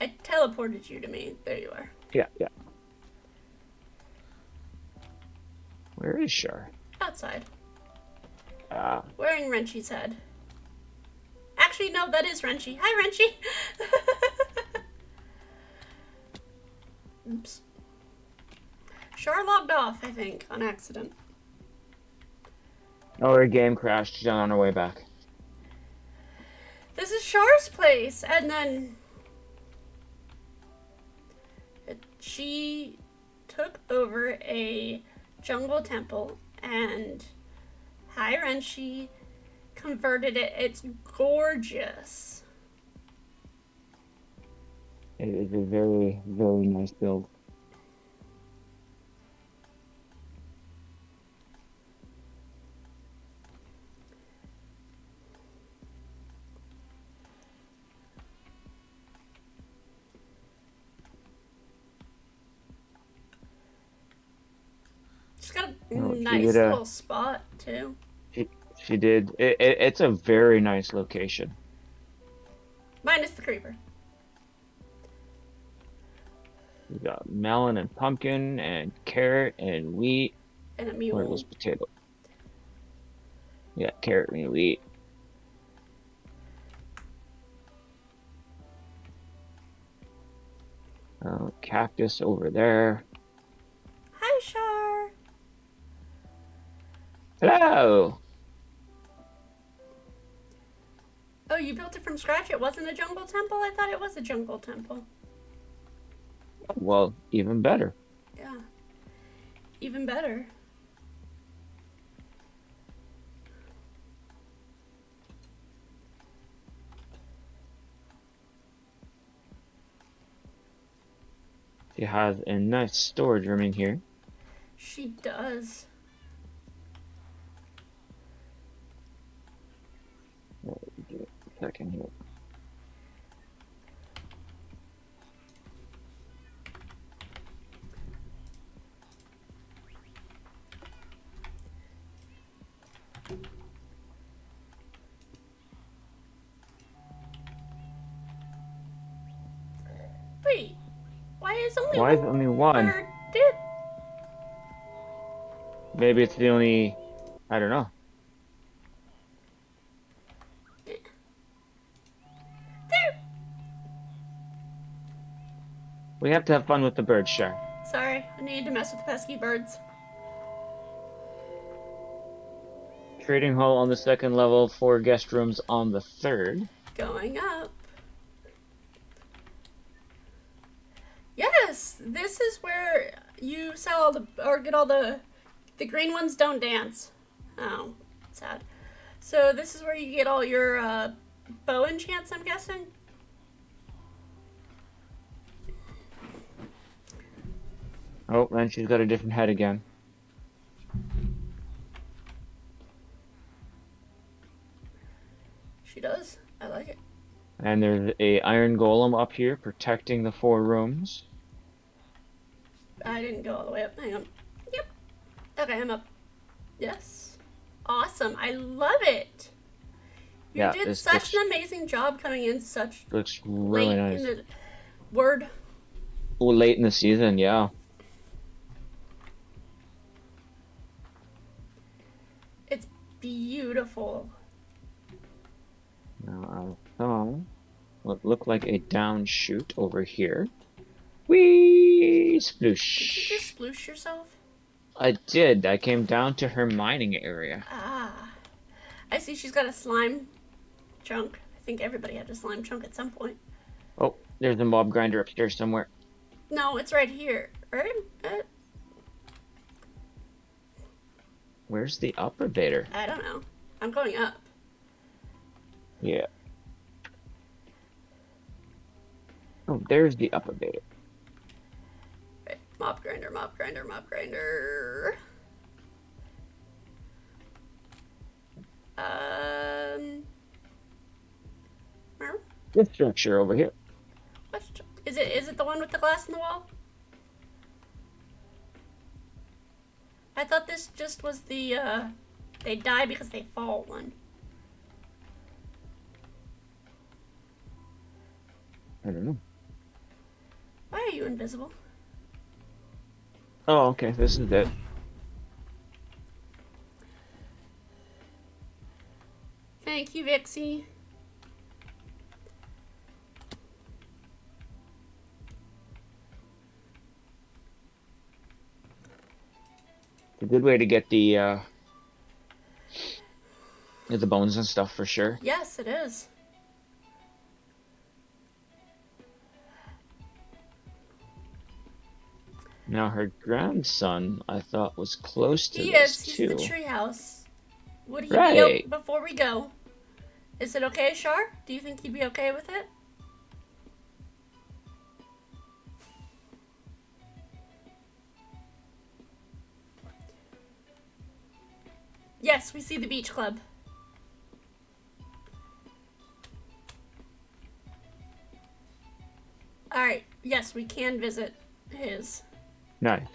I teleported you to me. There you are. Yeah, yeah. Where is Shar? Outside. Ah. Wearing Wrenchy's head. Actually, no, that is Wrenchy. Hi, Wrenchy. Oops. Shar logged off, I think, on accident. Oh, her game crashed. She's on her way back. This is Shar's place, and then she took over a jungle temple, and Hi Renshi converted it. It's gorgeous. It is a very, very nice build. She's got a Oh, nice little spot, too. She did. It's a very nice location. Minus the creeper. We got melon and pumpkin and carrot and wheat. And a Where mule. was potato? Yeah, carrot and wheat. Cactus over there. Hi, Shar. Hello. Oh, you built it from scratch? It wasn't a jungle temple? I thought it was a jungle temple. Well, even better. Yeah. Even better. She has a nice storage room in here. She does. Give it a second here. Wait. Why is only Why is only one? bird did? Maybe it's the only. I don't know. There. We have to have fun with the bird, Shar. Sorry, I needed to mess with the pesky birds. Trading hall on the second level, 4 guest rooms on the third. Going up. Yes, this is where you sell all the, or get all the green ones don't dance. Oh, sad. So this is where you get all your bow enchants, I'm guessing? Oh, and she's got a different head again. She does. I like it. And there's a iron golem up here protecting the 4 rooms. I didn't go all the way up. Hang on. Yep. Okay, I'm up. Yes. Awesome. I love it. You Yeah, did this such an amazing job coming in such looks really late nice. in the word. Oh, late in the season, yeah. It's beautiful. Now I saw what looked like a down chute over here. Whee! Did you Sploosh. just sploosh yourself? I did. I came down to her mining area. Ah. I see she's got a slime chunk. I think everybody had a slime chunk at some point. Oh, there's a mob grinder upstairs somewhere. No, it's right here. Right? Where's the upper baiter? I don't know. I'm going up. Yeah. Oh, there's the upper baiter. Right. Mob grinder, mob grinder, mob grinder. This structure over here. Is it? Is it the one with the glass in the wall? I thought this just was the they die because they fall one. I don't know. Why are you invisible? Oh, okay. This is it. Thank you, Vixie. It's a good way to get the bones and stuff for sure. Yes, it is. Now her grandson, I thought, was close to He this is. He's the too. treehouse. Would he be Right. before we go? Is it okay, Shar? Do you think he'd be okay with it? Yes, we see the beach club. Alright, yes, we can visit his. Nice.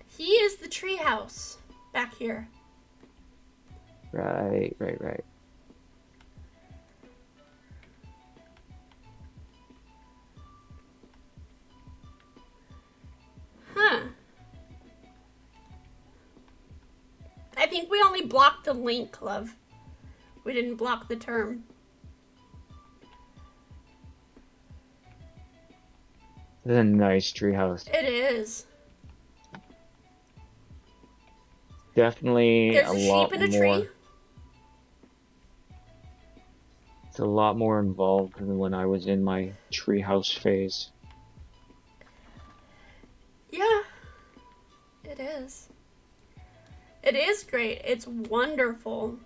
He is the treehouse back here. Right. Huh. I think we only blocked the link, love. We didn't block the term. This is a nice treehouse. It is. Definitely There's a a sheep lot in a more. tree. It's a lot more involved than when I was in my treehouse phase. Yeah, it is. It is great. It's wonderful.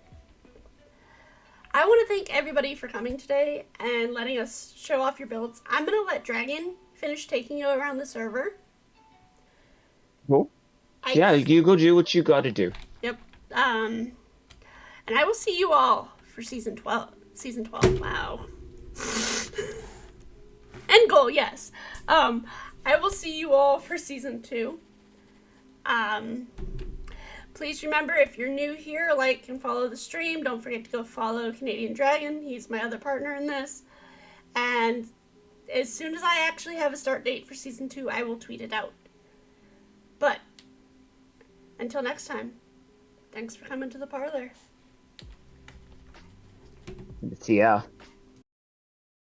I want to thank everybody for coming today and letting us show off your builds. I'm going to let Dragon finish taking you around the server. Cool. Yeah, you go do what you got to do. Yep. And I will see you all for season 12. Season 12. Wow. End goal, yes. I will see you all for season 2. Please remember, if you're new here, like and follow the stream. Don't forget to go follow Canadian Dragon. He's my other partner in this. And as soon as I actually have a start date for season 2, I will tweet it out. But until next time, thanks for coming to the parlor. Yeah.